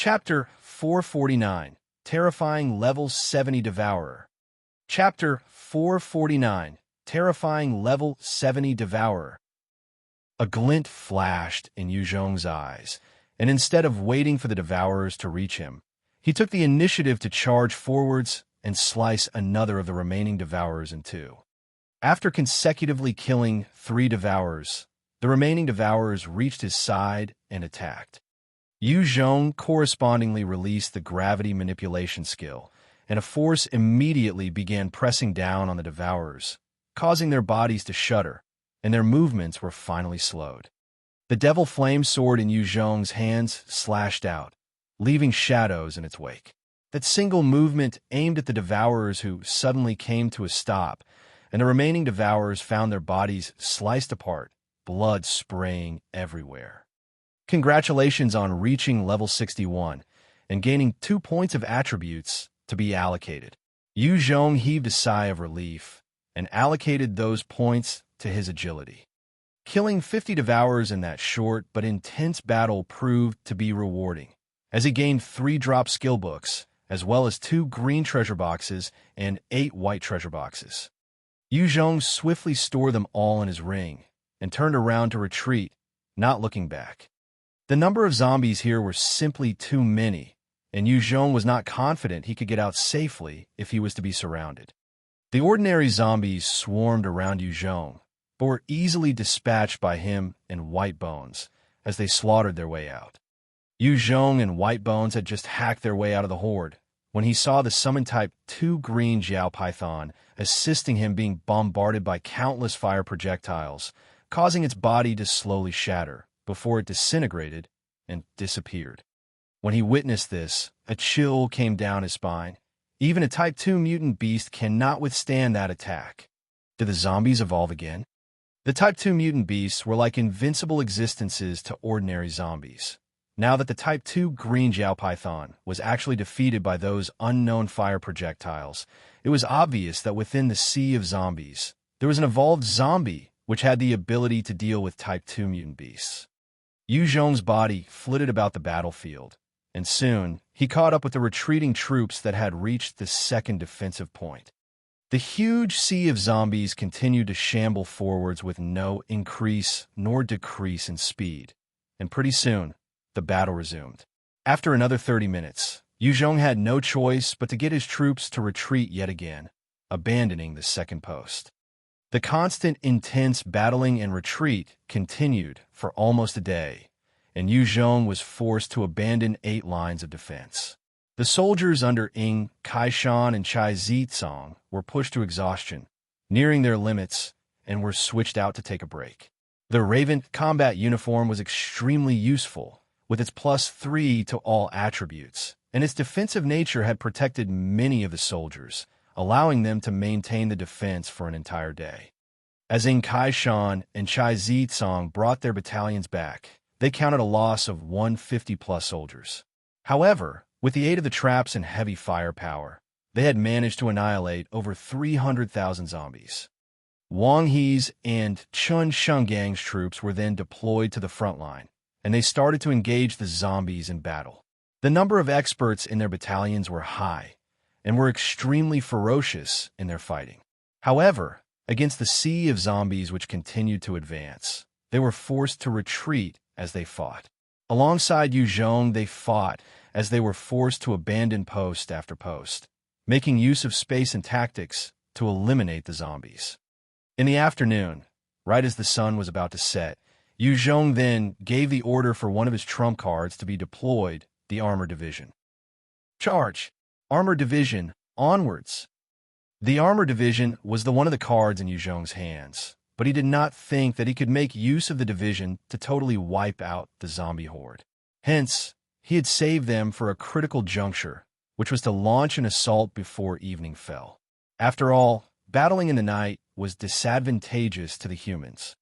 Chapter 449, Terrifying Level 70 Devourer. Chapter 449, Terrifying Level 70 Devourer. A glint flashed in Yu Zhong's eyes, and instead of waiting for the Devourers to reach him, he took the initiative to charge forwards and slice another of the remaining Devourers in two. After consecutively killing 3 Devourers, the remaining Devourers reached his side and attacked. Yu Zhong correspondingly released the gravity manipulation skill, and a force immediately began pressing down on the Devourers, causing their bodies to shudder, and their movements were finally slowed. The Devil Flame Sword in Yu Zhong's hands slashed out, leaving shadows in its wake. That single movement aimed at the Devourers, who suddenly came to a stop, and the remaining Devourers found their bodies sliced apart, blood spraying everywhere. Congratulations on reaching level 61 and gaining 2 points of attributes to be allocated. Yu Zhong heaved a sigh of relief and allocated those points to his agility. Killing 50 Devourers in that short but intense battle proved to be rewarding, as he gained 3 drop skill books, as well as 2 green treasure boxes and 8 white treasure boxes. Yu Zhong swiftly stored them all in his ring and turned around to retreat, not looking back. The number of zombies here were simply too many, and Yu Zhong was not confident he could get out safely if he was to be surrounded. The ordinary zombies swarmed around Yu Zhong, but were easily dispatched by him and White Bones as they slaughtered their way out. Yu Zhong and White Bones had just hacked their way out of the Horde when he saw the Summon-type 2 green Jiao Python assisting him, being bombarded by countless fire projectiles, causing its body to slowly shatter before it disintegrated and disappeared. When he witnessed this, a chill came down his spine. Even a Type 2 mutant beast cannot withstand that attack. Did the zombies evolve again? The Type 2 mutant beasts were like invincible existences to ordinary zombies. Now that the Type 2 green Jiao Python was actually defeated by those unknown fire projectiles, it was obvious that within the sea of zombies, there was an evolved zombie which had the ability to deal with Type 2 mutant beasts. Yu Zhong's body flitted about the battlefield, and soon he caught up with the retreating troops that had reached the second defensive point. The huge sea of zombies continued to shamble forwards with no increase nor decrease in speed, and pretty soon, the battle resumed. After another 30 minutes, Yu Zhong had no choice but to get his troops to retreat yet again, abandoning the second post. The constant, intense battling and retreat continued for almost a day, and Yu Zhong was forced to abandon 8 lines of defense. The soldiers under Ing, Kaishan, and Chai Zitsong were pushed to exhaustion, nearing their limits, and were switched out to take a break. The Raven combat uniform was extremely useful, with its +3 to all attributes, and its defensive nature had protected many of the soldiers, allowing them to maintain the defense for an entire day. As Ing Kaishan and Chai Zitsong brought their battalions back, they counted a loss of 150+ soldiers. However, with the aid of the traps and heavy firepower, they had managed to annihilate over 300,000 zombies. Wang He's and Chen Shengang's troops were then deployed to the front line, and they started to engage the zombies in battle. The number of experts in their battalions were high, and were extremely ferocious in their fighting. However, against the sea of zombies which continued to advance, they were forced to retreat as they fought. Alongside Yu Zhong, they fought as they were forced to abandon post after post, making use of space and tactics to eliminate the zombies. In the afternoon, right as the sun was about to set, Yu Zhong then gave the order for one of his trump cards to be deployed, the Armor Division. Charge! Armor Division, onwards! The Armor Division was the one of the cards in Yu Zhong's hands, but he did not think that he could make use of the division to totally wipe out the zombie horde. Hence, he had saved them for a critical juncture, which was to launch an assault before evening fell. After all, battling in the night was disadvantageous to the humans.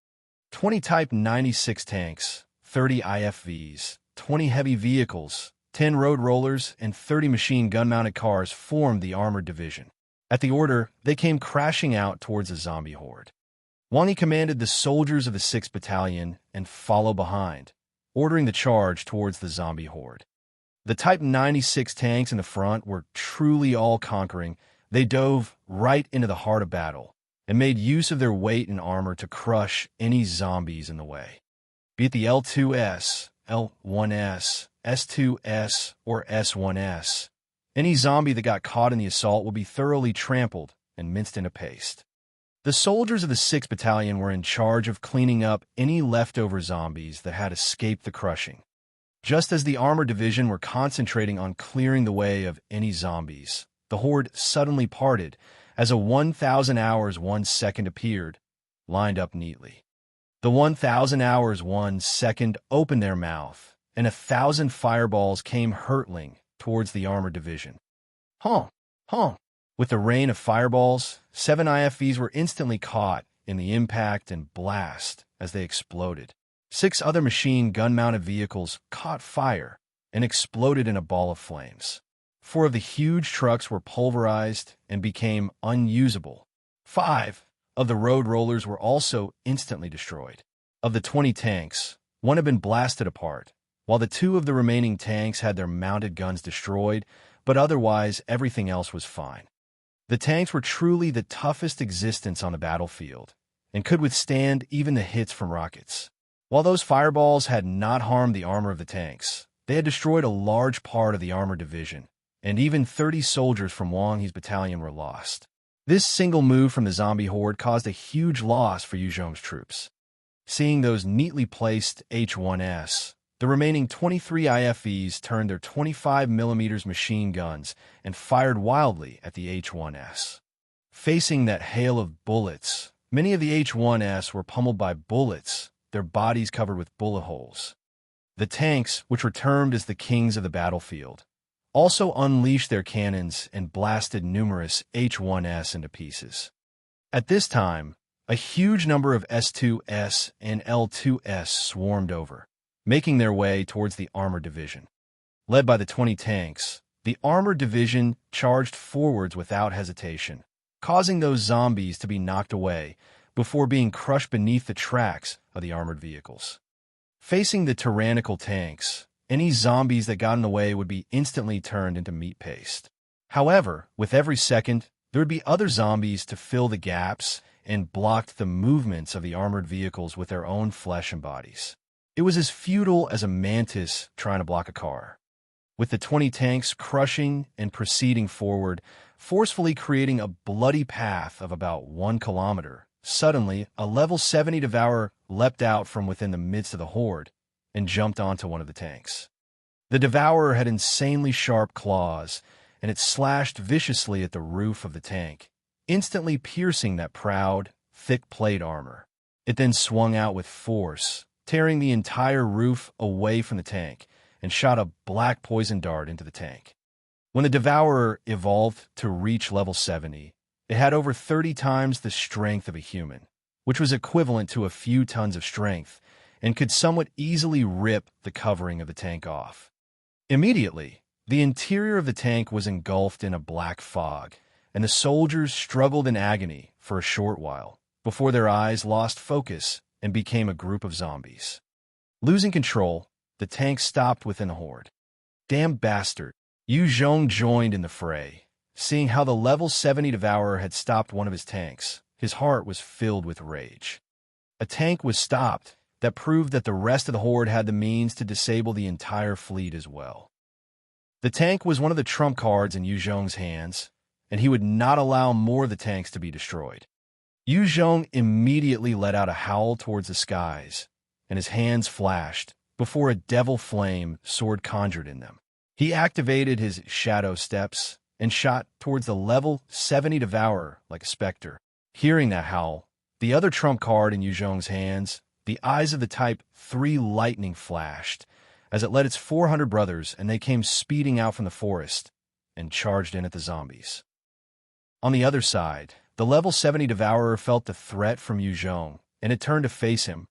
20 Type 96 tanks, 30 IFVs, 20 heavy vehicles, 10 road rollers, and 30 machine gun-mounted cars formed the Armored Division. At the order, they came crashing out towards the zombie horde. Wang Yi commanded the soldiers of the 6th Battalion and follow behind, ordering the charge towards the zombie horde. The Type 96 tanks in the front were truly all-conquering. They dove right into the heart of battle and made use of their weight and armor to crush any zombies in the way. Be it the L2S, L1S, S2S, or S1S, any zombie that got caught in the assault will be thoroughly trampled and minced into paste. The soldiers of the 6th Battalion were in charge of cleaning up any leftover zombies that had escaped the crushing. Just as the Armored Division were concentrating on clearing the way of any zombies, the Horde suddenly parted as a 1,000 hours 1 second appeared, lined up neatly. The 1,000 hours 1 second opened their mouth, and 1,000 fireballs came hurtling towards the Armored Division. Honk! Honk! With the rain of fireballs, 7 IFVs were instantly caught in the impact and blast as they exploded. 6 other machine gun-mounted vehicles caught fire and exploded in a ball of flames. 4 of the huge trucks were pulverized and became unusable. 5 of the road rollers were also instantly destroyed. Of the 20 tanks, 1 had been blasted apart, while the 2 of the remaining tanks had their mounted guns destroyed, but otherwise everything else was fine. The tanks were truly the toughest existence on the battlefield and could withstand even the hits from rockets. While those fireballs had not harmed the armor of the tanks, they had destroyed a large part of the Armored Division, and even 30 soldiers from Wang He's battalion were lost. This single move from the zombie horde caused a huge loss for Yu Zhong's troops. Seeing those neatly placed H1S, the remaining 23 IFVs turned their 25mm machine guns and fired wildly at the H1S. Facing that hail of bullets, many of the H1S were pummeled by bullets, their bodies covered with bullet holes. The tanks, which were termed as the kings of the battlefield, also unleashed their cannons and blasted numerous H1S into pieces. At this time, a huge number of S2S and L2S swarmed over, making their way towards the Armored Division. Led by the 20 tanks, the Armored Division charged forwards without hesitation, causing those zombies to be knocked away before being crushed beneath the tracks of the armored vehicles. Facing the tyrannical tanks, any zombies that got in the way would be instantly turned into meat paste. However, with every second, there would be other zombies to fill the gaps and blocked the movements of the armored vehicles with their own flesh and bodies. It was as futile as a mantis trying to block a car. With the 20 tanks crushing and proceeding forward, forcefully creating a bloody path of about 1 kilometer, suddenly a level 70 Devourer leapt out from within the midst of the horde and jumped onto one of the tanks. The Devourer had insanely sharp claws, and it slashed viciously at the roof of the tank, instantly piercing that proud, thick plate armor. It then swung out with force, tearing the entire roof away from the tank, and shot a black poison dart into the tank. When the Devourer evolved to reach level 70, it had over 30 times the strength of a human, which was equivalent to a few tons of strength, and could somewhat easily rip the covering of the tank off. Immediately, the interior of the tank was engulfed in a black fog, and the soldiers struggled in agony for a short while, before their eyes lost focus and became a group of zombies. Losing control, the tank stopped within a horde. Damn bastard! Yu Zhong joined in the fray. Seeing how the level 70 Devourer had stopped one of his tanks, his heart was filled with rage. A tank was stopped that proved that the rest of the horde had the means to disable the entire fleet as well. The tank was one of the trump cards in Yu Zhong's hands, and he would not allow more of the tanks to be destroyed. Yu Zhong immediately let out a howl towards the skies, and his hands flashed before a devil flame sword conjured in them. He activated his shadow steps and shot towards the level 70 Devourer like a specter. Hearing that howl, the other trump card in Yu Zhong's hands, the eyes of the Type 3 lightning flashed as it led its 400 brothers, and they came speeding out from the forest and charged in at the zombies. On the other side, the level 70 Devourer felt the threat from Yu Zhong, and it turned to face him,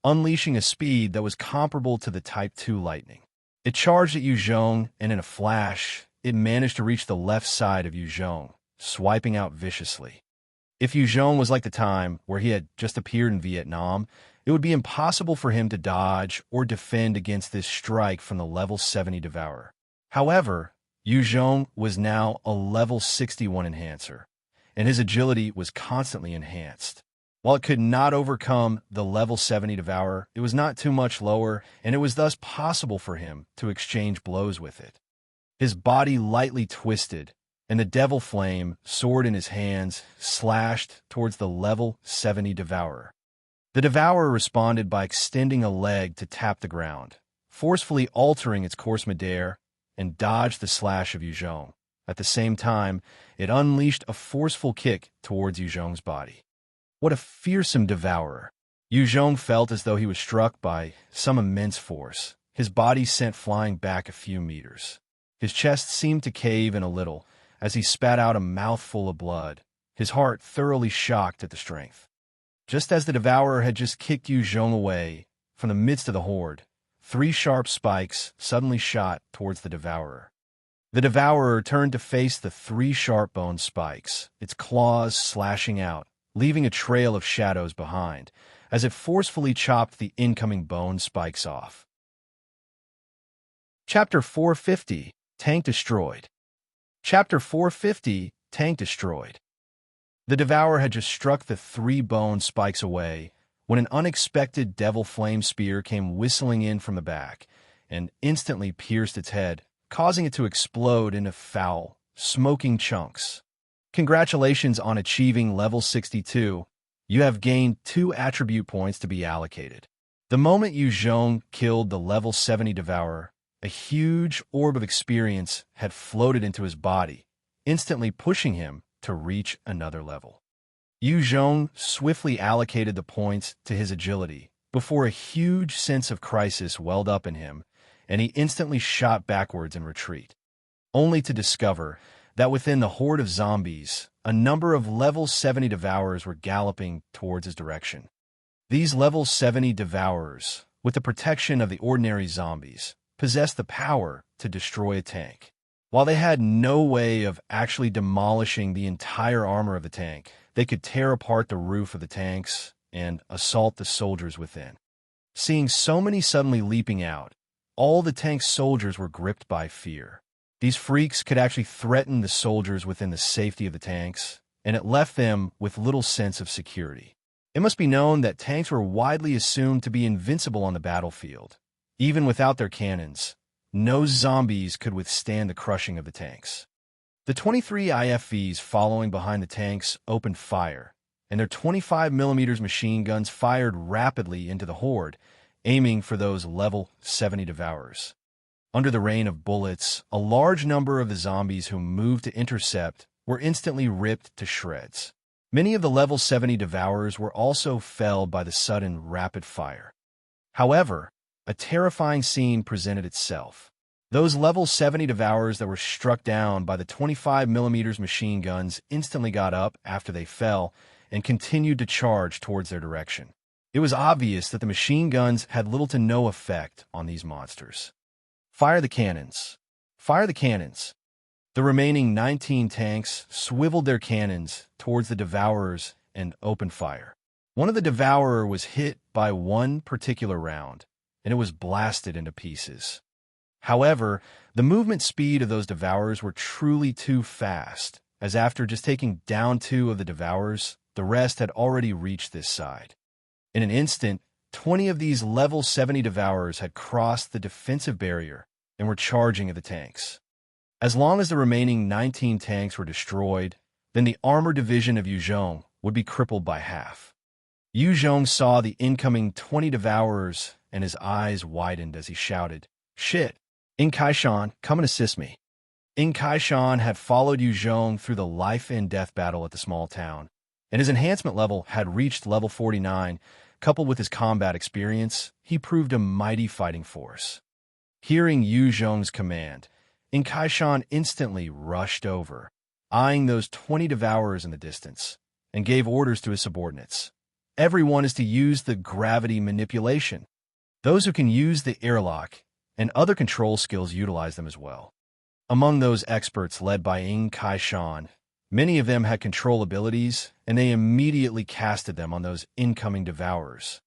unleashing a speed that was comparable to the Type 2 lightning. It charged at Yu Zhong, and in a flash, it managed to reach the left side of Yu Zhong, swiping out viciously. If Yu Zhong was like the time where he had just appeared in Vietnam, it would be impossible for him to dodge or defend against this strike from the level 70 Devourer. However, Yu Zhong was now a level 61 enhancer, and his agility was constantly enhanced. While it could not overcome the level 70 Devourer, it was not too much lower, and it was thus possible for him to exchange blows with it. His body lightly twisted, and the devil flame, sword in his hands, slashed towards the level 70 Devourer. The Devourer responded by extending a leg to tap the ground, forcefully altering its course midair, and dodged the slash of Yu Zhong. At the same time, it unleashed a forceful kick towards Yu Zhong's body. What a fearsome Devourer! Yu Zhong felt as though he was struck by some immense force. His body sent flying back a few meters. His chest seemed to cave in a little as he spat out a mouthful of blood, his heart thoroughly shocked at the strength. Just as the Devourer had just kicked Yu Zhong away from the midst of the horde, 3 sharp spikes suddenly shot towards the Devourer. The Devourer turned to face the 3 sharp bone spikes, its claws slashing out, leaving a trail of shadows behind, as it forcefully chopped the incoming bone spikes off. Chapter 450, Tank Destroyed. Chapter 450, Tank Destroyed. The Devourer had just struck the 3 bone spikes away when an unexpected devil flame spear came whistling in from the back and instantly pierced its head, causing it to explode into foul, smoking chunks. Congratulations on achieving level 62. You have gained 2 attribute points to be allocated. The moment Yu Zhong killed the level 70 Devourer, a huge orb of experience had floated into his body, instantly pushing him to reach another level. Yu Zhong swiftly allocated the points to his agility before a huge sense of crisis welled up in him, and he instantly shot backwards in retreat, only to discover that within the horde of zombies, a number of level 70 Devourers were galloping towards his direction. These level 70 Devourers, with the protection of the ordinary zombies, possessed the power to destroy a tank. While they had no way of actually demolishing the entire armor of the tank, they could tear apart the roof of the tanks and assault the soldiers within. Seeing so many suddenly leaping out, all the tank's soldiers were gripped by fear. These freaks could actually threaten the soldiers within the safety of the tanks, and it left them with little sense of security. It must be known that tanks were widely assumed to be invincible on the battlefield. Even without their cannons, no zombies could withstand the crushing of the tanks. The 23 IFVs following behind the tanks opened fire, and their 25mm machine guns fired rapidly into the horde, aiming for those level 70 Devourers. Under the rain of bullets, a large number of the zombies who moved to intercept were instantly ripped to shreds. Many of the level 70 Devourers were also felled by the sudden rapid fire. However, a terrifying scene presented itself. Those level 70 Devourers that were struck down by the 25mm machine guns instantly got up after they fell and continued to charge towards their direction. It was obvious that the machine guns had little to no effect on these monsters. Fire the cannons. Fire the cannons. The remaining 19 tanks swiveled their cannons towards the Devourers and opened fire. One of the Devourer was hit by one particular round, and it was blasted into pieces. However, the movement speed of those Devourers were truly too fast, as after just taking down 2 of the Devourers, the rest had already reached this side. In an instant, 20 of these level 70 Devourers had crossed the defensive barrier and were charging at the tanks. As long as the remaining 19 tanks were destroyed, then the armor division of Yu Zhong would be crippled by half. Yu Zhong saw the incoming 20 Devourers, and his eyes widened as he shouted, "Shit! In Kaishan, come and assist me." In Kaishan had followed Yu Zhong through the life-and-death battle at the small town, and his enhancement level had reached level 49. Coupled with his combat experience, he proved a mighty fighting force. Hearing Yu Zhong's command, In Kaishan instantly rushed over, eyeing those 20 Devourers in the distance, and gave orders to his subordinates. Everyone is to use the gravity manipulation. Those who can use the airlock and other control skills utilize them as well. Among those experts led by In Kaishan, many of them had control abilities, and they immediately casted them on those incoming Devourers.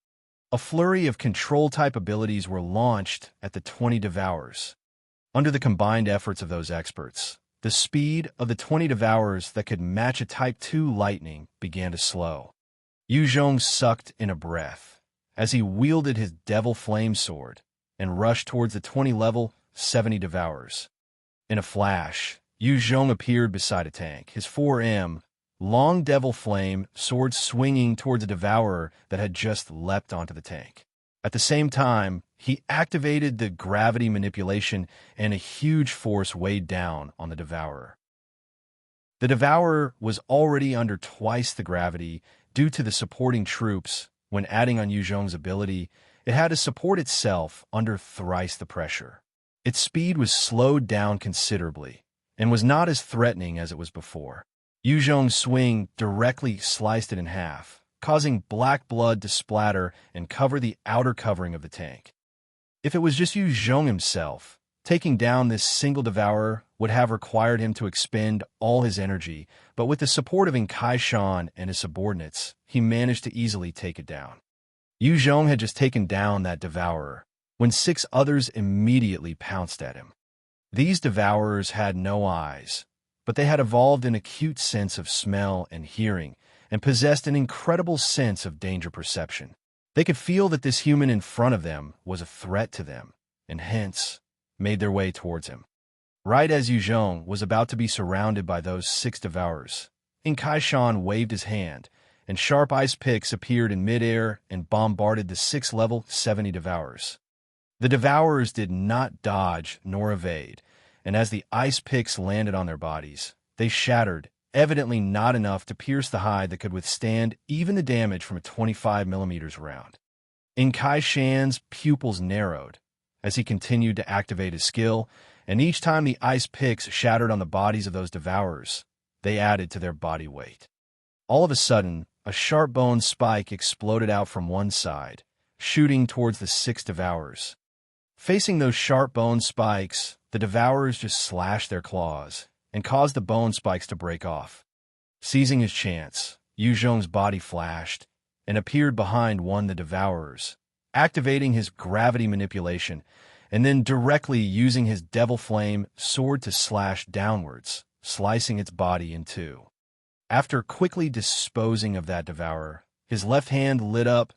A flurry of control-type abilities were launched at the 20 Devourers. Under the combined efforts of those experts, the speed of the 20 Devourers that could match a Type 2 lightning began to slow. Yu Zhong sucked in a breath as he wielded his Devil Flame Sword and rushed towards the 20 level 70 Devourers. In a flash, Yu Zhong appeared beside a tank, his 4M long Devil Flame sword swinging towards a Devourer that had just leapt onto the tank. At the same time, he activated the gravity manipulation and a huge force weighed down on the Devourer. The Devourer was already under twice the gravity due to the supporting troops. When adding on Yu Zhong's ability, it had to support itself under thrice the pressure. Its speed was slowed down considerably and was not as threatening as it was before. Yu Zhong's swing directly sliced it in half, causing black blood to splatter and cover the outer covering of the tank. If it was just Yu Zhong himself, taking down this single Devourer would have required him to expend all his energy, but with the support of Kai Shan and his subordinates, he managed to easily take it down. Yu Zhong had just taken down that Devourer when 6 others immediately pounced at him. These Devourers had no eyes, but they had evolved an acute sense of smell and hearing and possessed an incredible sense of danger perception. They could feel that this human in front of them was a threat to them, and hence made their way towards him. Right as Yu Zhong was about to be surrounded by those 6 Devourers, Kai Shan waved his hand, and sharp ice picks appeared in midair and bombarded the 6 level 70 Devourers. The Devourers did not dodge nor evade, and as the ice picks landed on their bodies, they shattered, evidently not enough to pierce the hide that could withstand even the damage from a 25mm round. Kai Shan's pupils narrowed as he continued to activate his skill, and each time the ice picks shattered on the bodies of those Devourers, they added to their body weight. All of a sudden, a sharp bone spike exploded out from one side, shooting towards the 6 Devourers. Facing those sharp bone spikes, the Devourers just slashed their claws and caused the bone spikes to break off. Seizing his chance, Yu Zhong's body flashed and appeared behind one of the Devourers, activating his gravity manipulation and then directly using his Devil Flame sword to slash downwards, slicing its body in two. After quickly disposing of that Devourer, his left hand lit up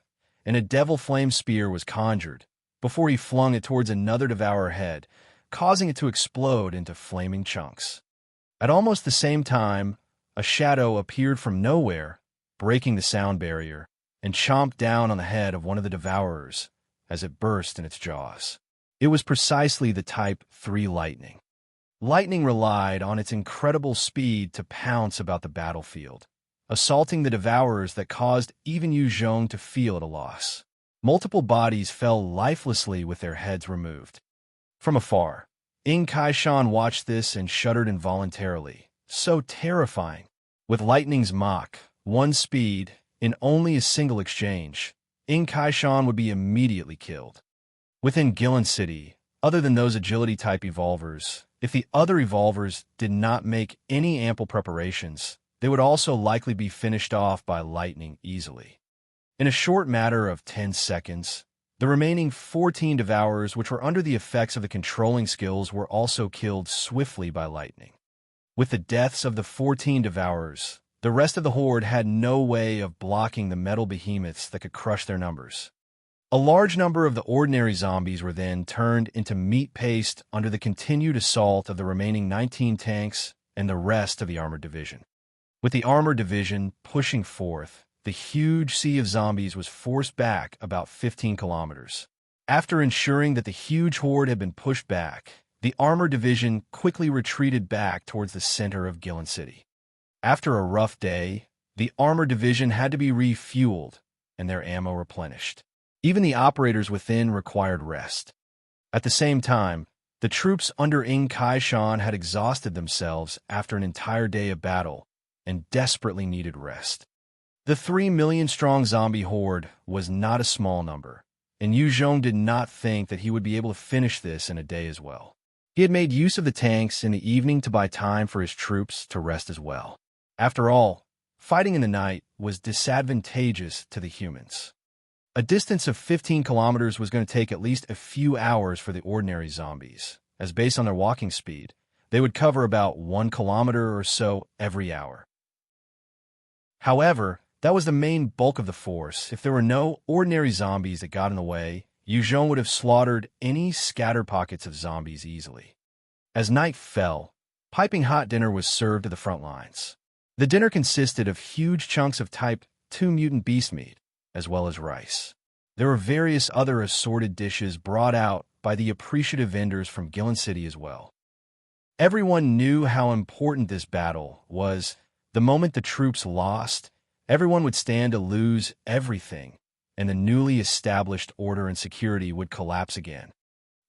and a Devil Flame spear was conjured before he flung it towards another Devourer head, causing it to explode into flaming chunks. At almost the same time, a shadow appeared from nowhere, breaking the sound barrier, and chomped down on the head of one of the Devourers as it burst in its jaws. It was precisely the Type 3 lightning. Lightning relied on its incredible speed to pounce about the battlefield, assaulting the Devourers that caused even Yu Zhong to feel at a loss. Multiple bodies fell lifelessly with their heads removed. From afar, Kai Shan watched this and shuddered involuntarily. So terrifying. With lightning's Mach 1 speed, in only a single exchange, Kai Shan would be immediately killed. Within Gillen City, other than those agility-type evolvers, if the other evolvers did not make any ample preparations, they would also likely be finished off by lightning easily. In a short matter of 10 seconds, the remaining 14 Devourers, which were under the effects of the controlling skills, were also killed swiftly by lightning. With the deaths of the 14 Devourers, the rest of the Horde had no way of blocking the metal behemoths that could crush their numbers. A large number of the ordinary zombies were then turned into meat paste under the continued assault of the remaining 19 tanks and the rest of the armored division. With the armored division pushing forth, the huge sea of zombies was forced back about 15 kilometers. After ensuring that the huge horde had been pushed back, the armored division quickly retreated back towards the center of Gillen City. After a rough day, the armored division had to be refueled and their ammo replenished. Even the operators within required rest. At the same time, the troops under Kai Shan had exhausted themselves after an entire day of battle and desperately needed rest. The 3 million-strong zombie horde was not a small number, and Yu Zhong did not think that he would be able to finish this in a day as well. He had made use of the tanks in the evening to buy time for his troops to rest as well. After all, fighting in the night was disadvantageous to the humans. A distance of 15 kilometers was going to take at least a few hours for the ordinary zombies, as based on their walking speed, they would cover about 1 kilometer or so every hour. However, that was the main bulk of the force. If there were no ordinary zombies that got in the way, Yu Zhong would have slaughtered any scattered pockets of zombies easily. As night fell, piping hot dinner was served to the front lines. The dinner consisted of huge chunks of Type 2 mutant beast meat, as well as rice. There were various other assorted dishes brought out by the appreciative vendors from Gillen City as well. Everyone knew how important this battle was. The moment the troops lost, everyone would stand to lose everything, and the newly established order and security would collapse again.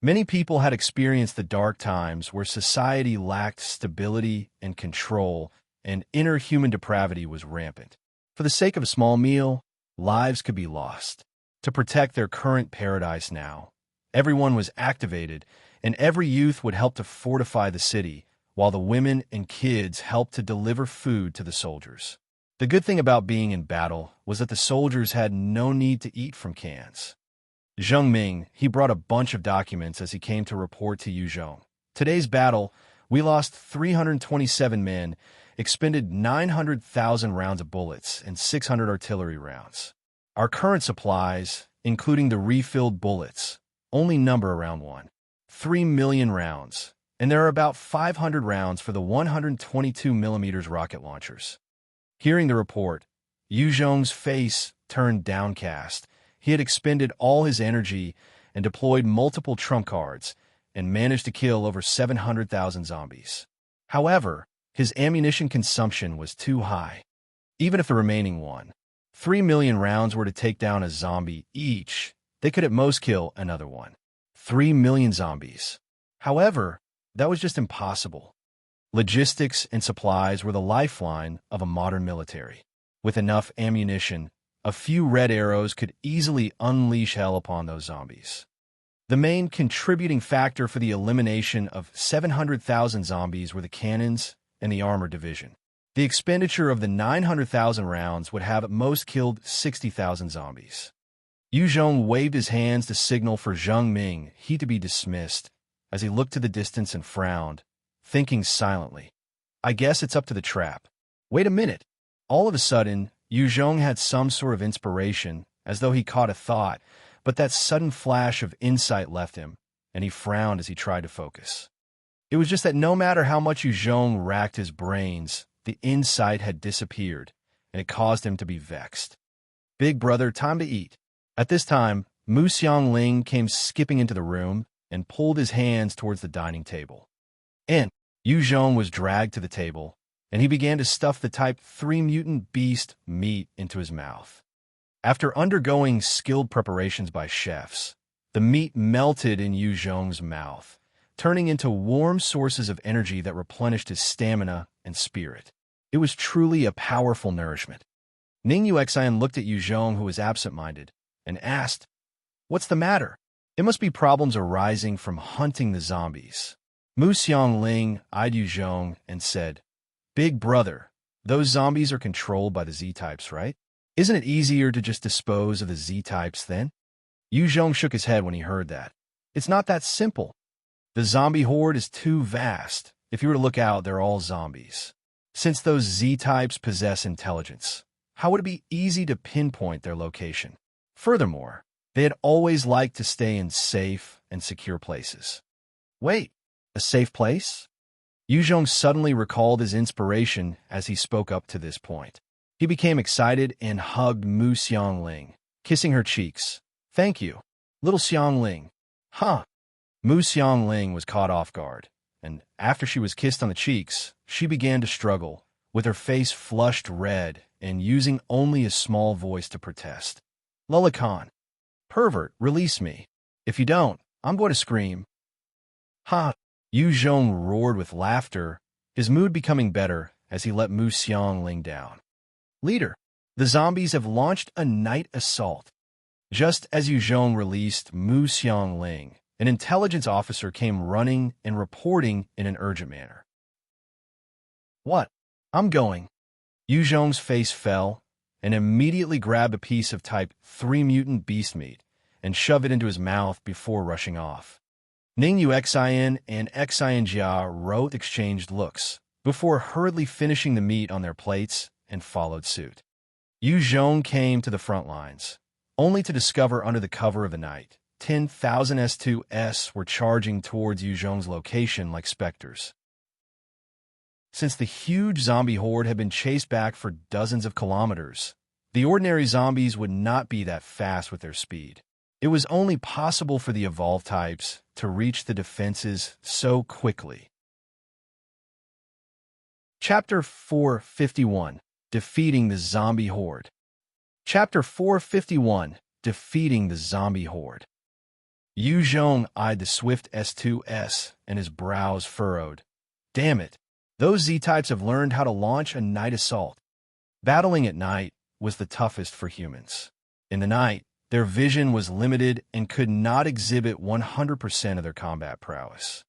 Many people had experienced the dark times where society lacked stability and control, and inner human depravity was rampant. For the sake of a small meal, lives could be lost. To protect their current paradise now, everyone was activated, and every youth would help to fortify the city, while the women and kids helped to deliver food to the soldiers. The good thing about being in battle was that the soldiers had no need to eat from cans. Zheng Ming, he brought a bunch of documents as he came to report to Yu Zhong. Today's battle, we lost 327 men, expended 900,000 rounds of bullets and 600 artillery rounds. Our current supplies, including the refilled bullets, only number around 3 million rounds, and there are about 500 rounds for the 122mm rocket launchers. Hearing the report, Yu Zhong's face turned downcast. He had expended all his energy and deployed multiple trump cards and managed to kill over 700,000 zombies. However, his ammunition consumption was too high. Even if the remaining 3 million rounds were to take down a zombie each, they could at most kill another 3 million zombies. However, that was just impossible. Logistics and supplies were the lifeline of a modern military. With enough ammunition, a few red arrows could easily unleash hell upon those zombies. The main contributing factor for the elimination of 700,000 zombies were the cannons and the armor division. The expenditure of the 900,000 rounds would have at most killed 60,000 zombies. Yu Zhong waved his hands to signal for Zheng Ming to be dismissed as he looked to the distance and frowned, thinking silently. I guess it's up to the trap. Wait a minute. All of a sudden, Yu Zhong had some sort of inspiration, as though he caught a thought, but that sudden flash of insight left him, and he frowned as he tried to focus. It was just that no matter how much Yu Zhong racked his brains, the insight had disappeared, and it caused him to be vexed. Big brother, time to eat. At this time, Mu Xiangling came skipping into the room and pulled his hands towards the dining table. And Yu Zhong was dragged to the table, and he began to stuff the Type 3 mutant beast meat into his mouth. After undergoing skilled preparations by chefs, the meat melted in Yu Zhong's mouth, turning into warm sources of energy that replenished his stamina and spirit. It was truly a powerful nourishment. Ning Yuexian looked at Yu Zhong, who was absent-minded, and asked, "What's the matter?" It must be problems arising from hunting the zombies. Mu Xiangling eyed Yu Zhong and said, "Big brother, those zombies are controlled by the Z-types, right? Isn't it easier to just dispose of the Z-types then?" Yu Zhong shook his head when he heard that. It's not that simple. The zombie horde is too vast. If you were to look out, they're all zombies. Since those Z-types possess intelligence, how would it be easy to pinpoint their location? Furthermore, they had always liked to stay in safe and secure places. Wait, a safe place? Yu Zhong suddenly recalled his inspiration as he spoke up to this point. He became excited and hugged Mu Xiangling, kissing her cheeks. "Thank you, little Xiangling." Huh. Mu Xiangling was caught off guard, and after she was kissed on the cheeks, she began to struggle, with her face flushed red and using only a small voice to protest. "Lulakan, pervert, release me. If you don't, I'm going to scream." Ha! Yu Zhong roared with laughter, his mood becoming better as he let Mu Xiangling down. "Leader, the zombies have launched a night assault." Just as Yu Zhong released Mu Xiangling, an intelligence officer came running and reporting in an urgent manner. "What? I'm going." Yu Zhong's face fell and immediately grabbed a piece of Type 3 mutant beast meat and shoved it into his mouth before rushing off. Ning Uxin and Xin Jia Roth exchanged looks, before hurriedly finishing the meat on their plates and followed suit. Yu Zhong came to the front lines, only to discover under the cover of the night, 10,000 S2S were charging towards Yu Zhong's location like specters. Since the huge zombie horde had been chased back for dozens of kilometers, the ordinary zombies would not be that fast with their speed. It was only possible for the evolved types to reach the defenses so quickly. Chapter 451, Defeating the Zombie Horde. Chapter 451, Defeating the Zombie Horde. Yu Zhong eyed the swift S2S, and his brows furrowed. Damn it, those Z-types have learned how to launch a night assault. Battling at night was the toughest for humans. In the night, their vision was limited and could not exhibit 100% of their combat prowess.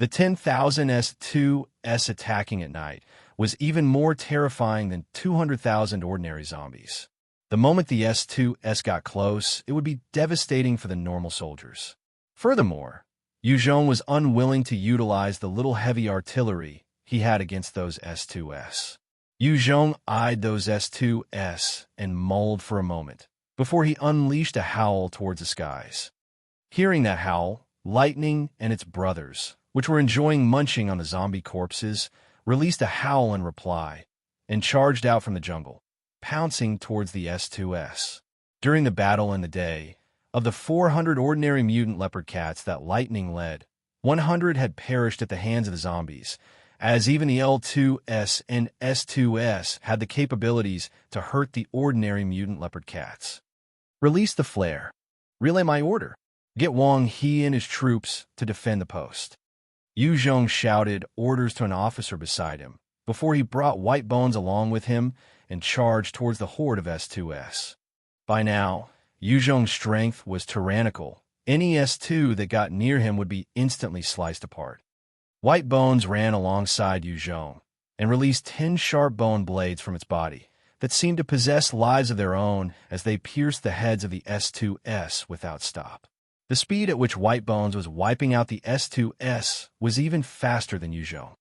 The 10,000 S2S attacking at night was even more terrifying than 200,000 ordinary zombies. The moment the S2S got close, it would be devastating for the normal soldiers. Furthermore, Yu Zhong was unwilling to utilize the little heavy artillery he had against those S2S. Yu Zhong eyed those S2S and mulled for a moment, before he unleashed a howl towards the skies. Hearing that howl, Lightning and its brothers, which were enjoying munching on the zombie corpses, released a howl in reply, and charged out from the jungle, pouncing towards the S2S. During the battle in the day, of the 400 ordinary mutant leopard cats that Lightning led, 100 had perished at the hands of the zombies, as even the L2S and S2S had the capabilities to hurt the ordinary mutant leopard cats. Release the flare. Relay my order. Get Wang He and his troops to defend the post. Yu Zhong shouted orders to an officer beside him, before he brought White Bones along with him and charged towards the horde of S2S. By now, Yu Zhong's strength was tyrannical. Any S2 that got near him would be instantly sliced apart. White Bones ran alongside Yu Zhong and released 10 sharp bone blades from its body that seemed to possess lives of their own as they pierced the heads of the S2S without stop. The speed at which White Bones was wiping out the S2S was even faster than Yu Zhong.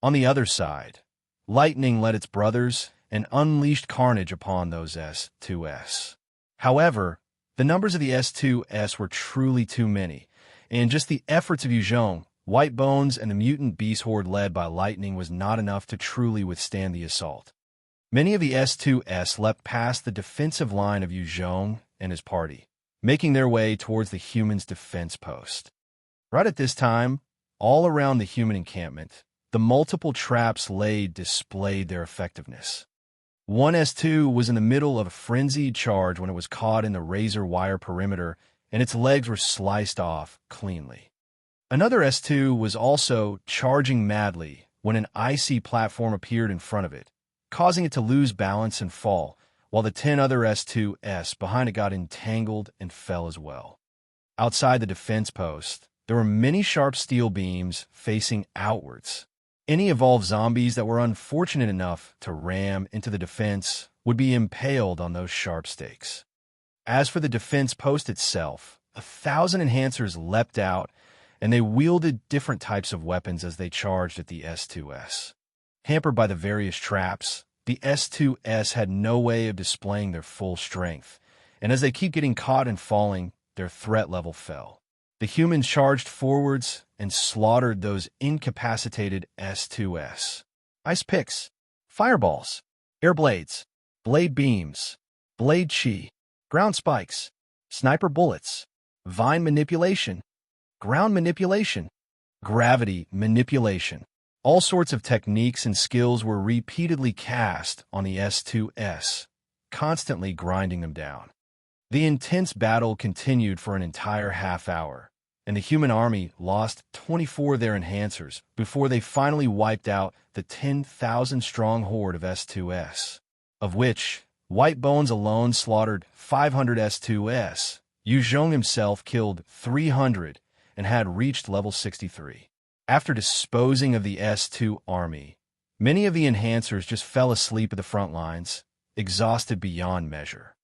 On the other side, Lightning led its brothers and unleashed carnage upon those S2S. However, the numbers of the S2S were truly too many, and just the efforts of Yu Zhong, White Bones, and the Mutant Beast horde led by Lightning was not enough to truly withstand the assault. Many of the S2S leapt past the defensive line of Yu Zhong and his party, making their way towards the humans' defense post. Right at this time, all around the human encampment, the multiple traps laid displayed their effectiveness. One S2 was in the middle of a frenzied charge when it was caught in the razor wire perimeter, and its legs were sliced off cleanly. Another S2 was also charging madly when an icy platform appeared in front of it, causing it to lose balance and fall, while the 10 other S2S behind it got entangled and fell as well. Outside the defense post, there were many sharp steel beams facing outwards. Any evolved zombies that were unfortunate enough to ram into the defense would be impaled on those sharp stakes. As for the defense post itself, 1,000 enhancers leapt out, and they wielded different types of weapons as they charged at the S2S. Hampered by the various traps, the S2S had no way of displaying their full strength, and as they keep getting caught and falling, their threat level fell. The humans charged forwards and slaughtered those incapacitated S2S. Ice picks, fireballs, air blades, blade beams, blade chi, ground spikes, sniper bullets, vine manipulation, ground manipulation, gravity manipulation. All sorts of techniques and skills were repeatedly cast on the S2S, constantly grinding them down. The intense battle continued for an entire half hour, and the human army lost 24 of their enhancers before they finally wiped out the 10,000-strong horde of S2S, of which White Bones alone slaughtered 500 S2S. Yu Zhong himself killed 300 and had reached level 63. After disposing of the S2 army, many of the enhancers just fell asleep at the front lines, exhausted beyond measure.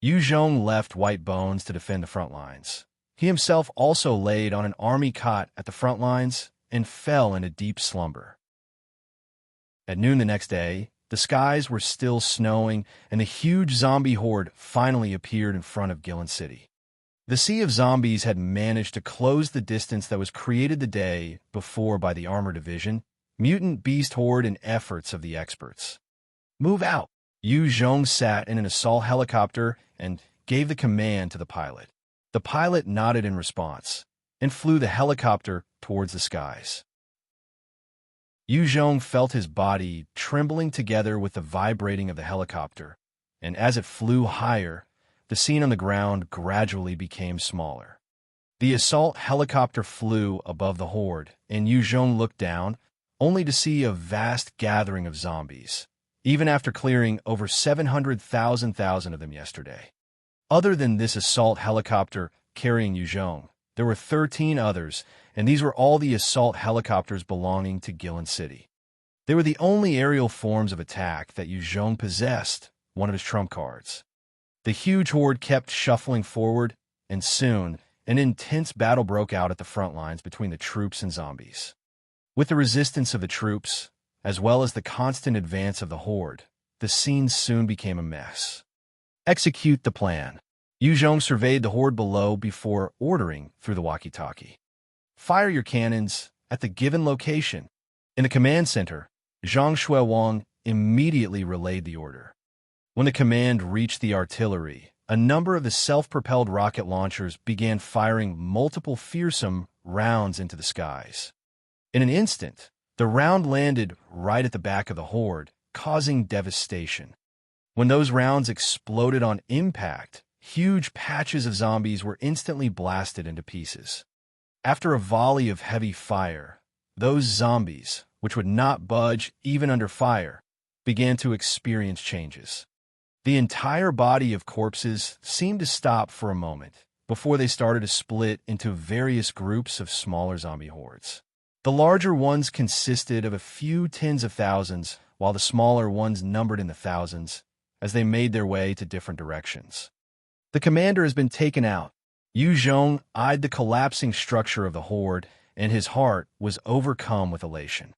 Yu Zhong left White Bones to defend the front lines, He himself also laid on an army cot at the front lines and fell into deep slumber. At noon the next day, the skies were still snowing, and the huge zombie horde finally appeared in front of Gillen City. The sea of zombies had managed to close the distance that was created the day before by the Armor Division, Mutant Beast Horde, and efforts of the experts. "Move out!" Yu Zhong sat in an assault helicopter and gave the command to the pilot. The pilot nodded in response and flew the helicopter towards the skies. Yu Zhong felt his body trembling together with the vibrating of the helicopter, and as it flew higher, the scene on the ground gradually became smaller. The assault helicopter flew above the horde, and Yu Zhong looked down, only to see a vast gathering of zombies, even after clearing over 700,000 of them yesterday. Other than this assault helicopter carrying Yu Zhong, there were 13 others, and these were all the assault helicopters belonging to Gillen City. They were the only aerial forms of attack that Yu Zhong possessed, one of his trump cards. The huge horde kept shuffling forward, and soon an intense battle broke out at the front lines between the troops and zombies. With the resistance of the troops, as well as the constant advance of the horde, the scene soon became a mess. "Execute the plan." Yu Zhong surveyed the horde below before ordering through the walkie-talkie. "Fire your cannons at the given location." In the command center, Zhang Shuiwang immediately relayed the order. When the command reached the artillery, a number of the self-propelled rocket launchers began firing multiple fearsome rounds into the skies. In an instant, the round landed right at the back of the horde, causing devastation. When those rounds exploded on impact, huge patches of zombies were instantly blasted into pieces. After a volley of heavy fire, those zombies, which would not budge even under fire, began to experience changes. The entire body of corpses seemed to stop for a moment before they started to split into various groups of smaller zombie hordes. The larger ones consisted of a few tens of thousands, while the smaller ones numbered in the thousands as they made their way to different directions. "The commander has been taken out." Yu Zhong eyed the collapsing structure of the horde, and his heart was overcome with elation.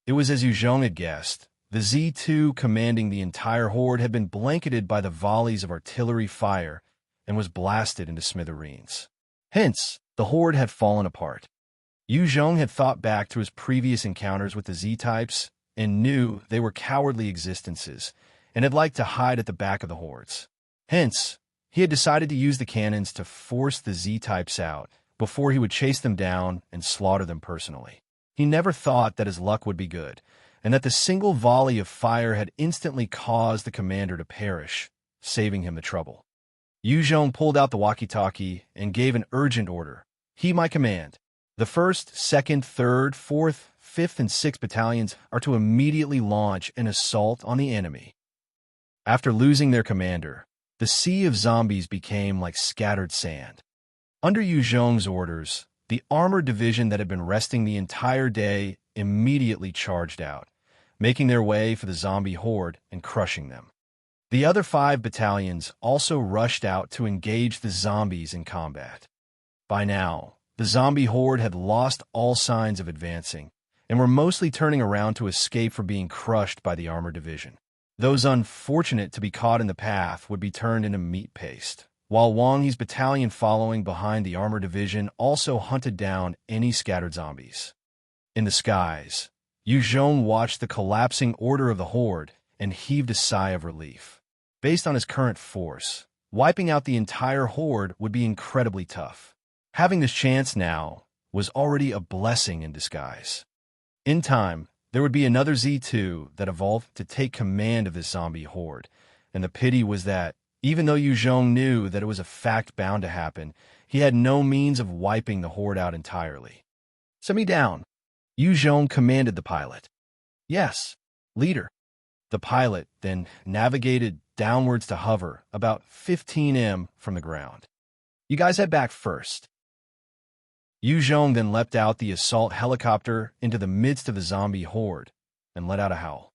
It was as Yu Zhong had guessed. The Z2 commanding the entire horde had been blanketed by the volleys of artillery fire and was blasted into smithereens. Hence, the horde had fallen apart. Yu Zhong had thought back to his previous encounters with the Z-types and knew they were cowardly existences and had liked to hide at the back of the hordes. Hence, he had decided to use the cannons to force the Z-types out before he would chase them down and slaughter them personally. He never thought that his luck would be good, and that the single volley of fire had instantly caused the commander to perish, saving him the trouble. Yu Zhong pulled out the walkie-talkie and gave an urgent order. "Heed my command. The 1st, 2nd, 3rd, 4th, 5th, and 6th battalions are to immediately launch an assault on the enemy." After losing their commander, the sea of zombies became like scattered sand. Under Yu Zhong's orders, the armored division that had been resting the entire day immediately charged out, making their way for the zombie horde and crushing them. The other 5 battalions also rushed out to engage the zombies in combat. By now, the zombie horde had lost all signs of advancing and were mostly turning around to escape from being crushed by the armored division. Those unfortunate to be caught in the path would be turned into meat paste, while Wang Yi's battalion following behind the armored division also hunted down any scattered zombies. In the skies, Yu Zhong watched the collapsing order of the horde and heaved a sigh of relief. Based on his current force, wiping out the entire horde would be incredibly tough. Having this chance now was already a blessing in disguise. In time, there would be another Z2 that evolved to take command of this zombie horde, and the pity was that, even though Yu Zhong knew that it was a fact bound to happen, he had no means of wiping the horde out entirely. "Set me down," Yu Zhong commanded the pilot. "Yes, leader." The pilot then navigated downwards to hover about 15 m from the ground. "You guys head back first." Yu Zhong then leapt out the assault helicopter into the midst of the zombie horde and let out a howl.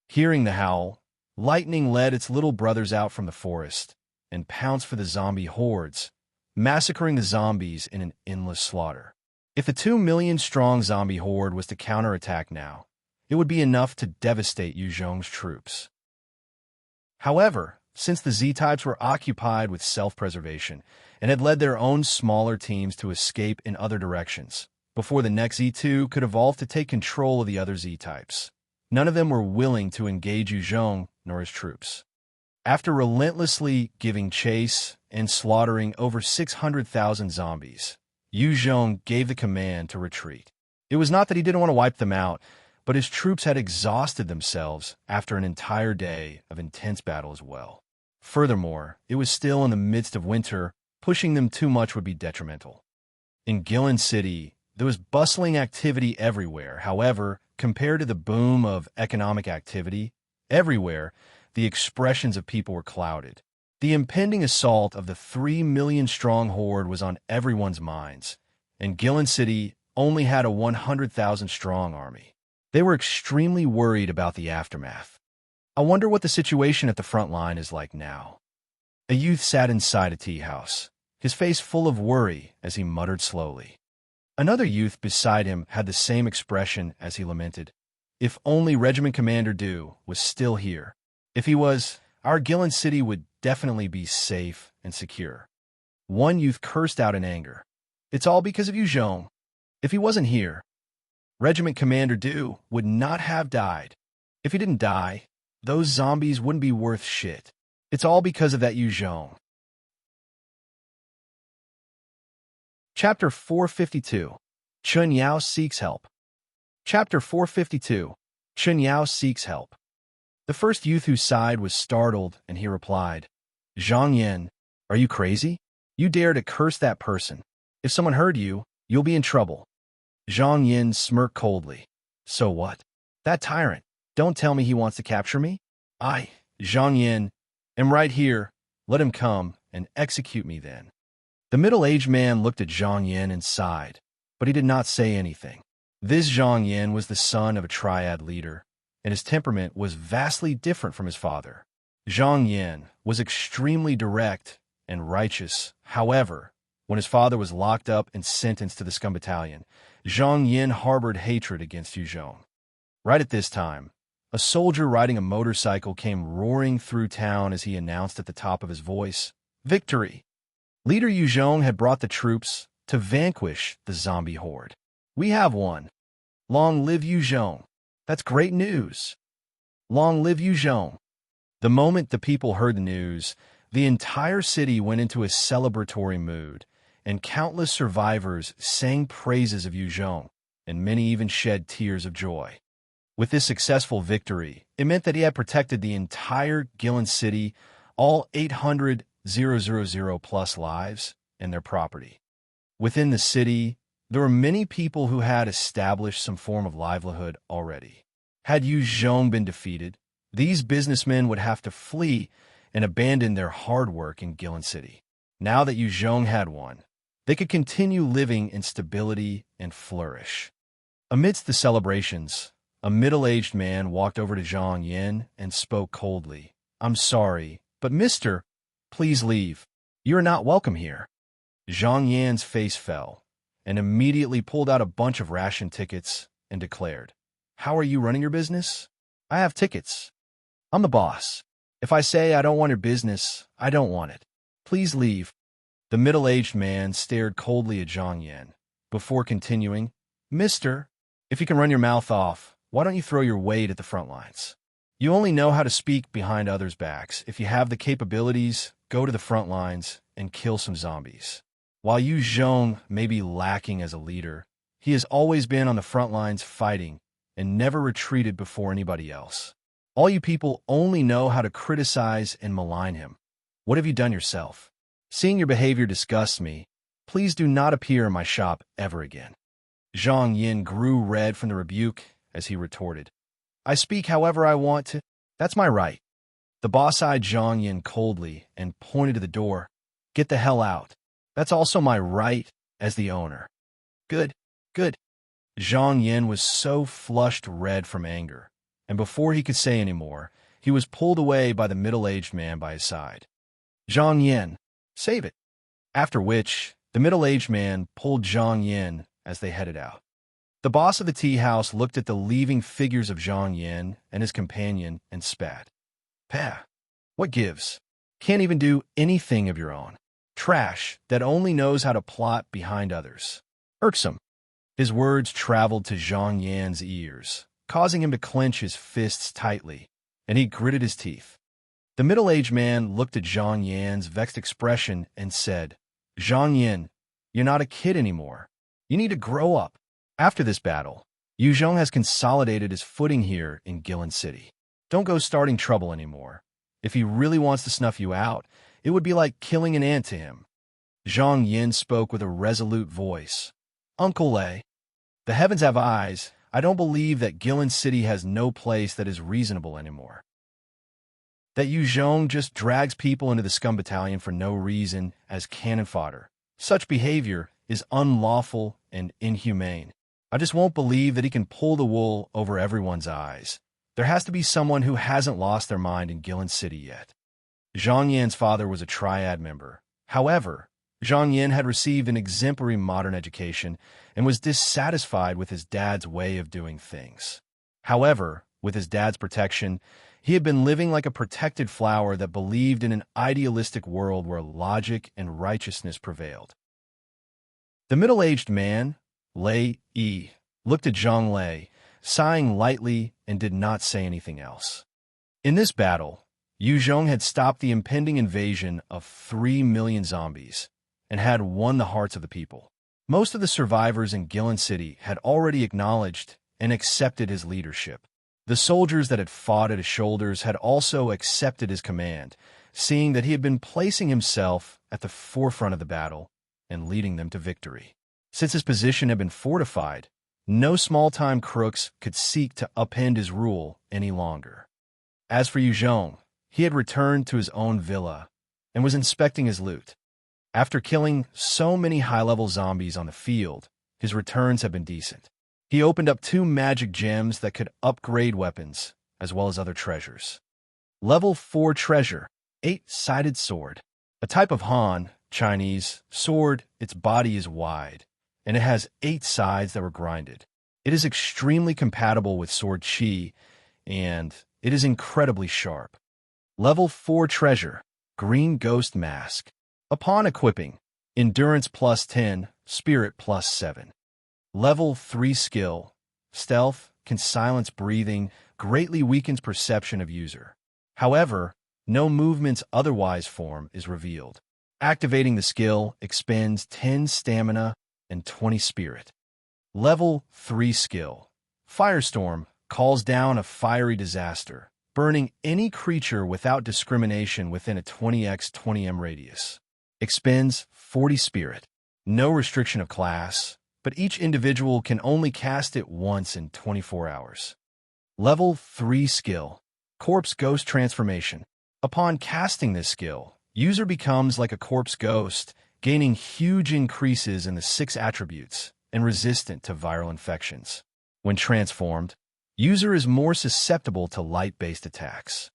Hearing the howl, lightning led its little brothers out from the forest and pounced for the zombie hordes, massacring the zombies in an endless slaughter. If the 2 million-strong zombie horde was to counterattack now, it would be enough to devastate Yu Zhong's troops. However, since the Z-types were occupied with self-preservation and had led their own smaller teams to escape in other directions, before the next Z2 could evolve to take control of the other Z-types, none of them were willing to engage Yu Zhong nor his troops. After relentlessly giving chase and slaughtering over 600,000 zombies, Yu Zhong gave the command to retreat. It was not that he didn't want to wipe them out, but his troops had exhausted themselves after an entire day of intense battle as well. Furthermore, it was still in the midst of winter. Pushing them too much would be detrimental. In Guilin City, there was bustling activity everywhere. However, compared to the boom of economic activity, everywhere, the expressions of people were clouded. The impending assault of the 3 million-strong horde was on everyone's minds, and Guilin City only had a 100,000-strong army. They were extremely worried about the aftermath. I wonder what the situation at the front line is like now. A youth sat inside a tea house, his face full of worry as he muttered slowly. Another youth beside him had the same expression as he lamented. If only Regiment Commander Du was still here. If he was, our Guilin City would definitely be safe and secure. One youth cursed out in anger. It's all because of Yu Zhong. If he wasn't here, Regiment Commander Du would not have died. If he didn't die, those zombies wouldn't be worth shit. It's all because of that Yu Zhong. Chapter 452. Chen Yao seeks help. Chapter 452. Chen Yao seeks help. The first youth who sighed was startled, and he replied, Zhang Yan, are you crazy? You dare to curse that person. If someone heard you, you'll be in trouble. Zhang Yan smirked coldly. So what? That tyrant. Don't tell me he wants to capture me. I, Zhang Yan, am right here. Let him come and execute me then. The middle-aged man looked at Zhang Yan and sighed, but he did not say anything. This Zhang Yan was the son of a triad leader, and his temperament was vastly different from his father. Zhang Yan was extremely direct and righteous. However, when his father was locked up and sentenced to the Scum Battalion, Zhang Yan harbored hatred against Yu Zhong. Right at this time, a soldier riding a motorcycle came roaring through town as he announced at the top of his voice, Victory! Leader Yu Zhong had brought the troops to vanquish the zombie horde. We have won. Long live Yu Zhong. That's great news. Long live Yu Zhong. The moment the people heard the news, the entire city went into a celebratory mood, and countless survivors sang praises of Yu Zhong, and many even shed tears of joy. With this successful victory, it meant that he had protected the entire Guilin City, all 800,000 plus lives, and their property. Within the city, there were many people who had established some form of livelihood already. Had Yu Zhong been defeated, these businessmen would have to flee and abandon their hard work in Guilin City. Now that Yu Zhong had won, they could continue living in stability and flourish. Amidst the celebrations, a middle-aged man walked over to Zhang Yan and spoke coldly. I'm sorry, but mister, please leave. You are not welcome here. Zhang Yan's face fell, and immediately pulled out a bunch of ration tickets and declared, How are you running your business? I have tickets. I'm the boss. If I say I don't want your business, I don't want it. Please leave. The middle-aged man stared coldly at Zhang Yan, before continuing, Mister, if you can run your mouth off, why don't you throw your weight at the front lines? You only know how to speak behind others' backs. If you have the capabilities, go to the front lines and kill some zombies. While Yu Zhong may be lacking as a leader, he has always been on the front lines fighting and never retreated before anybody else. All you people only know how to criticize and malign him. What have you done yourself? Seeing your behavior disgusts me. Please do not appear in my shop ever again. Zhang Yan grew red from the rebuke as he retorted, I speak however I want to. That's my right. The boss eyed Zhang Yan coldly and pointed to the door. Get the hell out. That's also my right as the owner. Good, good. Zhang Yan was so flushed red from anger, and before he could say any more, he was pulled away by the middle-aged man by his side. Zhang Yan, save it. After which, the middle-aged man pulled Zhang Yin as they headed out. The boss of the tea house looked at the leaving figures of Zhang Yin and his companion and spat. Pah! What gives? Can't even do anything of your own. Trash that only knows how to plot behind others. Irksome. His words traveled to Zhang Yan's ears, causing him to clench his fists tightly, and he gritted his teeth. The middle-aged man looked at Zhang Yan's vexed expression and said, Zhang Yan, you're not a kid anymore. You need to grow up. After this battle, Yu Zhong has consolidated his footing here in Guilin City. Don't go starting trouble anymore. If he really wants to snuff you out, it would be like killing an ant to him. Zhang Yin spoke with a resolute voice. Uncle Lei, the heavens have eyes. I don't believe that Guilin City has no place that is reasonable anymore. That Yu Zhong just drags people into the scum battalion for no reason as cannon fodder. Such behavior is unlawful and inhumane. I just won't believe that he can pull the wool over everyone's eyes. There has to be someone who hasn't lost their mind in Guilin City yet. Zhang Yan's father was a triad member. However, Zhang Yan had received an exemplary modern education and was dissatisfied with his dad's way of doing things. However, with his dad's protection, he had been living like a protected flower that believed in an idealistic world where logic and righteousness prevailed. The middle-aged man, Lei Yi, looked at Zhang Lei, sighing lightly and did not say anything else. In this battle, Yu Zhong had stopped the impending invasion of 3 million zombies and had won the hearts of the people. Most of the survivors in Guilin City had already acknowledged and accepted his leadership. The soldiers that had fought at his shoulders had also accepted his command, seeing that he had been placing himself at the forefront of the battle and leading them to victory. Since his position had been fortified, no small-time crooks could seek to upend his rule any longer. As for Yu Zhong, he had returned to his own villa and was inspecting his loot. After killing so many high-level zombies on the field, his returns have been decent. He opened up 2 magic gems that could upgrade weapons, as well as other treasures. Level 4 treasure, 8-sided sword. A type of Han, Chinese, sword, its body is wide, and it has 8 sides that were grinded. It is extremely compatible with sword Qi, and it is incredibly sharp. Level 4 treasure, green ghost mask. Upon equipping, endurance plus 10, spirit plus 7. Level 3 skill, stealth, can silence breathing, greatly weakens perception of user. However, no movement's otherwise form is revealed. Activating the skill expends 10 stamina and 20 spirit. Level 3 skill, firestorm, calls down a fiery disaster, burning any creature without discrimination within a 20x 20m radius. Expends 40 spirit. No restriction of class, but each individual can only cast it once in 24 hours. Level 3 skill, corpse ghost transformation. Upon casting this skill, user becomes like a corpse ghost, gaining huge increases in the 6 attributes and resistant to viral infections. When transformed, user is more susceptible to light-based attacks.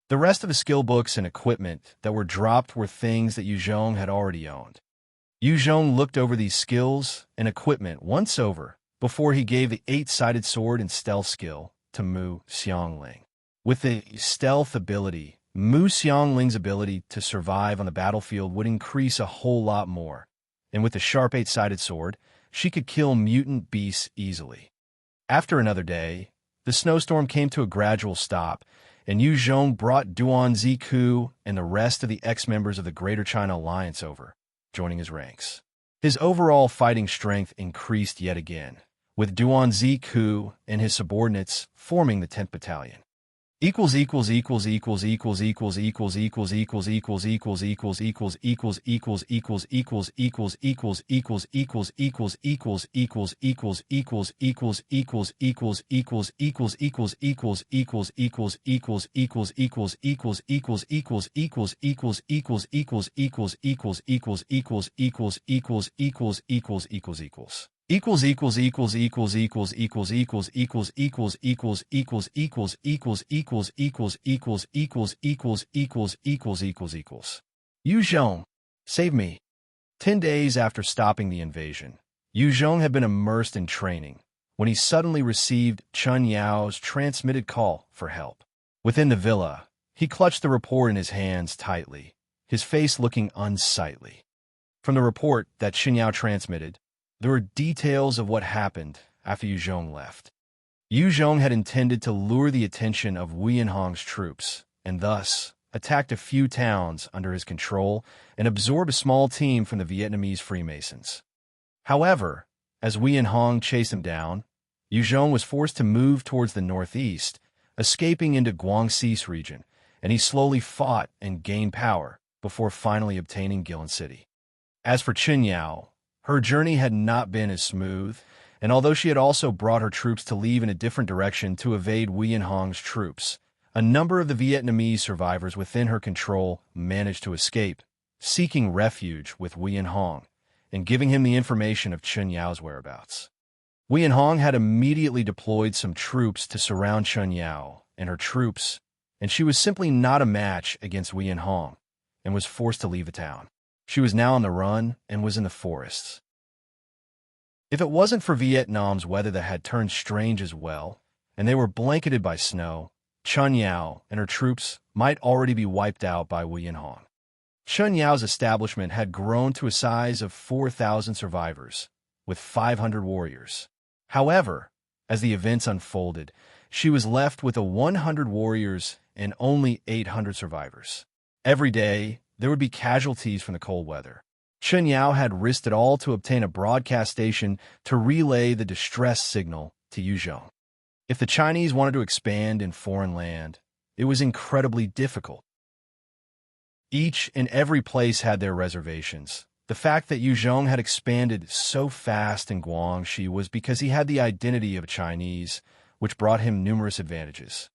The rest of the skill books and equipment that were dropped were things that Yu Zhong had already owned. Yu Zhong looked over these skills and equipment once over before he gave the 8-sided sword and stealth skill to Mu Xiangling. With the stealth ability, Mu Xiangling's ability to survive on the battlefield would increase a whole lot more, and with the sharp 8-sided sword, she could kill mutant beasts easily. After another day, the snowstorm came to a gradual stop, and Yu Zhong brought Duan Ziku and the rest of the ex-members of the Greater China Alliance over, joining his ranks. His overall fighting strength increased yet again, with Duan Ziku and his subordinates forming the 10th Battalion. Yu Zhong, save me. 10 days after stopping the invasion, Yu Zhong had been immersed in training when he suddenly received Chen Yao's transmitted call for help. Within the villa, he clutched the report in his hands tightly, his face looking unsightly. From the report that Chen Yao transmitted, there were details of what happened after Yu Zhong left. Yu Zhong had intended to lure the attention of Wianhong's troops, and thus attacked a few towns under his control and absorb a small team from the Vietnamese Freemasons. However, as Wianhong chased him down, Yu Zhong was forced to move towards the northeast, escaping into Guangxi's region, and he slowly fought and gained power before finally obtaining Guilin City. As for Chen Yao, her journey had not been as smooth, and although she had also brought her troops to leave in a different direction to evade Wianhong's troops, a number of the Vietnamese survivors within her control managed to escape, seeking refuge with Wianhong and giving him the information of Chen Yao's whereabouts. Wianhong had immediately deployed some troops to surround Chen Yao and her troops, and she was simply not a match against Wianhong and was forced to leave the town. She was now on the run and was in the forests. If it wasn't for Vietnam's weather that had turned strange as well, and they were blanketed by snow, Chen Yao and her troops might already be wiped out by Wianhong. Chen Yao's establishment had grown to a size of 4,000 survivors, with 500 warriors. However, as the events unfolded, she was left with 100 warriors and only 800 survivors. Every day, there would be casualties from the cold weather. Chen Yao had risked it all to obtain a broadcast station to relay the distress signal to Yu Zhong. If the Chinese wanted to expand in foreign land, it was incredibly difficult. Each and every place had their reservations. The fact that Yu Zhong had expanded so fast in Guangxi was because he had the identity of a Chinese, which brought him numerous advantages.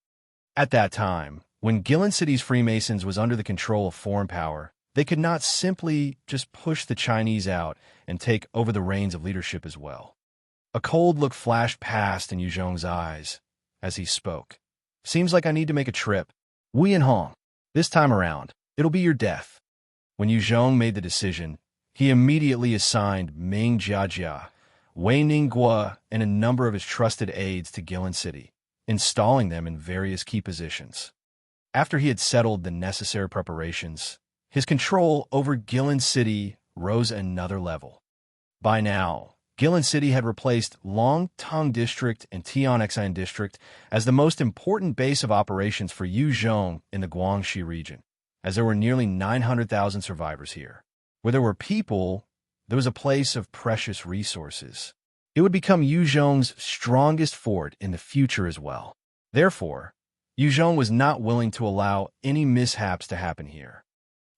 At that time, when Guilin City's Freemasons was under the control of foreign power, they could not simply just push the Chinese out and take over the reins of leadership as well. A cold look flashed past in Yu Zhong's eyes as he spoke. Seems like I need to make a trip. Wianhong, this time around, it'll be your death. When Yu Zhong made the decision, he immediately assigned Ming Jiajia, Wei Ninghua, and a number of his trusted aides to Guilin City, installing them in various key positions. After he had settled the necessary preparations, his control over Guilin City rose another level. By now, Guilin City had replaced Longtong District and Tianxin District as the most important base of operations for Yu Zhong in the Guangxi region, as there were nearly 900,000 survivors here. Where there were people, there was a place of precious resources. It would become Yu Zhong's strongest fort in the future as well. Therefore, Yu Zhong was not willing to allow any mishaps to happen here.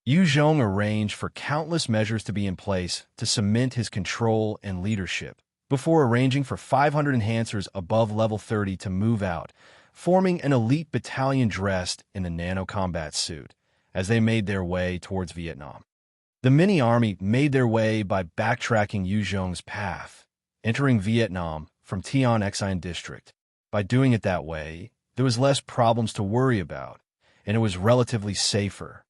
Yu Zhong arranged for countless measures to be in place to cement his control and leadership, before arranging for 500 enhancers above level 30 to move out, forming an elite battalion dressed in the nano-combat suit, as they made their way towards Vietnam. The mini-army made their way by backtracking Yu Zhong's path, entering Vietnam from Tianxin District. By doing it that way, there was less problems to worry about, and it was relatively safer.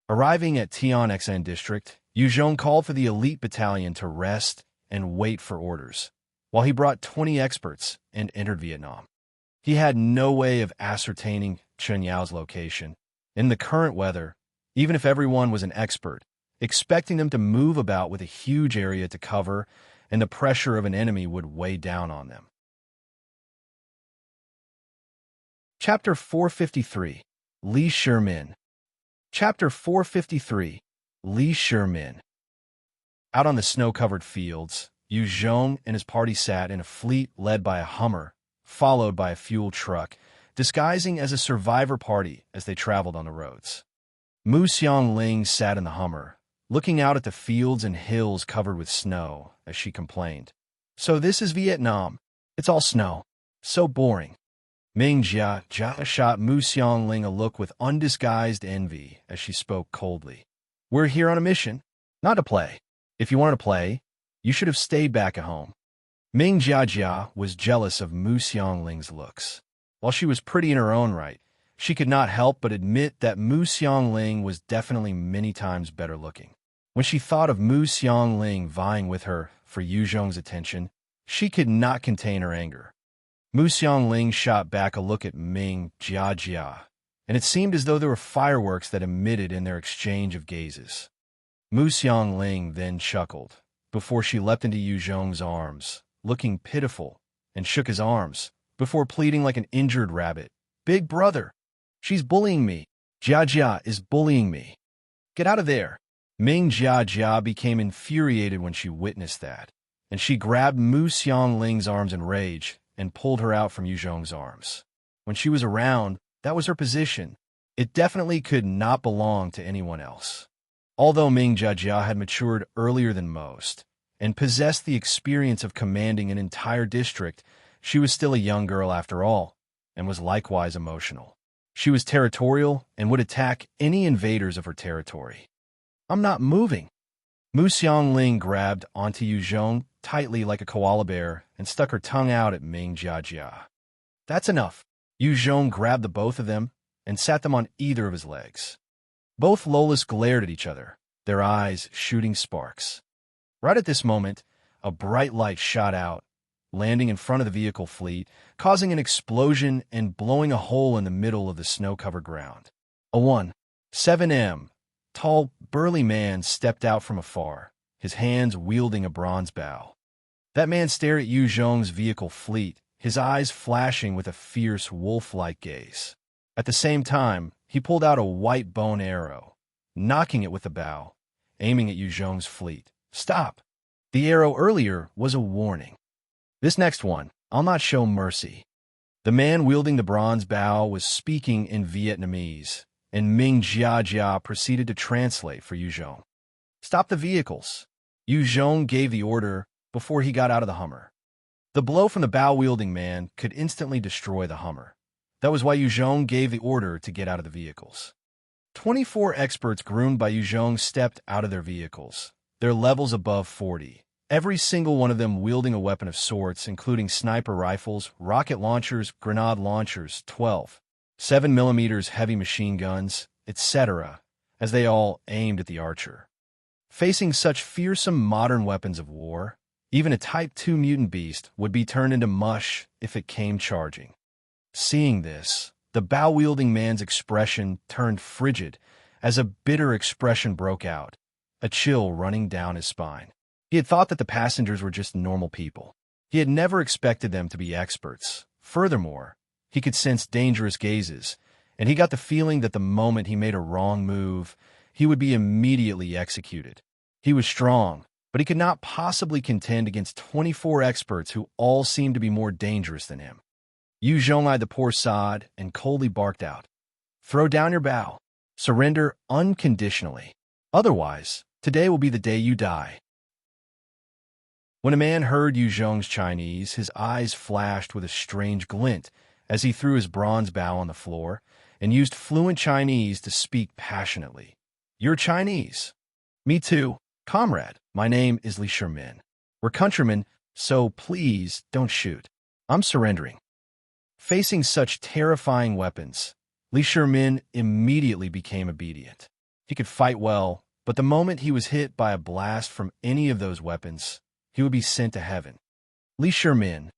Arriving at Tianxin District, Yu Zhong called for the elite battalion to rest and wait for orders, while he brought 20 experts and entered Vietnam. He had no way of ascertaining Chen Yao's location. In the current weather, even if everyone was an expert, expecting them to move about with a huge area to cover, and the pressure of an enemy would weigh down on them. Chapter 453, Shi Min. Chapter 453, Shi Min. Out on the snow-covered fields, Yu Zhong and his party sat in a fleet led by a Hummer, followed by a fuel truck, disguising as a survivor party as they traveled on the roads. Mu Xiangling sat in the Hummer, looking out at the fields and hills covered with snow, as she complained. So this is Vietnam. It's all snow. So boring. Ming Jia shot Mu Xiangling a look with undisguised envy as she spoke coldly. We're here on a mission, not to play. If you wanted to play, you should have stayed back at home. Ming Jia was jealous of Mu Xiangling's looks. While she was pretty in her own right, she could not help but admit that Mu Xiangling was definitely many times better looking. When she thought of Mu Xiangling vying with her for Yu Zhong's attention, she could not contain her anger. Mu Xiangling shot back a look at Ming Jiajia, and it seemed as though there were fireworks that emitted in their exchange of gazes. Mu Xiangling then chuckled, before she leapt into Yu Zhong's arms, looking pitiful, and shook his arms, before pleading like an injured rabbit. "Big brother! She's bullying me! Jiajia is bullying me! Get out of there!" Ming Jiajia became infuriated when she witnessed that, and she grabbed Mu Xiangling's arms in rage and pulled her out from Yu Zhong's arms. When she was around, that was her position. It definitely could not belong to anyone else. Although Ming Jiajia had matured earlier than most, and possessed the experience of commanding an entire district, she was still a young girl after all, and was likewise emotional. She was territorial and would attack any invaders of her territory. "I'm not moving." Mu Xiangling grabbed onto Yu Zhong tightly like a koala bear and stuck her tongue out at Ming Jiajia. "That's enough." Yu Zhong grabbed the both of them and sat them on either of his legs. Both Lolas glared at each other, their eyes shooting sparks. Right at this moment, a bright light shot out, landing in front of the vehicle fleet, causing an explosion and blowing a hole in the middle of the snow-covered ground. A 1.7 tall, burly man stepped out from afar, his hands wielding a bronze bow. That man stared at Yu Zhong's vehicle fleet, his eyes flashing with a fierce, wolf-like gaze. At the same time, he pulled out a white bone arrow, knocking it with the bow, aiming at Yu Zhong's fleet. "Stop!" The arrow earlier was a warning. This next one, "I'll not show mercy." The man wielding the bronze bow was speaking in Vietnamese, and Ming Jiajia proceeded to translate for Yu Zhong. "Stop the vehicles." Yu Zhong gave the order before he got out of the Hummer. The blow from the bow-wielding man could instantly destroy the Hummer. That was why Yu Zhong gave the order to get out of the vehicles. 24 experts groomed by Yu Zhong stepped out of their vehicles, their levels above 40, every single one of them wielding a weapon of sorts, including sniper rifles, rocket launchers, grenade launchers, 12, 7mm heavy machine guns, etc., as they all aimed at the archer. Facing such fearsome modern weapons of war, even a Type 2 mutant beast would be turned into mush if it came charging. Seeing this, the bow-wielding man's expression turned frigid as a bitter expression broke out, a chill running down his spine. He had thought that the passengers were just normal people. He had never expected them to be experts. Furthermore, he could sense dangerous gazes, and he got the feeling that the moment he made a wrong move, he would be immediately executed. He was strong, but he could not possibly contend against 24 experts who all seemed to be more dangerous than him. Yu Zhong eyed the poor sod and coldly barked out, "Throw down your bow. Surrender unconditionally. Otherwise, today will be the day you die." When a man heard Yu Zhong's Chinese, his eyes flashed with a strange glint as he threw his bronze bow on the floor and used fluent Chinese to speak passionately. "You're Chinese." "Me too, comrade. My name is Shi Min. We're countrymen, so please don't shoot. I'm surrendering." Facing such terrifying weapons, Shi Min immediately became obedient. He could fight well, but the moment he was hit by a blast from any of those weapons, he would be sent to heaven. Shi Min.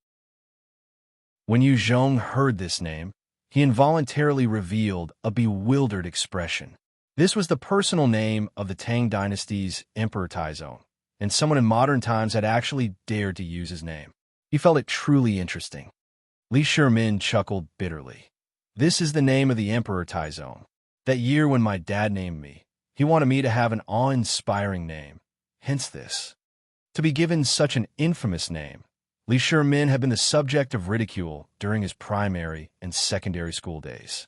When Yu Zhong heard this name, he involuntarily revealed a bewildered expression. This was the personal name of the Tang Dynasty's Emperor Taizong, and someone in modern times had actually dared to use his name. He felt it truly interesting. Shi Min chuckled bitterly. "This is the name of the Emperor Taizong. That year when my dad named me, he wanted me to have an awe-inspiring name. Hence this. To be given such an infamous name, Shi Min had been the subject of ridicule during his primary and secondary school days."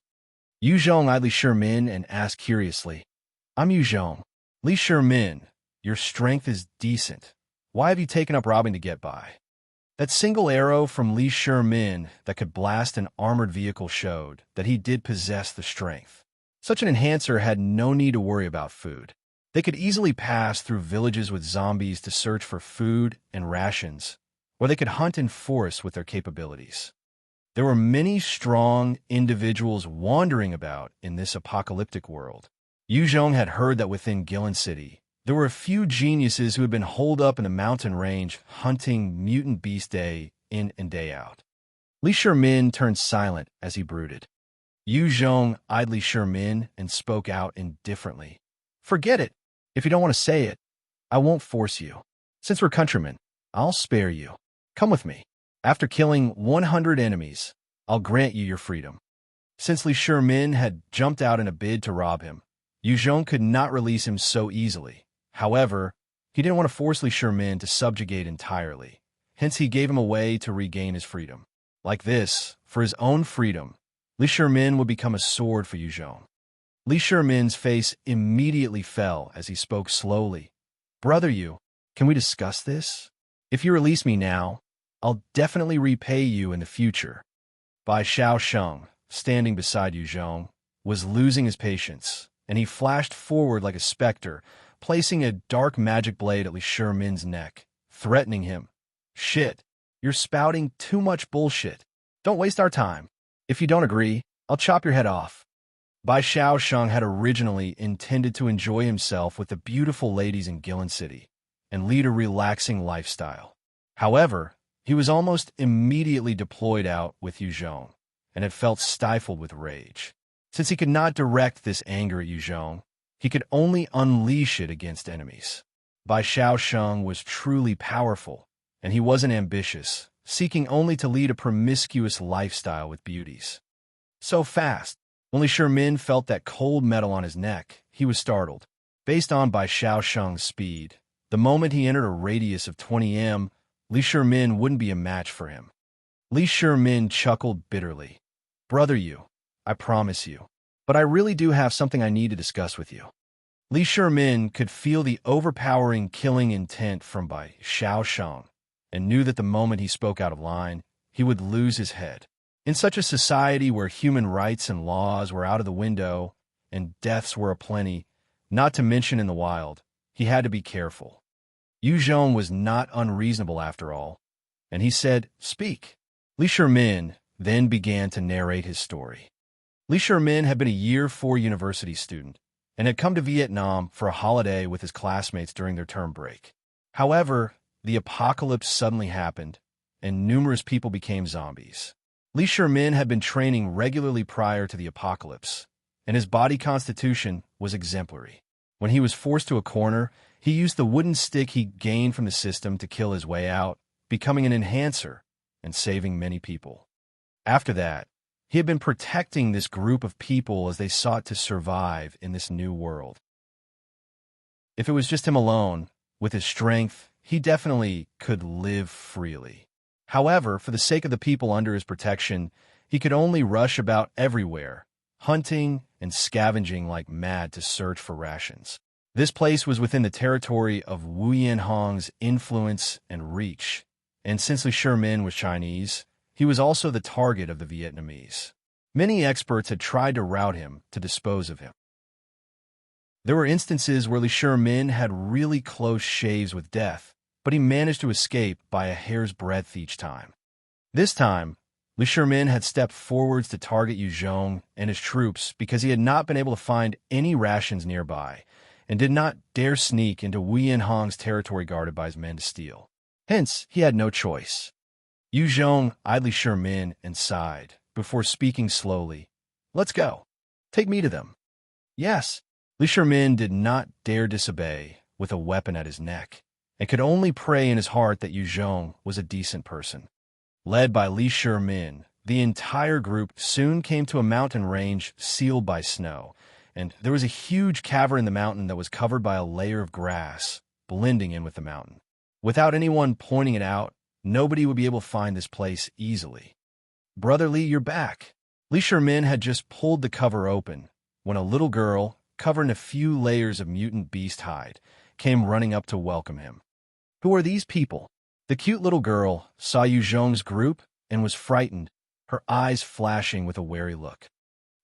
Yu Zhong eyed Shi Min and asked curiously, "I'm Yu Zhong. Shi Min, your strength is decent. Why have you taken up robbing to get by?" That single arrow from Shi Min that could blast an armored vehicle showed that he did possess the strength. Such an enhancer had no need to worry about food. They could easily pass through villages with zombies to search for food and rations, or they could hunt in forests with their capabilities. There were many strong individuals wandering about in this apocalyptic world. Yu Zhong had heard that within Guilin City, There were a few geniuses who had been holed up in the mountain range hunting mutant beasts day in and day out. Shi Min turned silent as he brooded. Yu Zhong eyed Shi Min and spoke out indifferently. Forget it. If you don't want to say it, I won't force you. Since we're countrymen, I'll spare you. Come with me. After killing 100 enemies, I'll grant you your freedom. Since Shi Min had jumped out in a bid to rob him, Yu Zhong could not release him so easily. However, he didn't want to force Shi Min to subjugate entirely. Hence, he gave him a way to regain his freedom. Like this, for his own freedom, Shi Min would become a sword for Yu Zhong. Shi Min's face immediately fell as he spoke slowly. Brother Yu, can we discuss this? If you release me now, I'll definitely repay you in the future. Bai Xiaosheng, standing beside Yu Zhong, was losing his patience, and he flashed forward like a specter, placing a dark magic blade at Shi Min's neck, threatening him. Shit, you're spouting too much bullshit. Don't waste our time. If you don't agree, I'll chop your head off. Bai Xiaosheng had originally intended to enjoy himself with the beautiful ladies in Gillen City and lead a relaxing lifestyle. However, he was almost immediately deployed out with Yu Zhong and had felt stifled with rage. Since he could not direct this anger at Yu Zhong, he could only unleash it against enemies. Bai Xiaosheng was truly powerful, and he wasn't ambitious, seeking only to lead a promiscuous lifestyle with beauties. So fast, when Shi Min felt that cold metal on his neck, he was startled. Based on Bai Xiaosheng's speed, the moment he entered a radius of 20 m, Shi Min wouldn't be a match for him. Shi Min chuckled bitterly. Brother Yu, I promise you, but I really do have something I need to discuss with you. Shi Min could feel the overpowering killing intent from Bai Xiaosheng and knew that the moment he spoke out of line, he would lose his head. In such a society where human rights and laws were out of the window and deaths were aplenty, not to mention in the wild, he had to be careful. Yu Zhong was not unreasonable after all, and he said, Speak. Shi Min then began to narrate his story. Shi Min had been a Year 4 university student and had come to Vietnam for a holiday with his classmates during their term break. However, the apocalypse suddenly happened, and numerous people became zombies. Shi Min had been training regularly prior to the apocalypse, and his body constitution was exemplary. When he was forced to a corner, he used the wooden stick he gained from the system to kill his way out, becoming an enhancer and saving many people. After that, he had been protecting this group of people as they sought to survive in this new world. If it was just him alone, with his strength, he definitely could live freely. However, for the sake of the people under his protection, he could only rush about everywhere, hunting and scavenging like mad to search for rations. This place was within the territory of Wu Yanhong's influence and reach, and since Shi Min was Chinese, he was also the target of the Vietnamese. Many experts had tried to rout him to dispose of him. There were instances where Shi Min had really close shaves with death, but he managed to escape by a hair's breadth each time. This time, Shi Min had stepped forwards to target Yu Zhong and his troops because he had not been able to find any rations nearby and did not dare sneak into Wu Yanhong's territory guarded by his men to steal. Hence, he had no choice. Yu Zhong eyed Shi Min and sighed before speaking slowly. Let's go. Take me to them. Yes. Shi Min did not dare disobey with a weapon at his neck and could only pray in his heart that Yu Zhong was a decent person. Led by Shi Min, the entire group soon came to a mountain range sealed by snow, and there was a huge cavern in the mountain that was covered by a layer of grass, blending in with the mountain. Without anyone pointing it out, nobody would be able to find this place easily. Brother Li, you're back. Shi Min had just pulled the cover open when a little girl, covered in a few layers of mutant beast hide, came running up to welcome him. Who are these people? The cute little girl saw Yu Zhong's group and was frightened, her eyes flashing with a wary look.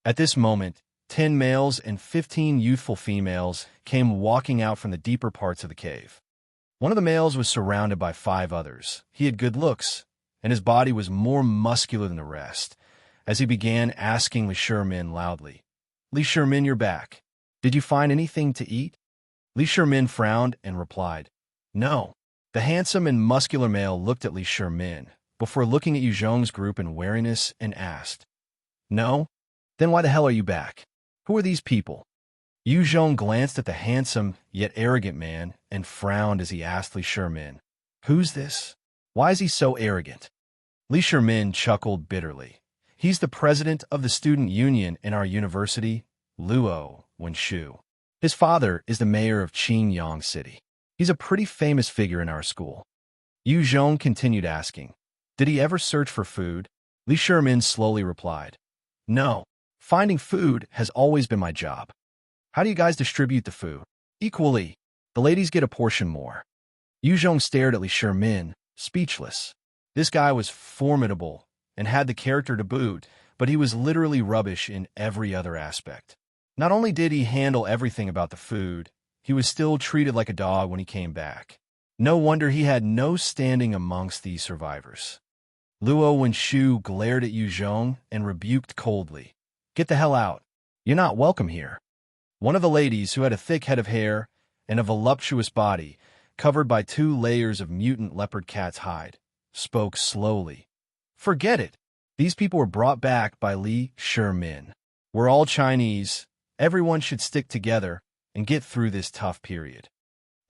At this moment, 10 males and 15 youthful females came walking out from the deeper parts of the cave. One of the males was surrounded by 5 others. He had good looks, and his body was more muscular than the rest, as he began asking Shi Min loudly, Shi Min, you're back. Did you find anything to eat? Shi Min frowned and replied, "No." The handsome and muscular male looked at Shi Min before looking at Yu Zhong's group in wariness and asked, "No? Then why the hell are you back? Who are these people?" Yu Zhong glanced at the handsome yet arrogant man and frowned as he asked Shi Min, "Who's this? Why is he so arrogant?" Shi Min chuckled bitterly. "He's the president of the student union in our university, Luo Wenshu. His father is the mayor of Qingyang City. He's a pretty famous figure in our school." Yu Zhong continued asking, "Did he ever search for food?" Shi Min slowly replied, "No. Finding food has always been my job." "How do you guys distribute the food?" "Equally. The ladies get a portion more." Yu Zhong stared at Shi Min, speechless. This guy was formidable and had the character to boot, but he was literally rubbish in every other aspect. Not only did he handle everything about the food, he was still treated like a dog when he came back. No wonder he had no standing amongst these survivors. Luo Wenshu glared at Yu Zhong and rebuked coldly, "Get the hell out. You're not welcome here." One of the ladies, who had a thick head of hair and a voluptuous body covered by 2 layers of mutant leopard cat's hide, spoke slowly. "Forget it. These people were brought back by Shi Min. We're all Chinese. Everyone should stick together and get through this tough period."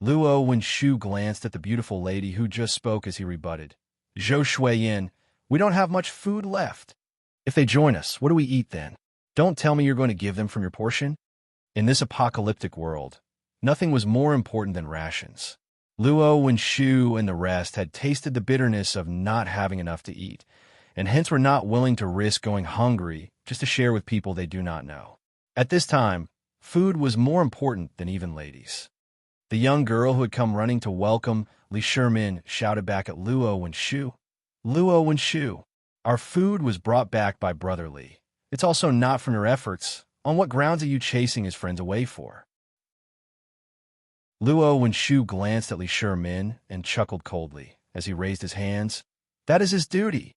Luo Wenshu glanced at the beautiful lady who just spoke as he rebutted, "Zhou Shuiyin, we don't have much food left. If they join us, what do we eat then? Don't tell me you're going to give them from your portion." In this apocalyptic world, nothing was more important than rations. Luo Wenshu and the rest had tasted the bitterness of not having enough to eat, and hence were not willing to risk going hungry just to share with people they do not know. At this time, food was more important than even ladies. The young girl who had come running to welcome Shi Min shouted back at Luo Wenshu, "Luo Wenshu, our food was brought back by Brother Li. It's also not from your efforts. On what grounds are you chasing his friends away for?" Luo Wenshu glanced at Shi Min and chuckled coldly as he raised his hands. "That is his duty.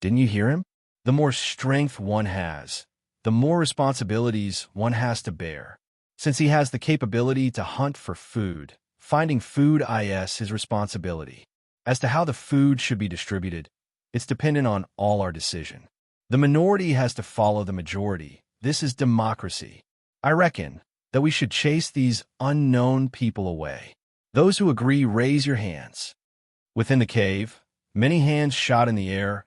Didn't you hear him? The more strength one has, the more responsibilities one has to bear. Since he has the capability to hunt for food, finding food is his responsibility. As to how the food should be distributed, it's dependent on all our decision. The minority has to follow the majority. This is democracy. I reckon that we should chase these unknown people away. Those who agree, raise your hands." Within the cave, many hands shot in the air.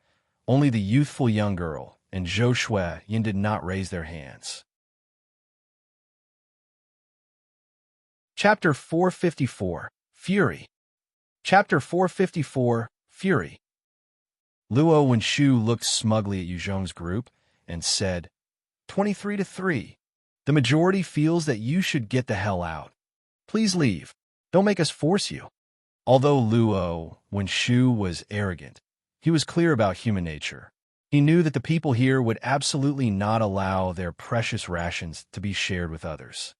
Only the youthful young girl and Zhou Shuiyin did not raise their hands. Chapter 454, Fury. Chapter 454, Fury. Luo Wenshu looked smugly at Yu Zhong's group and said, 23-3. The majority feels that you should get the hell out. Please leave. Don't make us force you." Although Luo Wenshu was arrogant, he was clear about human nature. He knew that the people here would absolutely not allow their precious rations to be shared with others.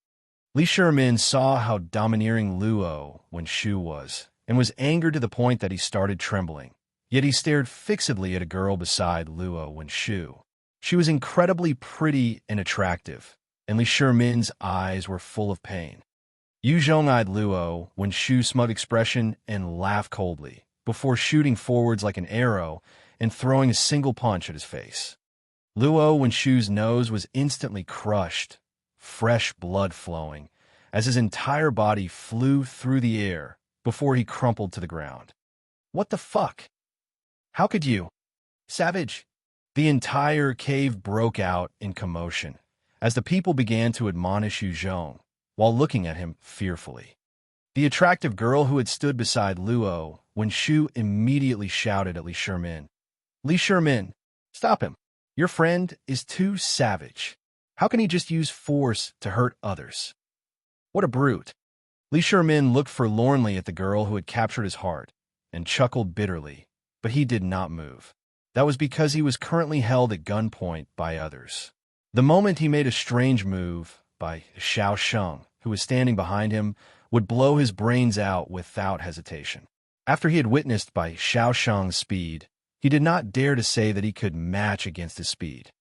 Shi Min saw how domineering Luo Wenshu was and was angered to the point that he started trembling. Yet he stared fixedly at a girl beside Luo Wenshu. She was incredibly pretty and attractive, and Shi Min's eyes were full of pain. Yu Zhong eyed Luo Wenshu's smug expression and laughed coldly, before shooting forwards like an arrow and throwing a single punch at his face. Luo Wenshu's nose was instantly crushed, fresh blood flowing, as his entire body flew through the air before he crumpled to the ground. "What the fuck? How could you? Savage!" The entire cave broke out in commotion as the people began to admonish Yu Zhong while looking at him fearfully. The attractive girl who had stood beside Luo Wenshu immediately shouted at Shi Min, Shi Min, stop him. Your friend is too savage. How can he just use force to hurt others? What a brute." Shi Min looked forlornly at the girl who had captured his heart and chuckled bitterly, but he did not move. That was because he was currently held at gunpoint by others. The moment he made a strange move by Xiao Sheng, who was standing behind him, would blow his brains out without hesitation. After he had witnessed by Xiao Sheng's speed, he did not dare to say that he could match against his speed.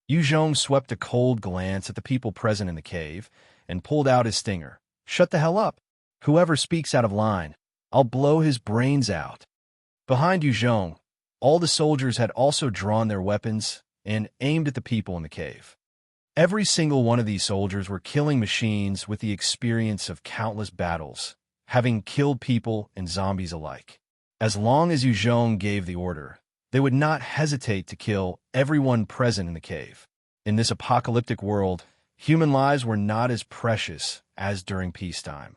Yu Zhong swept a cold glance at the people present in the cave and pulled out his stinger, Shut the hell up. Whoever speaks out of line, I'll blow his brains out. Behind Yu Zhong, all the soldiers had also drawn their weapons and aimed at the people in the cave. Every single one of these soldiers were killing machines with the experience of countless battles, having killed people and zombies alike. As long as Yu Zhong gave the order, they would not hesitate to kill everyone present in the cave. In this apocalyptic world, human lives were not as precious as during peacetime.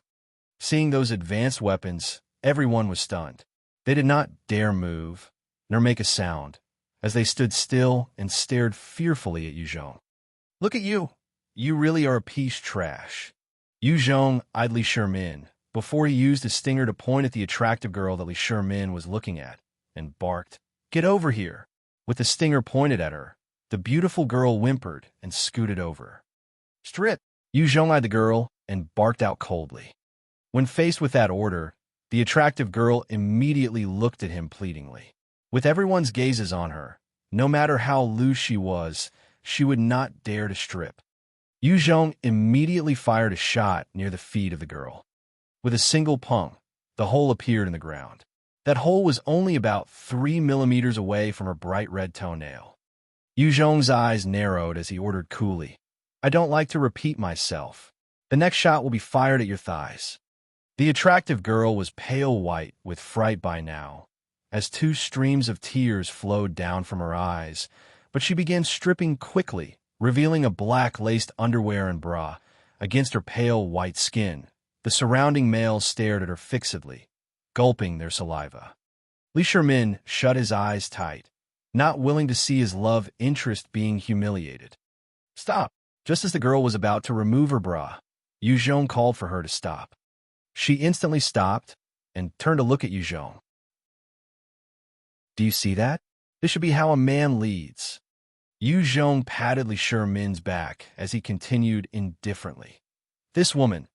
Seeing those advanced weapons, everyone was stunned. They did not dare move, nor make a sound, as they stood still and stared fearfully at Yu Zhong. Look at you. You really are a piece trash. Yu Zhong eyed Shi Min before he used his stinger to point at the attractive girl that Shi Min was looking at, and barked, "Get over here." With the stinger pointed at her, the beautiful girl whimpered and scooted over. Strip! Yu Zhong eyed the girl and barked out coldly. When faced with that order, the attractive girl immediately looked at him pleadingly. With everyone's gazes on her, no matter how loose she was, she would not dare to strip. Yu Zhong immediately fired a shot near the feet of the girl. With a single pung, the hole appeared in the ground. That hole was only about 3 millimeters away from her bright red toenail. Yu Zhong's eyes narrowed as he ordered coolly, "I don't like to repeat myself. The next shot will be fired at your thighs." The attractive girl was pale white with fright by now, as 2 streams of tears flowed down from her eyes, but she began stripping quickly, revealing a black laced underwear and bra against her pale white skin. The surrounding males stared at her fixedly, gulping their saliva. Shi Min shut his eyes tight, not willing to see his love interest being humiliated. "Stop!" Just as the girl was about to remove her bra, Yu Zhong called for her to stop. She instantly stopped and turned to look at Yu Zhong. "Do you see that? This should be how a man leads." Yu Zhong patted Shi Min's back as he continued indifferently. "This woman,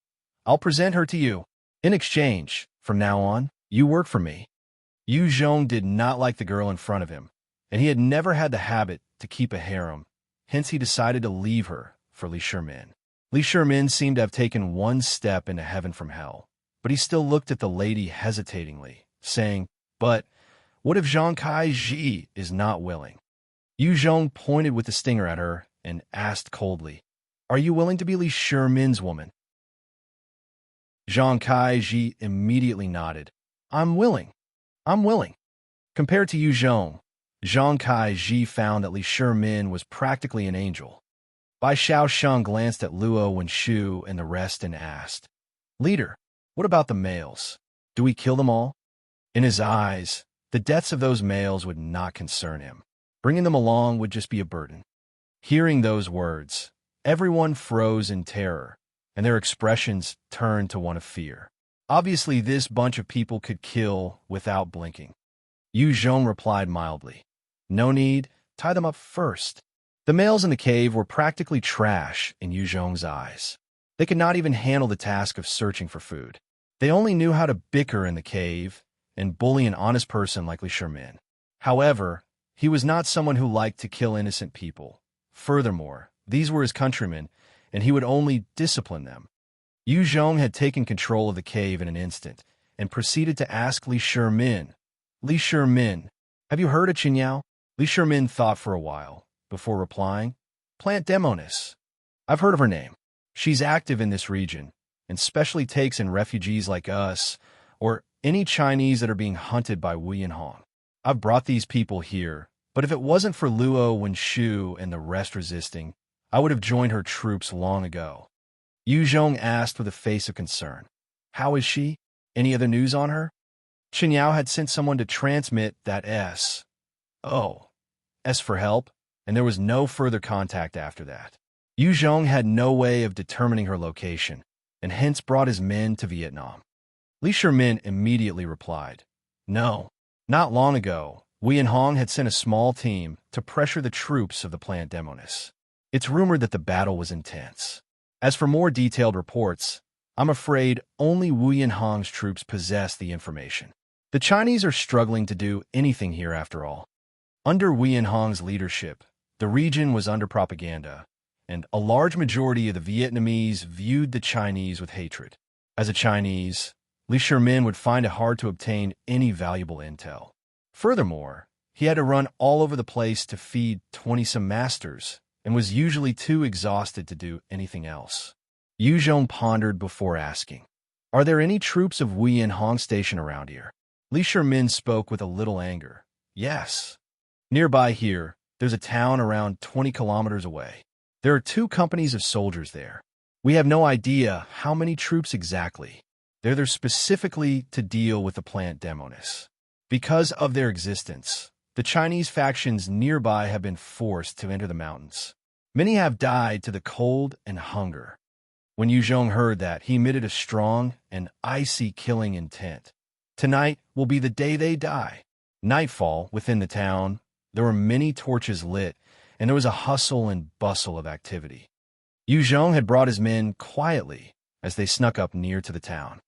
I'll present her to you. In exchange, from now on, you work for me." Yu Zhong did not like the girl in front of him, and he had never had the habit to keep a harem, hence he decided to leave her for Shi Min. Shi Min seemed to have taken one step into heaven from hell, but he still looked at the lady hesitatingly, saying, "But what if Zhang Kai-ji is not willing?" Yu Zhong pointed with the stinger at her and asked coldly, "Are you willing to be Shi Min's woman?" Zhang Kai-ji immediately nodded. I'm willing. Compared to Yu Zhong, Zhang Kai-ji found that Shi Min was practically an angel. Bai Xiaosheng glanced at Luo Wenshu and the rest and asked, "Leader, what about the males? Do we kill them all?" In his eyes, the deaths of those males would not concern him. Bringing them along would just be a burden. Hearing those words, everyone froze in terror, and their expressions turned to one of fear. Obviously, this bunch of people could kill without blinking. Yu Zhong replied mildly, "No need, tie them up first." The males in the cave were practically trash in Yu Zhong's eyes. They could not even handle the task of searching for food. They only knew how to bicker in the cave and bully an honest person like Shi Min. However, he was not someone who liked to kill innocent people. Furthermore, these were his countrymen, and he would only discipline them. Yu Zhong had taken control of the cave in an instant and proceeded to ask Shi Min, "Shi Min, have you heard of Chen Yao?" Shi Min thought for a while before replying, "Plant Demonis. I've heard of her name. She's active in this region and specially takes in refugees like us or any Chinese that are being hunted by Wu Yanhong. I've brought these people here, but if it wasn't for Luo Wenshu and the rest resisting, I would have joined her troops long ago." Yu Zhong asked with a face of concern, "How is she? Any other news on her?" Chen Yao had sent someone to transmit that S for help, and there was no further contact after that. Yu Zhong had no way of determining her location, and hence brought his men to Vietnam. Shi Min immediately replied, "No, not long ago, Wu Yanhong had sent a small team to pressure the troops of the Plant Demonis. It's rumored that the battle was intense. As for more detailed reports, I'm afraid only Wu Yanhong's troops possess the information. The Chinese are struggling to do anything here after all. Under Wu Yanhong's leadership, the region was under propaganda, and a large majority of the Vietnamese viewed the Chinese with hatred. As a Chinese, Shi Min would find it hard to obtain any valuable intel. Furthermore, he had to run all over the place to feed 20-some masters and was usually too exhausted to do anything else. Yu Zhong pondered before asking, "Are there any troops of Wei and Hong stationed around here?" Shi Min spoke with a little anger. "Yes. Nearby here, there's a town around 20 kilometers away. There are 2 companies of soldiers there. We have no idea how many troops exactly. They're there specifically to deal with the plant Demonis. Because of their existence, the Chinese factions nearby have been forced to enter the mountains. Many have died to the cold and hunger." When Yu Zhong heard that, he emitted a strong and icy killing intent. "Tonight will be the day they die." Nightfall within the town, there were many torches lit, and there was a hustle and bustle of activity. Yu Zhong had brought his men quietly as they snuck up near to the town.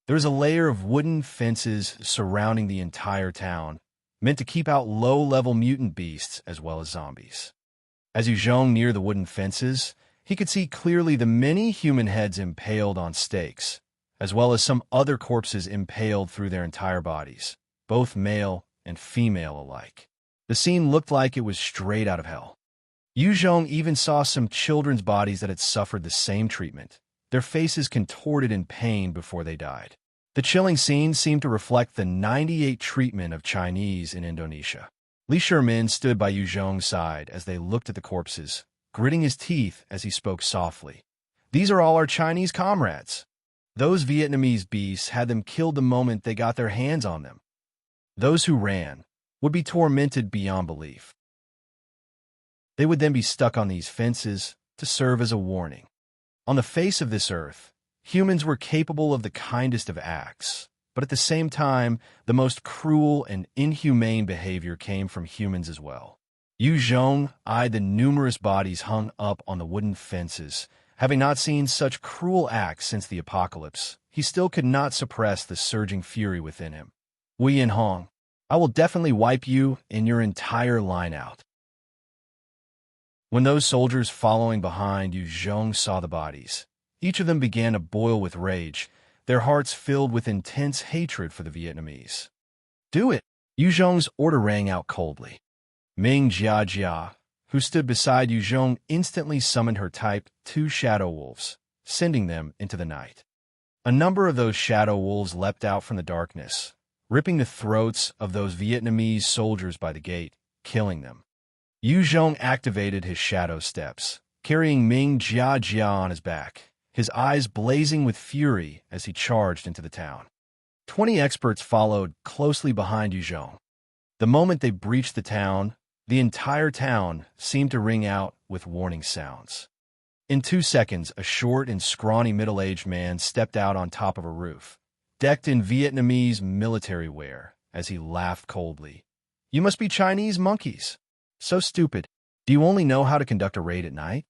There was a layer of wooden fences surrounding the entire town, meant to keep out low-level mutant beasts as well as zombies. As Yu Zhong neared the wooden fences, he could see clearly the many human heads impaled on stakes, as well as some other corpses impaled through their entire bodies, both male and female alike. The scene looked like it was straight out of hell. Yu Zhong even saw some children's bodies that had suffered the same treatment, their faces contorted in pain before they died. The chilling scene seemed to reflect the 98 treatment of Chinese in Indonesia. Shi Min stood by Yu Zhong's side as they looked at the corpses, gritting his teeth as he spoke softly. "These are all our Chinese comrades. Those Vietnamese beasts had them killed the moment they got their hands on them. Those who ran would be tormented beyond belief. They would then be stuck on these fences to serve as a warning. On the face of this earth, humans were capable of the kindest of acts, but at the same time, the most cruel and inhumane behavior came from humans as well." Yu Zhong eyed the numerous bodies hung up on the wooden fences. Having not seen such cruel acts since the apocalypse, he still could not suppress the surging fury within him. "Wei and Hong, I will definitely wipe you and your entire line out." When those soldiers following behind Yu Zhong saw the bodies, each of them began to boil with rage, their hearts filled with intense hatred for the Vietnamese. "Do it!" Yu Zhong's order rang out coldly. Ming Jia, who stood beside Yu Zhong, instantly summoned her type 2 shadow wolves, sending them into the night. A number of those shadow wolves leapt out from the darkness, ripping the throats of those Vietnamese soldiers by the gate, killing them. Yu Zhong activated his shadow steps, carrying Ming Jia on his back, his eyes blazing with fury as he charged into the town. 20 experts followed closely behind Yu Zhong. The moment they breached the town, the entire town seemed to ring out with warning sounds. In 2 seconds, a short and scrawny middle-aged man stepped out on top of a roof, decked in Vietnamese military wear, as he laughed coldly. "You must be Chinese monkeys. So stupid. Do you only know how to conduct a raid at night?"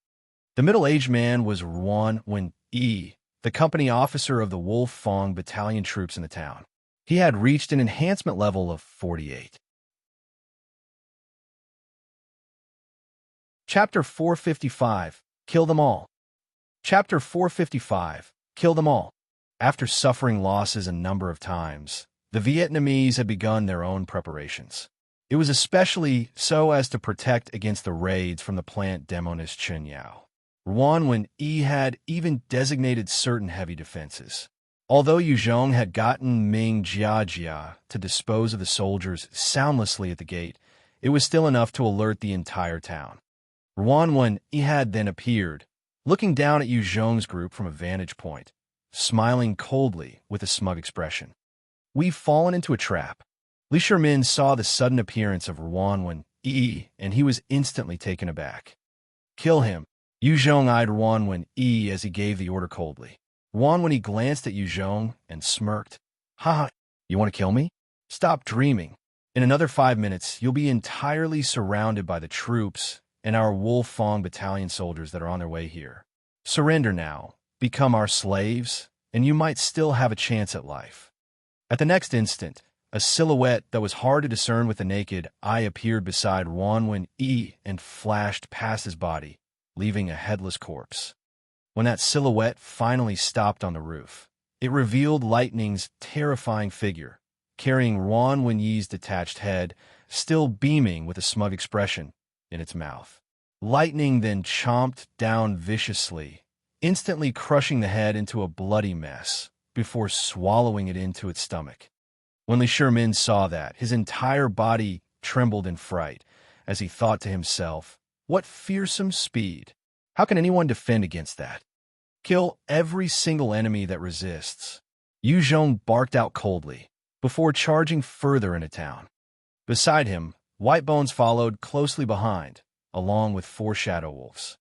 The middle-aged man was Ruan Wen-yi, the company officer of the Wolf Fong battalion troops in the town. He had reached an enhancement level of 48. Chapter 455, Kill Them All. Chapter 455, Kill Them All. After suffering losses a number of times, the Vietnamese had begun their own preparations. It was especially so as to protect against the raids from the plant Demonis Chen Yao. Ruan Wen-yi had even designated certain heavy defenses. Although Yu Zhong had gotten Ming Jia to dispose of the soldiers soundlessly at the gate, it was still enough to alert the entire town. Ruan Wen-yi had then appeared, looking down at Yu Zhong's group from a vantage point, smiling coldly with a smug expression. "We've fallen into a trap." Shi Min saw the sudden appearance of Ruan Wen-yi, and he was instantly taken aback. "Kill him." Yu Zhong eyed Ruan Wen-yi as he gave the order coldly. Ruan Wen-yi glanced at Yu Zhong and smirked. "Ha! You want to kill me? Stop dreaming. In another 5 minutes, you'll be entirely surrounded by the troops and our Wolf Fong battalion soldiers that are on their way here. Surrender now, become our slaves, and you might still have a chance at life." At the next instant, a silhouette that was hard to discern with the naked eye appeared beside Ruan Wen-yi and flashed past his body, leaving a headless corpse. When that silhouette finally stopped on the roof, It revealed Lightning's terrifying figure, carrying Ruan Wenyi's detached head, still beaming with a smug expression in its mouth. Lightning then chomped down viciously, instantly crushing the head into a bloody mess before swallowing it into its stomach. When Shi Min saw that, his entire body trembled in fright as he thought to himself, "What fearsome speed! How can anyone defend against that? Kill every single enemy that resists." Yu Zhong barked out coldly before charging further into town. Beside him, White Bones followed closely behind, along with 4 shadow wolves.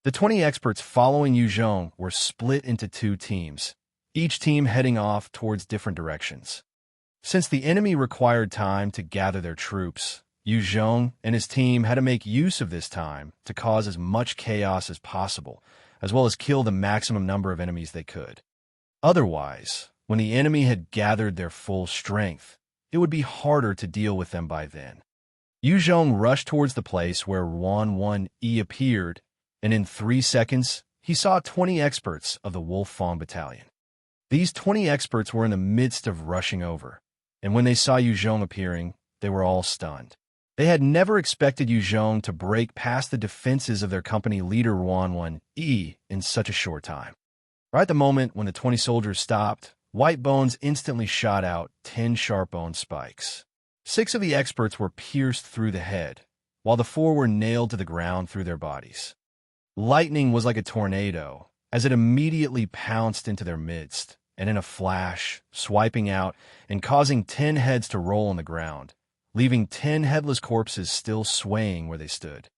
The 20 experts following Yu Zhong were split into 2 teams, each team heading off towards different directions. Since the enemy required time to gather their troops, Yu Zhong and his team had to make use of this time to cause as much chaos as possible, as well as kill the maximum number of enemies they could. Otherwise, when the enemy had gathered their full strength, it would be harder to deal with them by then. Yu Zhong rushed towards the place where Ruan Wenyi appeared, and in 3 seconds, he saw 20 experts of the Wolf Fang Battalion. These 20 experts were in the midst of rushing over, and when they saw Yu Zhong appearing, they were all stunned. They had never expected Yu Zhong to break past the defenses of their company leader Ruan Wenyi in such a short time. Right at the moment when the 20 soldiers stopped, White Bones instantly shot out 10 sharp bone spikes. 6 of the experts were pierced through the head, while the 4 were nailed to the ground through their bodies. Lightning was like a tornado, as it immediately pounced into their midst, and in a flash, swiping out and causing 10 heads to roll on the ground, leaving 10 headless corpses still swaying where they stood.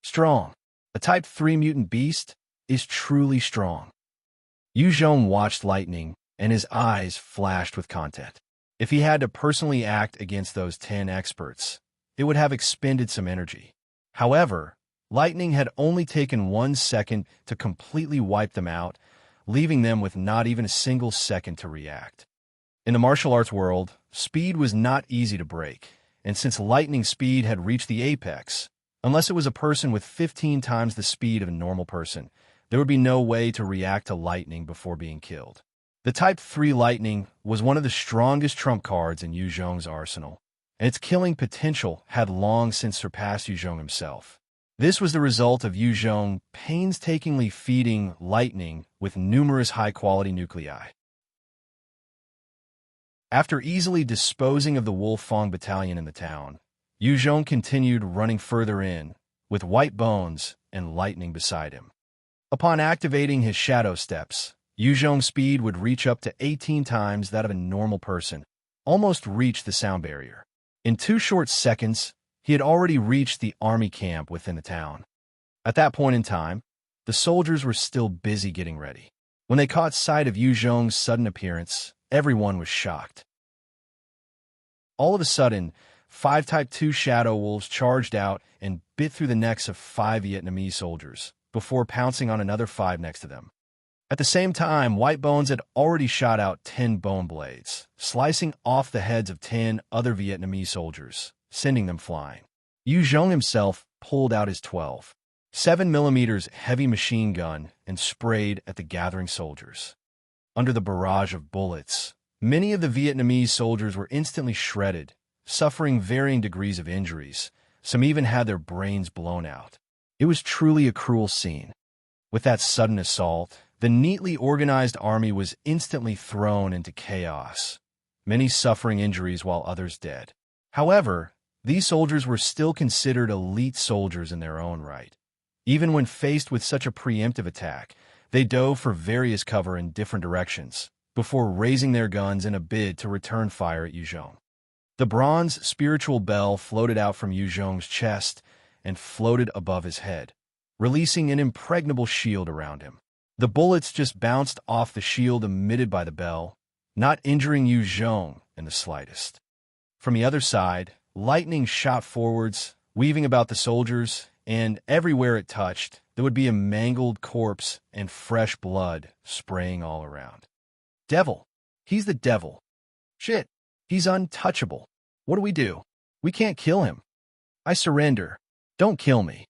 Strong. A Type 3 mutant beast is truly strong. Yu Zhong watched Lightning, and his eyes flashed with content. If he had to personally act against those 10 experts, it would have expended some energy. However, Lightning had only taken 1 second to completely wipe them out, leaving them with not even a single second to react. In the martial arts world, speed was not easy to break, and since Lightning's speed had reached the apex, unless it was a person with 15 times the speed of a normal person, there would be no way to react to Lightning before being killed. The Type 3 Lightning was one of the strongest trump cards in Yu Zhong's arsenal, and its killing potential had long since surpassed Yu Zhong himself. This was the result of Yu Zhong painstakingly feeding Lightning with numerous high-quality nuclei. After easily disposing of the Wolf Fang Battalion in the town, Yu Zhong continued running further in, with White Bones and Lightning beside him. Upon activating his shadow steps, Yu Zhong's speed would reach up to 18 times that of a normal person, almost reach the sound barrier. In 2 short seconds, he had already reached the army camp within the town. At that point in time, the soldiers were still busy getting ready. When they caught sight of Yu Zhong's sudden appearance, everyone was shocked. All of a sudden, 5 Type 2 Shadow Wolves charged out and bit through the necks of 5 Vietnamese soldiers, before pouncing on another 5 next to them. At the same time, White Bones had already shot out 10 bone blades, slicing off the heads of 10 other Vietnamese soldiers, sending them flying. Yu Zhong himself pulled out his 12.7mm heavy machine gun and sprayed at the gathering soldiers. Under the barrage of bullets, many of the Vietnamese soldiers were instantly shredded, suffering varying degrees of injuries. Some even had their brains blown out. It was truly a cruel scene. With that sudden assault, the neatly organized army was instantly thrown into chaos, many suffering injuries while others dead. However, these soldiers were still considered elite soldiers in their own right. Even when faced with such a preemptive attack, they dove for various cover in different directions, before raising their guns in a bid to return fire at Yu Zhong. The bronze spiritual bell floated out from Yu Zhong's chest and floated above his head, releasing an impregnable shield around him. The bullets just bounced off the shield emitted by the bell, not injuring Yu Zhong in the slightest. From the other side, lightning shot forwards, weaving about the soldiers, and everywhere it touched, there would be a mangled corpse and fresh blood spraying all around. Devil. He's the devil. Shit. He's untouchable. What do we do? We can't kill him. I surrender. Don't kill me.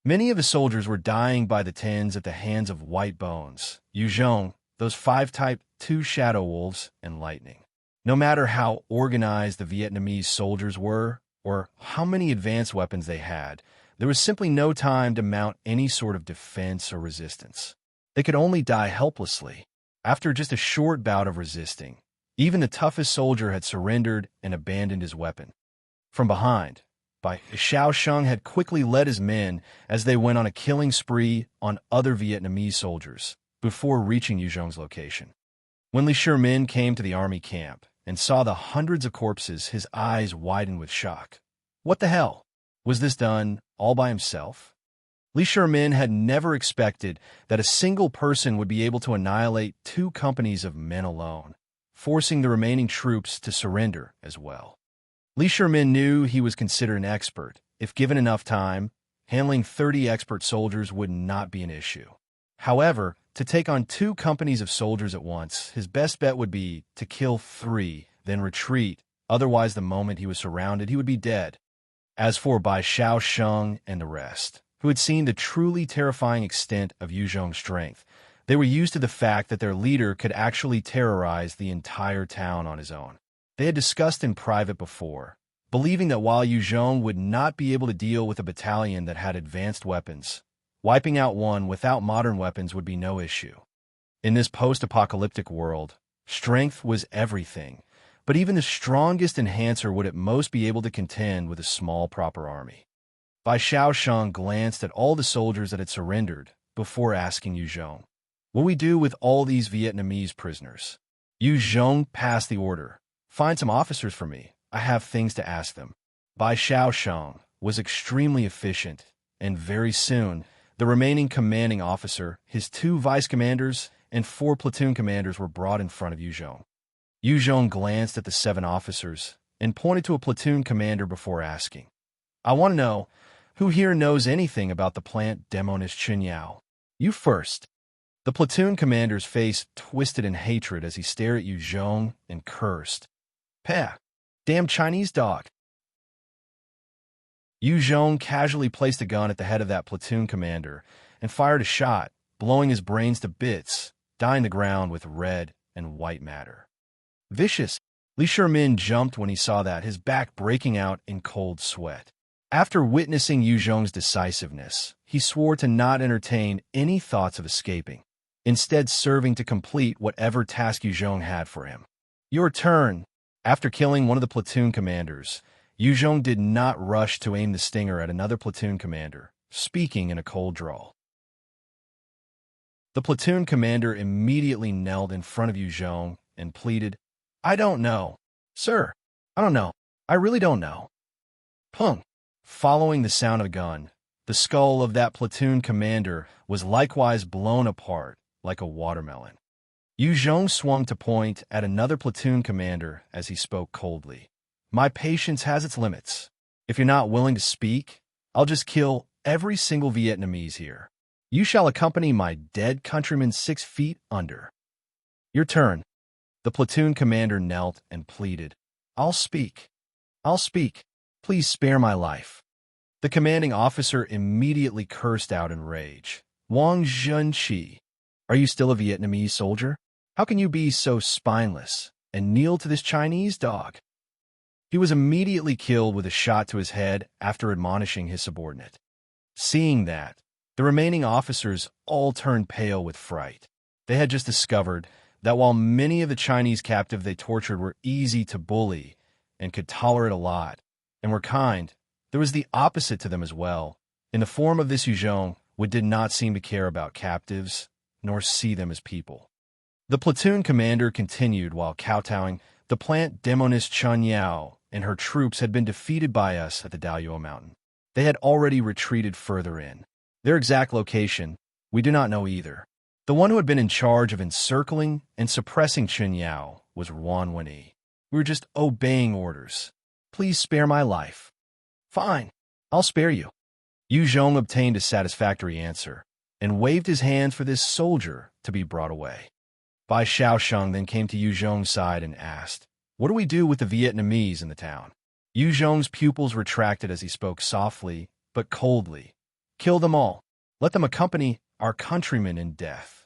Many of the soldiers were dying by the tens at the hands of White Bones. Yu Zhong, those 5 Type 2 Shadow Wolves, and lightning. No matter how organized the Vietnamese soldiers were, or how many advanced weapons they had, there was simply no time to mount any sort of defense or resistance. They could only die helplessly. After just a short bout of resisting, even the toughest soldier had surrendered and abandoned his weapon. From behind, Xiao Sheng had quickly led his men as they went on a killing spree on other Vietnamese soldiers before reaching Yu Zhong's location. When Shi Min came to the army camp and saw the hundreds of corpses, his eyes widened with shock. What the hell? Was this done all by himself? Shi Min had never expected that a single person would be able to annihilate 2 companies of men alone, forcing the remaining troops to surrender as well. Shi Min knew he was considered an expert. If given enough time, handling 30 expert soldiers would not be an issue. However, to take on 2 companies of soldiers at once, his best bet would be to kill 3, then retreat. Otherwise, the moment he was surrounded, he would be dead. As for Bai Xiao Sheng and the rest, who had seen the truly terrifying extent of Yu Zhong's strength, they were used to the fact that their leader could actually terrorize the entire town on his own. They had discussed in private before, believing that while Yu Zhong would not be able to deal with a battalion that had advanced weapons, wiping out one without modern weapons would be no issue. In this post-apocalyptic world, strength was everything, but even the strongest enhancer would at most be able to contend with a small proper army. Bai Xiao Sheng glanced at all the soldiers that had surrendered before asking Yu Zhong, "What do we do with all these Vietnamese prisoners?" Yu Zhong passed the order. "Find some officers for me. I have things to ask them." Bai Xiao Sheng was extremely efficient, and very soon, the remaining commanding officer, his 2 vice commanders, and 4 platoon commanders were brought in front of Yu Zhong. Yu Zhong glanced at the 7 officers and pointed to a platoon commander before asking, "I want to know, who here knows anything about the plant demonist Chen Yao? You first." The platoon commander's face twisted in hatred as he stared at Yu Zhong and cursed. "Pah! Damn Chinese dog!" Yu Zhong casually placed a gun at the head of that platoon commander and fired a shot, blowing his brains to bits, dyeing the ground with red and white matter. Vicious! Shi Min jumped when he saw that, his back breaking out in cold sweat. After witnessing Yu Zhong's decisiveness, he swore to not entertain any thoughts of escaping, instead serving to complete whatever task Yu Zhong had for him. "Your turn." After killing one of the platoon commanders, Yu Zhong did not rush to aim the stinger at another platoon commander, speaking in a cold drawl. The platoon commander immediately knelt in front of Yu Zhong and pleaded, "I don't know. Sir, I don't know. I really don't know." Pung! Following the sound of a gun, the skull of that platoon commander was likewise blown apart like a watermelon. Yu Zhong swung to point at another platoon commander as he spoke coldly. "My patience has its limits. If you're not willing to speak, I'll just kill every single Vietnamese here. You shall accompany my dead countrymen 6 feet under." "Your turn." The platoon commander knelt and pleaded, "I'll speak. I'll speak. Please spare my life." The commanding officer immediately cursed out in rage. "Wang Zhenqi, are you still a Vietnamese soldier? How can you be so spineless and kneel to this Chinese dog?" He was immediately killed with a shot to his head after admonishing his subordinate. Seeing that, the remaining officers all turned pale with fright. They had just discovered that while many of the Chinese captive they tortured were easy to bully and could tolerate a lot and were kind, there was the opposite to them as well, in the form of this Yu Zhong, who did not seem to care about captives nor see them as people. The platoon commander continued while kowtowing, "The plant demonist Chen Yao and her troops had been defeated by us at the Daoyuo Mountain. They had already retreated further in. Their exact location, we do not know either. The one who had been in charge of encircling and suppressing Chen Yao was Wan Wenyi. We were just obeying orders. Please spare my life." "Fine, I'll spare you." Yu Zhong obtained a satisfactory answer and waved his hands for this soldier to be brought away. Bai Xiao Sheng then came to Yu Zhong's side and asked, "What do we do with the Vietnamese in the town?" Yu Zhong's pupils retracted as he spoke softly but coldly. "Kill them all. Let them accompany our countrymen in death."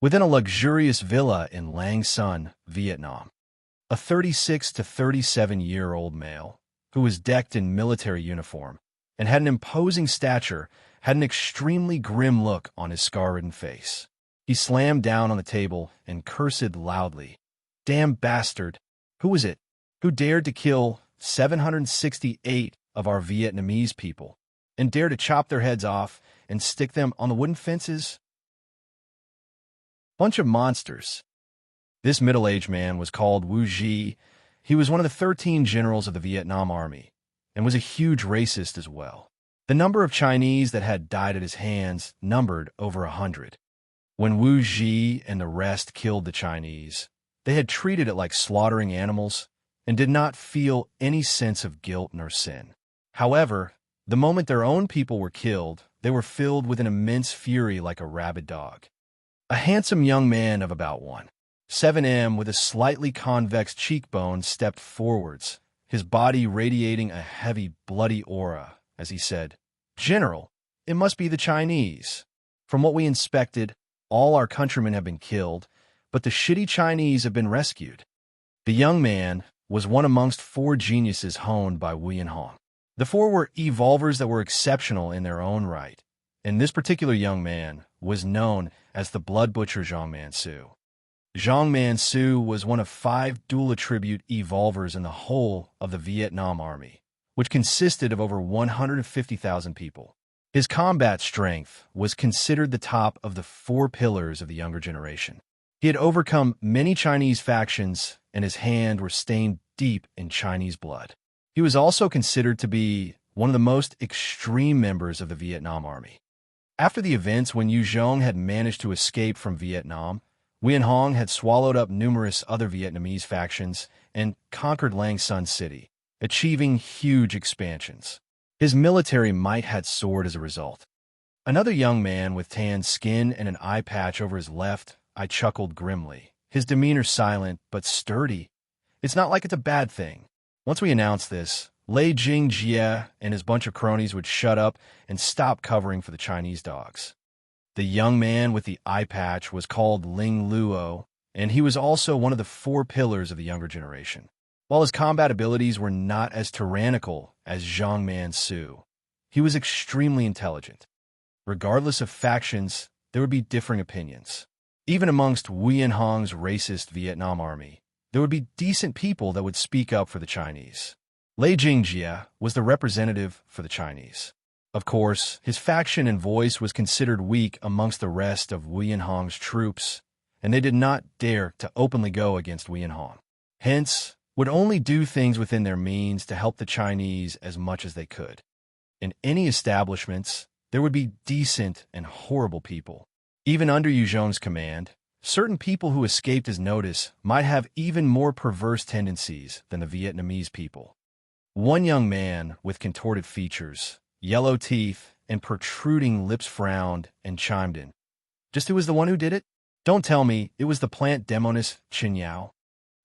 within a luxurious villa in Lang Son, Vietnam. A 36 to 37-year-old male, who was decked in military uniform and had an imposing stature, had an extremely grim look on his scar-ridden face. He slammed down on the table and cursed loudly. "Damn bastard! Who was it? Who dared to kill 768 of our Vietnamese people, and dare to chop their heads off and stick them on the wooden fences? Bunch of monsters." This middle-aged man was called Wu Ji. He was one of the 13 generals of the Vietnam Army, and was a huge racist as well. The number of Chinese that had died at his hands numbered over 100. When Wu Ji and the rest killed the Chinese, they had treated it like slaughtering animals and did not feel any sense of guilt nor sin. However, the moment their own people were killed, they were filled with an immense fury like a rabid dog. A handsome young man of about 1.7 with a slightly convex cheekbone stepped forwards, his body radiating a heavy, bloody aura, as he said, "General, it must be the Chinese. From what we inspected, all our countrymen have been killed, but the shitty Chinese have been rescued." The young man was one amongst 4 geniuses honed by Hong. The 4 were evolvers that were exceptional in their own right, and this particular young man was known as the Blood Butcher Zhang Man Su. Zhang Man Su was one of 5 dual attribute evolvers in the whole of the Vietnam Army, which consisted of over 150,000 people. His combat strength was considered the top of the 4 pillars of the younger generation. He had overcome many Chinese factions, and his hands were stained deep in Chinese blood. He was also considered to be one of the most extreme members of the Vietnam Army. After the events when Yu Zhong had managed to escape from Vietnam, Hong had swallowed up numerous other Vietnamese factions and conquered Lang Son City, achieving huge expansions. His military might had soared as a result. Another young man with tan skin and an eye patch over his left eye chuckled grimly, his demeanor silent but sturdy. "It's not like it's a bad thing." Once we announced this, Lei Jingjie and his bunch of cronies would shut up and stop covering for the Chinese dogs. The young man with the eye patch was called Ling Luo, and he was also one of the 4 pillars of the younger generation. While his combat abilities were not as tyrannical as Zhang Man Su, he was extremely intelligent. Regardless of factions, there would be differing opinions. Even amongst Hong's racist Vietnam army, there would be decent people that would speak up for the Chinese. Lei Jingjie was the representative for the Chinese. Of course, his faction and voice was considered weak amongst the rest of Hong's troops, and they did not dare to openly go against Hong. Hence, would only do things within their means to help the Chinese as much as they could. In any establishments, there would be decent and horrible people. Even under Yu Zhong's command, certain people who escaped his notice might have even more perverse tendencies than the Vietnamese people. One young man with contorted features, yellow teeth, and protruding lips frowned and chimed in. "Just who was the one who did it? Don't tell me it was the plant demoness Chen Yao."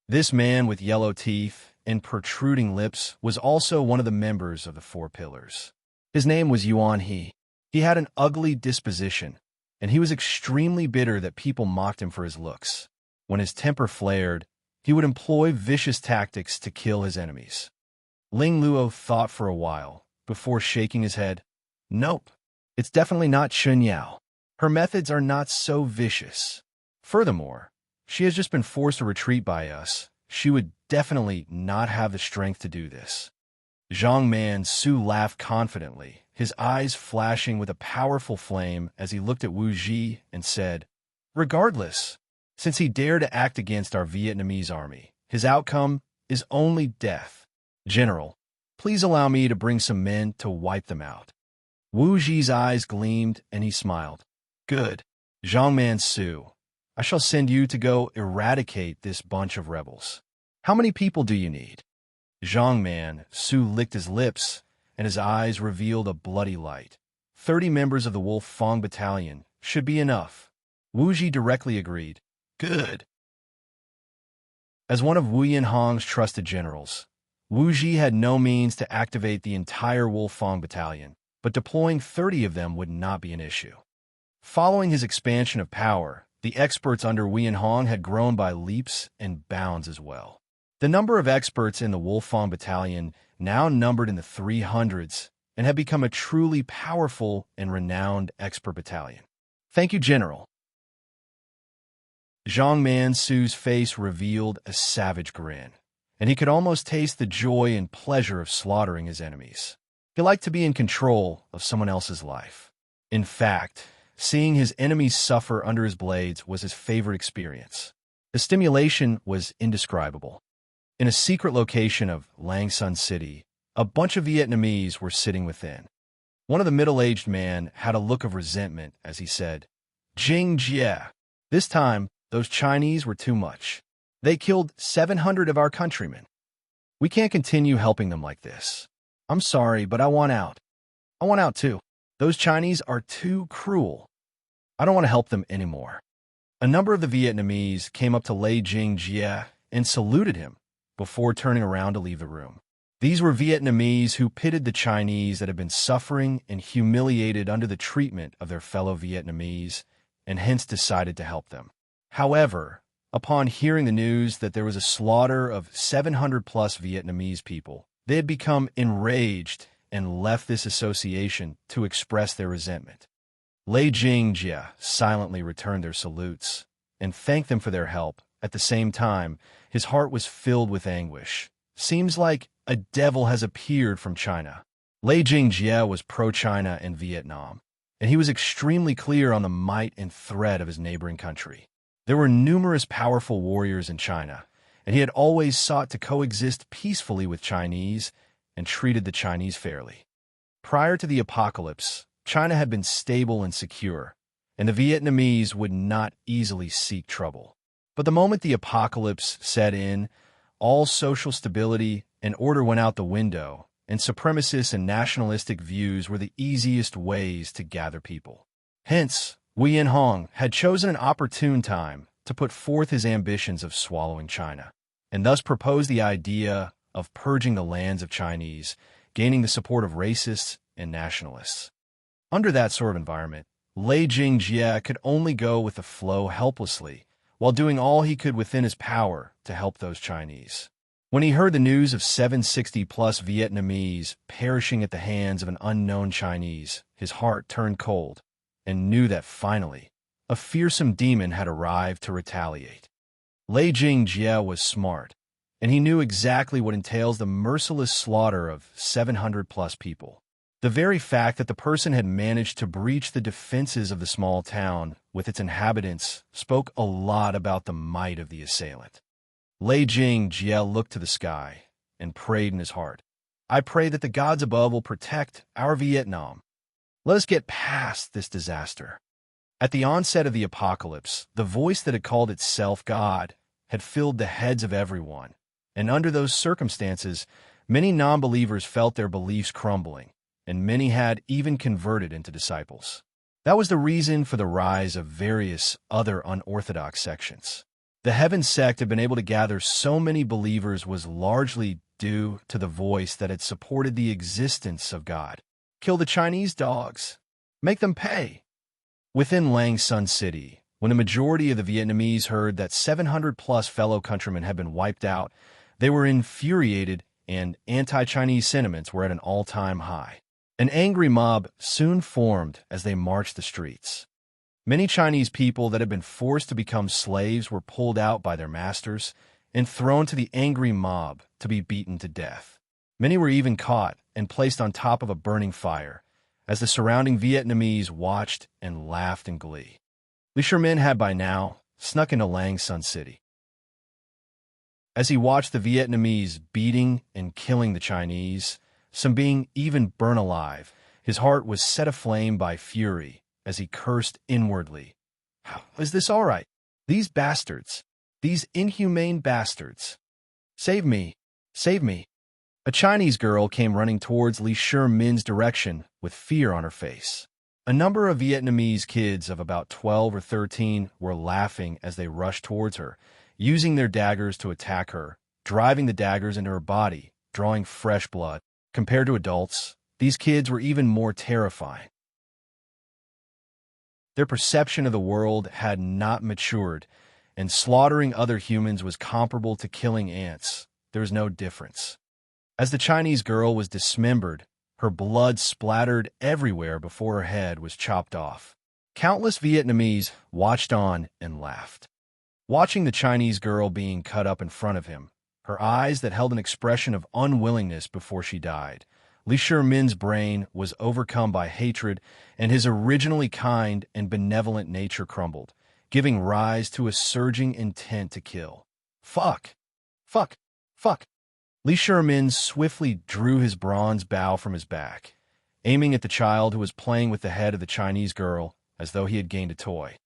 This man with yellow teeth and protruding lips was also one of the members of the 4 pillars. His name was Yuan He. He had an ugly disposition, and he was extremely bitter that people mocked him for his looks. When his temper flared, he would employ vicious tactics to kill his enemies. Ling Luo thought for a while, before shaking his head. "Nope, it's definitely not Chen Yao. Her methods are not so vicious. Furthermore, she has just been forced to retreat by us. She would definitely not have the strength to do this." Zhang Man Su laughed confidently, his eyes flashing with a powerful flame as he looked at Wu Ji and said, "Regardless, since he dared to act against our Vietnamese army, his outcome is only death. General, please allow me to bring some men to wipe them out." Wu Ji's eyes gleamed and he smiled. "Good. Zhang Man Su, I shall send you to go eradicate this bunch of rebels. How many people do you need?" Zhang Man Su licked his lips, and his eyes revealed a bloody light. 30 members of the Wolf Fong Battalion should be enough. Wu Ji directly agreed. "Good." As one of Hong's trusted generals, Wu Ji had no means to activate the entire Wolf Fong Battalion, but deploying 30 of them would not be an issue. Following his expansion of power, the experts under Wei and Hong had grown by leaps and bounds as well. The number of experts in the Wolfang Battalion now numbered in the 300s and had become a truly powerful and renowned expert battalion. Thank you, General. Zhang Mansu's face revealed a savage grin, and he could almost taste the joy and pleasure of slaughtering his enemies. He liked to be in control of someone else's life. In fact, seeing his enemies suffer under his blades was his favorite experience. The stimulation was indescribable. In a secret location of Langsun City, a bunch of Vietnamese were sitting within. One of the middle-aged men had a look of resentment as he said, "Jing Jie." This time, those Chinese were too much. They killed 700 of our countrymen. We can't continue helping them like this. I'm sorry, but I want out. I want out too. Those Chinese are too cruel. I don't want to help them anymore. A number of the Vietnamese came up to Lei Jingjie and saluted him before turning around to leave the room. These were Vietnamese who pitted the Chinese that had been suffering and humiliated under the treatment of their fellow Vietnamese and hence decided to help them. However, upon hearing the news that there was a slaughter of 700-plus Vietnamese people, they had become enraged and left this association to express their resentment. Lei Jingjie silently returned their salutes and thanked them for their help. At the same time, his heart was filled with anguish. Seems like a devil has appeared from China. Lei Jingjie was pro-China and Vietnam, and he was extremely clear on the might and threat of his neighboring country. There were numerous powerful warriors in China, and he had always sought to coexist peacefully with Chinese and treated the Chinese fairly. Prior to the apocalypse, China had been stable and secure, and the Vietnamese would not easily seek trouble. But the moment the apocalypse set in, all social stability and order went out the window, and supremacist and nationalistic views were the easiest ways to gather people. Hence, Wei and Hong had chosen an opportune time to put forth his ambitions of swallowing China, and thus proposed the idea of purging the lands of Chinese, gaining the support of racists and nationalists. Under that sort of environment, Lei Jingjie could only go with the flow helplessly, while doing all he could within his power to help those Chinese. When he heard the news of 760-plus Vietnamese perishing at the hands of an unknown Chinese, his heart turned cold, and knew that finally, a fearsome demon had arrived to retaliate. Lei Jingjie was smart, and he knew exactly what entails the merciless slaughter of 700-plus people. The very fact that the person had managed to breach the defenses of the small town with its inhabitants spoke a lot about the might of the assailant. Lei Jingjie looked to the sky and prayed in his heart, "I pray that the gods above will protect our Vietnam. Let us get past this disaster." At the onset of the apocalypse, the voice that had called itself God had filled the heads of everyone, and under those circumstances, many non-believers felt their beliefs crumbling, and many had even converted into disciples. That was the reason for the rise of various other unorthodox sections. The Heaven sect had been able to gather so many believers was largely due to the voice that had supported the existence of God. Kill the Chinese dogs. Make them pay. Within Langsun City, when the majority of the Vietnamese heard that 700-plus fellow countrymen had been wiped out, they were infuriated and anti-Chinese sentiments were at an all-time high. An angry mob soon formed as they marched the streets. Many Chinese people that had been forced to become slaves were pulled out by their masters and thrown to the angry mob to be beaten to death. Many were even caught and placed on top of a burning fire, as the surrounding Vietnamese watched and laughed in glee. Shi Min had by now snuck into Langsun City. As he watched the Vietnamese beating and killing the Chinese, some being even burned alive, his heart was set aflame by fury as he cursed inwardly. "How is this all right? These bastards, these inhumane bastards. Save me, save me." A Chinese girl came running towards Shi Min's direction with fear on her face. A number of Vietnamese kids of about 12 or 13 were laughing as they rushed towards her, using their daggers to attack her, driving the daggers into her body, drawing fresh blood. Compared to adults, these kids were even more terrifying. Their perception of the world had not matured, and slaughtering other humans was comparable to killing ants. There was no difference. As the Chinese girl was dismembered, her blood splattered everywhere before her head was chopped off. Countless Vietnamese watched on and laughed. Watching the Chinese girl being cut up in front of him, her eyes that held an expression of unwillingness before she died, Shi Min's brain was overcome by hatred, and his originally kind and benevolent nature crumbled, giving rise to a surging intent to kill. Fuck! Fuck! Fuck! Shi Min swiftly drew his bronze bow from his back, aiming at the child who was playing with the head of the Chinese girl as though he had gained a toy.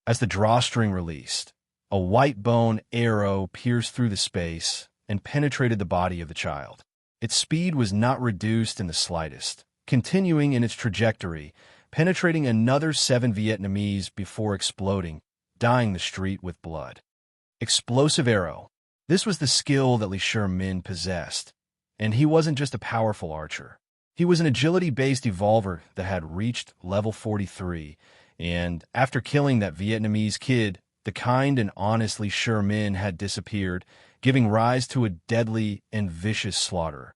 As the drawstring released, a white bone arrow pierced through the space and penetrated the body of the child. Its speed was not reduced in the slightest, continuing in its trajectory, penetrating another 7 Vietnamese before exploding, dyeing the street with blood. Explosive arrow. This was the skill that Shi Min possessed, and he wasn't just a powerful archer. He was an agility-based evolver that had reached level 43, and after killing that Vietnamese kid, the kind and honest Shi Min had disappeared, giving rise to a deadly and vicious slaughter.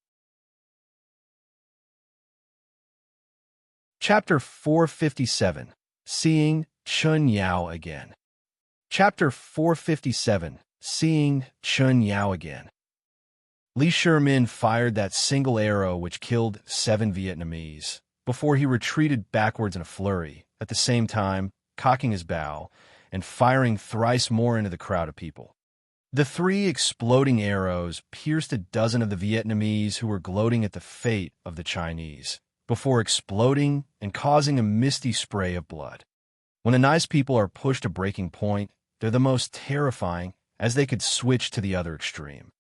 Chapter 457. Seeing Chen Yao Again. Chapter 457. Seeing Chen Yao Again. Shi Min fired that single arrow which killed 7 Vietnamese, before he retreated backwards in a flurry, at the same time cocking his bow and firing thrice more into the crowd of people. The 3 exploding arrows pierced a dozen of the Vietnamese who were gloating at the fate of the Chinese, before exploding and causing a misty spray of blood. When the nice people are pushed to breaking point, they're the most terrifying, as they could switch to the other extreme.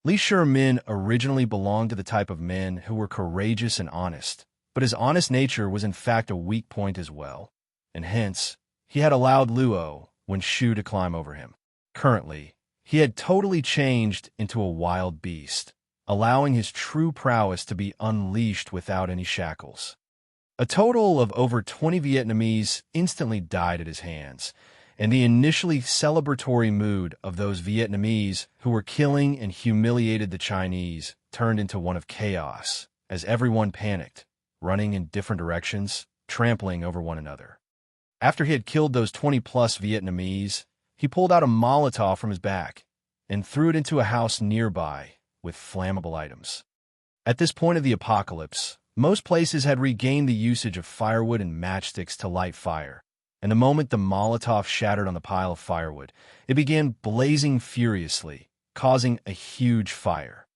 Shi Min originally belonged to the type of men who were courageous and honest, but his honest nature was in fact a weak point as well, and hence, he had allowed Luo, when Shu, to climb over him. Currently, he had totally changed into a wild beast, allowing his true prowess to be unleashed without any shackles. A total of over 20 Vietnamese instantly died at his hands, and the initially celebratory mood of those Vietnamese who were killing and humiliated the Chinese turned into one of chaos, as everyone panicked, running in different directions, trampling over one another. After he had killed those 20-plus Vietnamese, he pulled out a Molotov from his back and threw it into a house nearby with flammable items. At this point of the apocalypse, most places had regained the usage of firewood and matchsticks to light fire, and the moment the Molotov shattered on the pile of firewood, it began blazing furiously, causing a huge fire.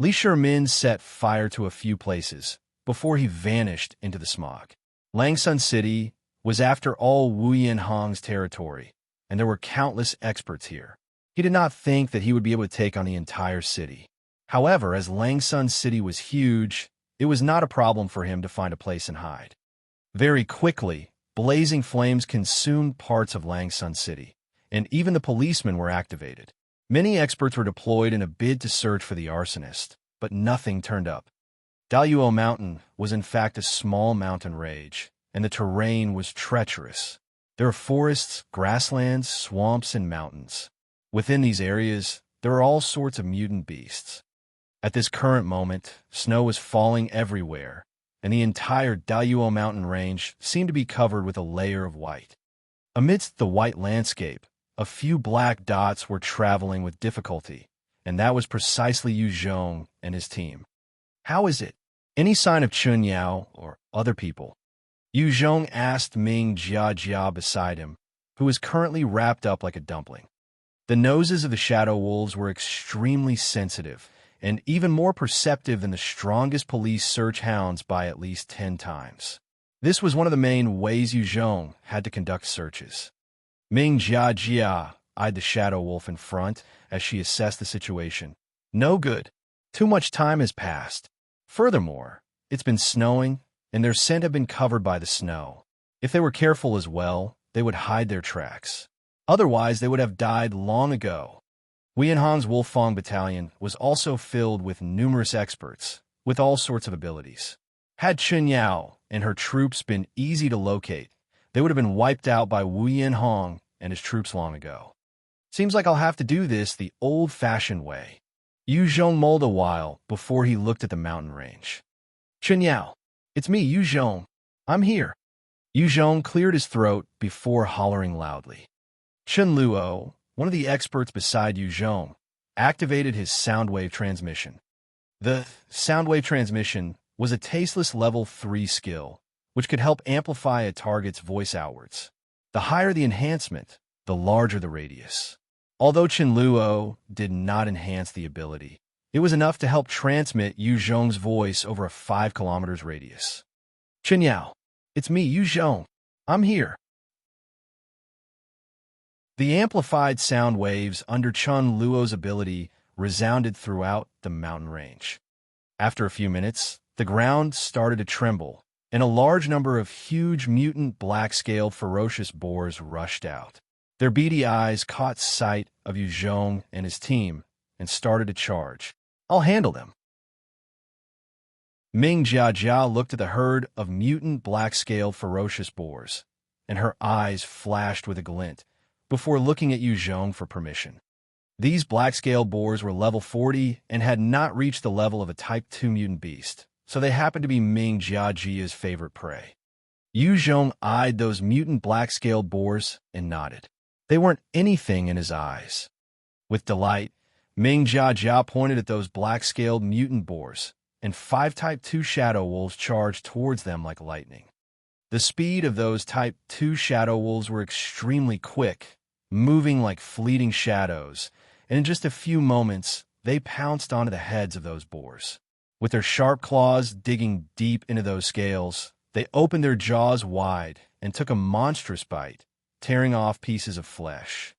Shi Min set fire to a few places before he vanished into the smog. Langsun City was after all Wu Yanhong's territory, and there were countless experts here. He did not think that he would be able to take on the entire city. However, as Langsun City was huge, it was not a problem for him to find a place and hide. Very quickly, blazing flames consumed parts of Langsun City, and even the policemen were activated. Many experts were deployed in a bid to search for the arsonist, but nothing turned up. Daluo Mountain was in fact a small mountain range, and the terrain was treacherous. There are forests, grasslands, swamps, and mountains. Within these areas, there are all sorts of mutant beasts. At this current moment, snow was falling everywhere, and the entire Daluo mountain range seemed to be covered with a layer of white. Amidst the white landscape, a few black dots were traveling with difficulty, and that was precisely Yu Zhong and his team. How is it? Any sign of Chun Yao or other people? Yu Zhong asked Ming Jia beside him, who was currently wrapped up like a dumpling. The noses of the shadow wolves were extremely sensitive, and even more perceptive than the strongest police search hounds by at least 10 times. This was one of the main ways Yu Zhong had to conduct searches. Ming Jia eyed the shadow wolf in front as she assessed the situation. No good. Too much time has passed. Furthermore, it's been snowing, and their scent had been covered by the snow. If they were careful as well, they would hide their tracks. Otherwise, they would have died long ago. Wianhan's Wolfang Battalion was also filled with numerous experts, with all sorts of abilities. Had Chen Yao and her troops been easy to locate, they would have been wiped out by Wu Yinhong and his troops long ago. Seems like I'll have to do this the old-fashioned way. Yu Zhong mulled a while before he looked at the mountain range. Chen Yao, it's me, Yu Zhong. I'm here. Yu Zhong cleared his throat before hollering loudly. Chen Luo, one of the experts beside Yu Zhong, activated his soundwave transmission. The soundwave transmission was a tasteless level 3 skill, which could help amplify a target's voice outwards. The higher the enhancement, the larger the radius. Although Chen Luo did not enhance the ability, it was enough to help transmit Yu Zhong's voice over a 5 kilometers radius. Chen Yao, it's me, Yu Zhong. I'm here. The amplified sound waves under Chen Luo's ability resounded throughout the mountain range. After a few minutes, the ground started to tremble, and a large number of huge mutant black-scaled ferocious boars rushed out. Their beady eyes caught sight of Yu Zhong and his team and started to charge. I'll handle them. Ming Jiajia looked at the herd of mutant black-scaled ferocious boars, and her eyes flashed with a glint before looking at Yu Zhong for permission. These black-scaled boars were level 40 and had not reached the level of a Type 2 mutant beast, so they happened to be Ming Jiajia's favorite prey. Yu Zhong eyed those mutant black-scaled boars and nodded. They weren't anything in his eyes. With delight, Ming Jiajia pointed at those black-scaled mutant boars, and 5 Type 2 shadow wolves charged towards them like lightning. The speed of those Type 2 shadow wolves were extremely quick, moving like fleeting shadows, and in just a few moments, they pounced onto the heads of those boars. With their sharp claws digging deep into those scales, they opened their jaws wide and took a monstrous bite, tearing off pieces of flesh.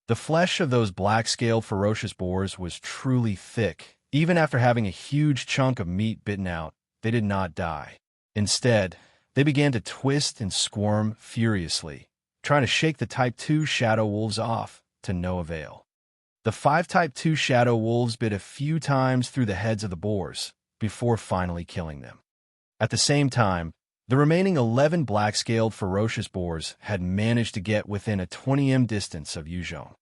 The flesh of those black-scaled ferocious boars was truly thick. Even after having a huge chunk of meat bitten out, they did not die. Instead, they began to twist and squirm furiously, trying to shake the Type 2 shadow wolves off, to no avail. The 5 Type 2 shadow wolves bit a few times through the heads of the boars, before finally killing them. At the same time, the remaining 11 black-scaled ferocious boars had managed to get within a 20 distance of Yu Zhong.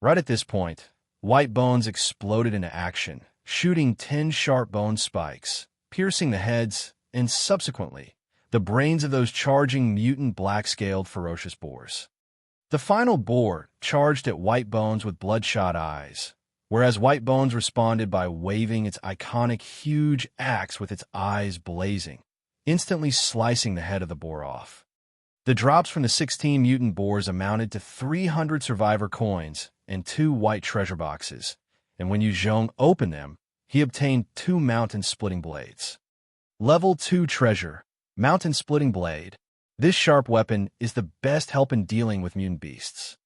Right at this point, white bones exploded into action, shooting 10 sharp bone spikes, piercing the heads, and subsequently, the brains of those charging mutant black-scaled ferocious boars. The final boar charged at White Bones with bloodshot eyes, whereas White Bones responded by waving its iconic huge axe with its eyes blazing, instantly slicing the head of the boar off. The drops from the 16 mutant boars amounted to 300 survivor coins and 2 white treasure boxes, and when Yu Zhong opened them, he obtained 2 mountain-splitting blades. Level 2 treasure, mountain-splitting blade. This sharp weapon is the best help in dealing with mutant beasts.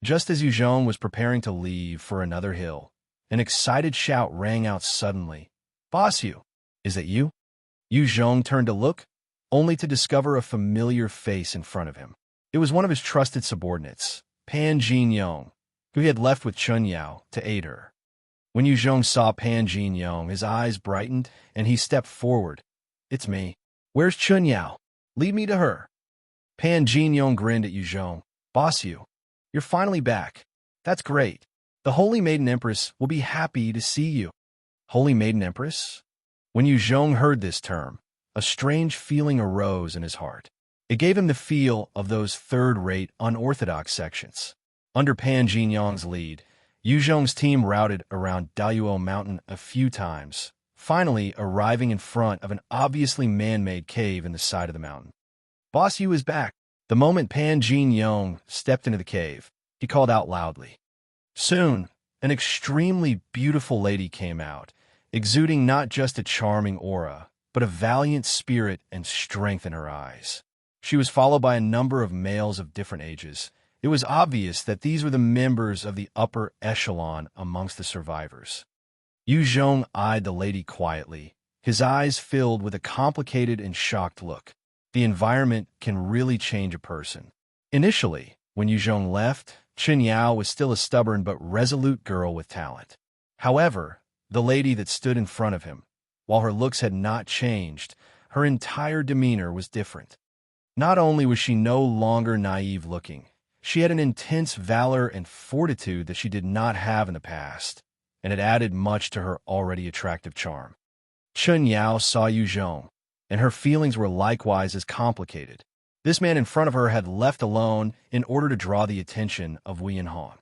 Just as Yu Zhong was preparing to leave for another hill, an excited shout rang out suddenly. "Boss Yu, is that you?" Yu Zhong turned to look, only to discover a familiar face in front of him. It was one of his trusted subordinates, Pan Jin-yong, who he had left with Chen Yao to aid her. When Yu Zhong saw Pan Jin-yong, his eyes brightened, and he stepped forward. "It's me. Where's Chen Yao? Lead me to her." Pan Jin-yong grinned at Yu Zhong. "Boss Yu, you're finally back. That's great. The Holy Maiden Empress will be happy to see you." Holy Maiden Empress? When Yu Zhong heard this term, a strange feeling arose in his heart. It gave him the feel of those third-rate, unorthodox sections. Under Pan Jin-yong's lead, Yu Zhong's team routed around Dayuo Mountain a few times, finally arriving in front of an obviously man-made cave in the side of the mountain. "Boss Yu is back." The moment Pan Jin-yong stepped into the cave, he called out loudly. Soon, an extremely beautiful lady came out, exuding not just a charming aura, but a valiant spirit and strength in her eyes. She was followed by a number of males of different ages. It was obvious that these were the members of the upper echelon amongst the survivors. Yu Zhong eyed the lady quietly, his eyes filled with a complicated and shocked look. The environment can really change a person. Initially, when Yu Zhong left, Chen Yao was still a stubborn but resolute girl with talent. However, the lady that stood in front of him, while her looks had not changed, her entire demeanor was different. Not only was she no longer naive-looking, she had an intense valor and fortitude that she did not have in the past, and it added much to her already attractive charm. Chen Yao saw Yu Zhong, and her feelings were likewise as complicated. This man in front of her had left alone in order to draw the attention of Vietnamese.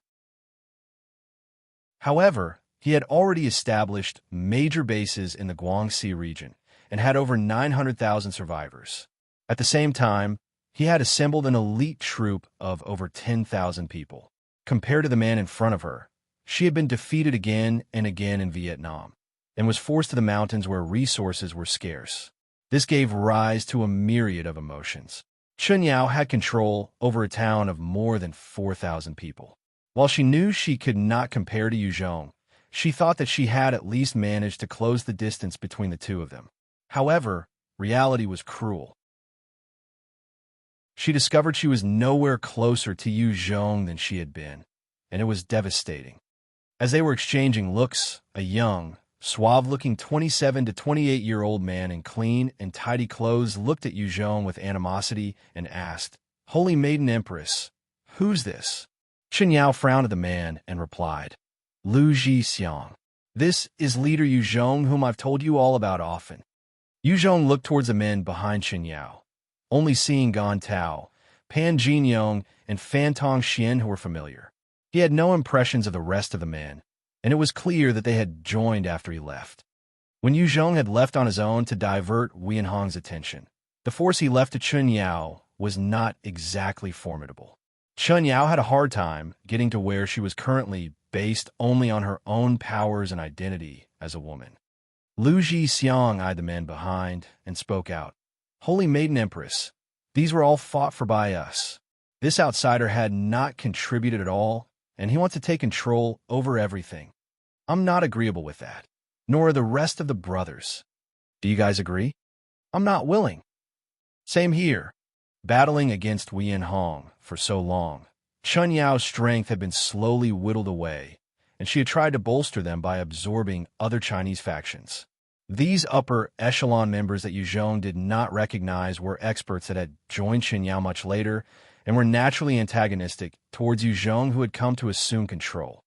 However, he had already established major bases in the Guangxi region and had over 900,000 survivors. At the same time, he had assembled an elite troop of over 10,000 people. Compared to the man in front of her, she had been defeated again and again in Vietnam and was forced to the mountains where resources were scarce. This gave rise to a myriad of emotions. Chen Yao had control over a town of more than 4,000 people. While she knew she could not compare to Yu Zhong, she thought that she had at least managed to close the distance between the two of them. However, reality was cruel. She discovered she was nowhere closer to Yu Zhong than she had been, and it was devastating. As they were exchanging looks, a young, suave-looking 27 to 28-year-old man in clean and tidy clothes looked at Yu Zhong with animosity and asked, "Holy Maiden Empress, who's this?" Chen Yao frowned at the man and replied, "Lu Xiong. This is leader Yu Zhong, whom I've told you all about often." Yu Zhong looked towards the men behind Chen Yao, only seeing Gan Tao, Pan Jinyong, and Fan Tong Xian who were familiar. He had no impressions of the rest of the men, and it was clear that they had joined after he left. When Yu Zhong had left on his own to divert Vietnamese attention, the force he left to Chen Yao was not exactly formidable. Chen Yao had a hard time getting to where she was currently based only on her own powers and identity as a woman. Lu Xiong eyed the men behind and spoke out, "Holy Maiden Empress, these were all fought for by us. This outsider had not contributed at all, and he wants to take control over everything. I'm not agreeable with that, nor are the rest of the brothers. Do you guys agree? I'm not willing." Same here. Battling against Wien Hong for so long, Chen Yao's strength had been slowly whittled away, and she had tried to bolster them by absorbing other Chinese factions. These upper echelon members that Yu Zhong did not recognize were experts that had joined Chen Yao much later and were naturally antagonistic towards Yu Zhong, who had come to assume control.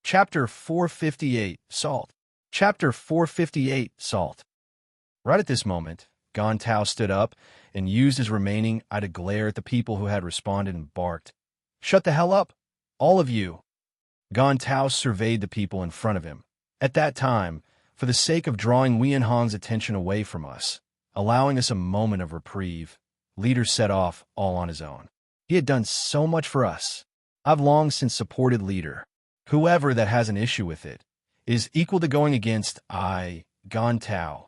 Chapter 458, Salt. Chapter 458, Salt. Right at this moment, Gan Tao stood up and used his remaining eye to glare at the people who had responded and barked, "Shut the hell up, all of you!" Gan Tao surveyed the people in front of him. At that time, for the sake of drawing Wien Hong's attention away from us, allowing us a moment of reprieve, leader set off all on his own. He had done so much for us. I've long since supported leader. Whoever that has an issue with it is equal to going against Gan Tao.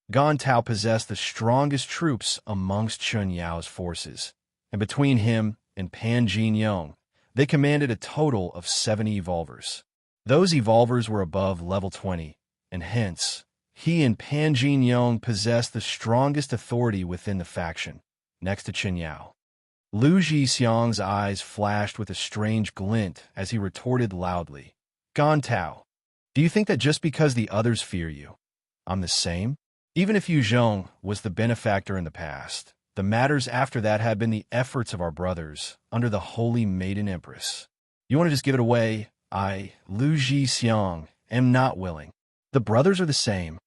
Gan Tao possessed the strongest troops amongst Chen Yao's forces, and between him and Pan Jinyong, they commanded a total of 70 evolvers. Those evolvers were above level 20, and hence, he and Pan Jinyong possessed the strongest authority within the faction, next to Chen Yao. Lu Xiong's eyes flashed with a strange glint as he retorted loudly, "Gan Tao, do you think that just because the others fear you, I'm the same?" Even if Yu Zhong was the benefactor in the past, the matters after that had been the efforts of our brothers under the Holy Maiden Empress. You want to just give it away? Lu Xiong, am not willing. The brothers are the same.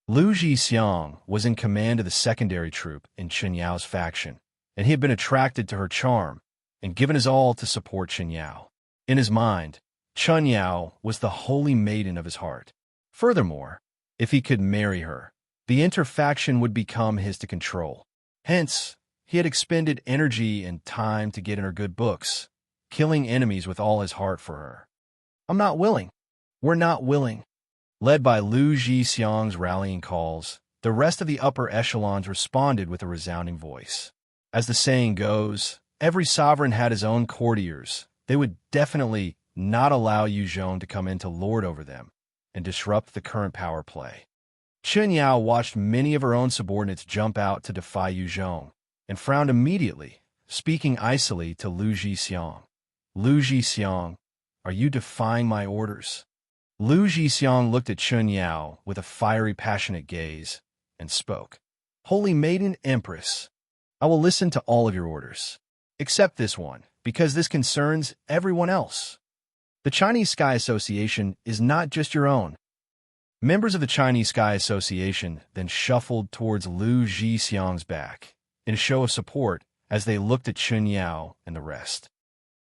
Lu Xiong was in command of the secondary troop in Chen Yao's faction, and he had been attracted to her charm and given his all to support Chen Yao. In his mind, Chen Yao was the holy maiden of his heart. Furthermore, if he could marry her, the interfaction would become his to control. Hence, he had expended energy and time to get in her good books, killing enemies with all his heart for her. "I'm not willing. We're not willing." Led by Lu Xiong's rallying calls, the rest of the upper echelons responded with a resounding voice. As the saying goes, every sovereign had his own courtiers. They would definitely not allow Yu Zhong to come in to lord over them and disrupt the current power play. Chen Yao watched many of her own subordinates jump out to defy Yu Zhong, and frowned immediately, speaking icily to Lu Xiong. "Lu Xiong, are you defying my orders?" Lu Xiong looked at Chen Yao with a fiery, passionate gaze, and spoke. Holy Maiden Empress, I will listen to all of your orders, except this one, because this concerns everyone else. The Chinese Sky Association is not just your own. Members of the Chinese Sky Association then shuffled towards Lu Zhixiang's back in a show of support as they looked at Chen Yao and the rest.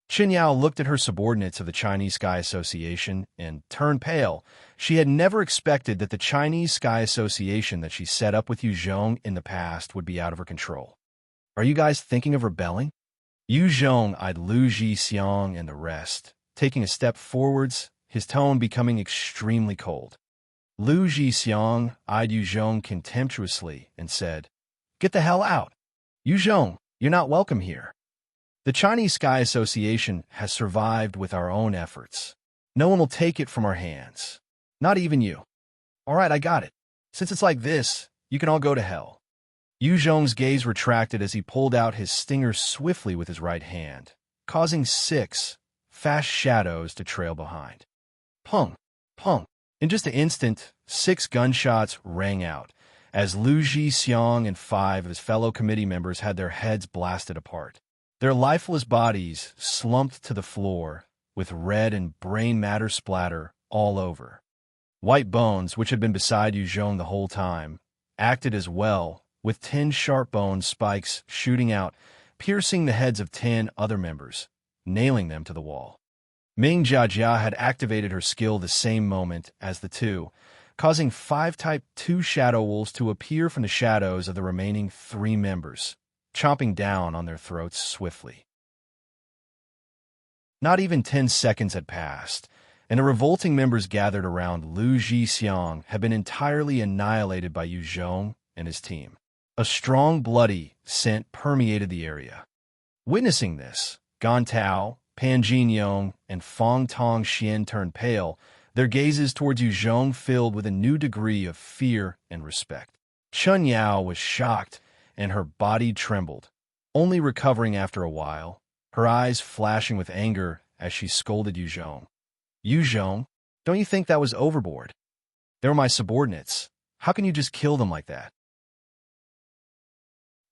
Chen Yao looked at her subordinates of the Chinese Sky Association and turned pale. She had never expected that the Chinese Sky Association that she set up with Yu Zhong in the past would be out of her control. Are you guys thinking of rebelling? Yu Zhong eyed Lu Zhixiang and the rest, taking a step forwards, his tone becoming extremely cold. Lu Zhixiang eyed Yu Zhong contemptuously and said, "Get the hell out. Yu Zhong, you're not welcome here. The Chinese Sky Association has survived with our own efforts. No one will take it from our hands. Not even you. All right, I got it. Since it's like this, you can all go to hell." Yu Zhong's gaze retracted as he pulled out his stinger swiftly with his right hand, causing 6 fast shadows to trail behind. Pung, pung. In just an instant, 6 gunshots rang out as Lu Zhixiang and 5 of his fellow committee members had their heads blasted apart. Their lifeless bodies slumped to the floor with red and brain matter splatter all over. White bones, which had been beside Yu Zhong the whole time, acted as well, with 10 sharp bone spikes shooting out, piercing the heads of 10 other members, nailing them to the wall. Ming Jiajia had activated her skill the same moment as the two, causing 5 Type 2 Shadow Wolves to appear from the shadows of the remaining 3 members, chomping down on their throats swiftly. Not even 10 seconds had passed, and the revolting members gathered around Lu Zhixiang had been entirely annihilated by Yu Zhong and his team. A strong, bloody scent permeated the area. Witnessing this, Gan Tao, Pan Jinyong, and Fong Tong Xian turned pale, their gazes towards Yu Zhong filled with a new degree of fear and respect. Chen Yao was shocked, and her body trembled, only recovering after a while, her eyes flashing with anger as she scolded Yu Zhong. "Yu Zhong, don't you think that was overboard? They were my subordinates. How can you just kill them like that?"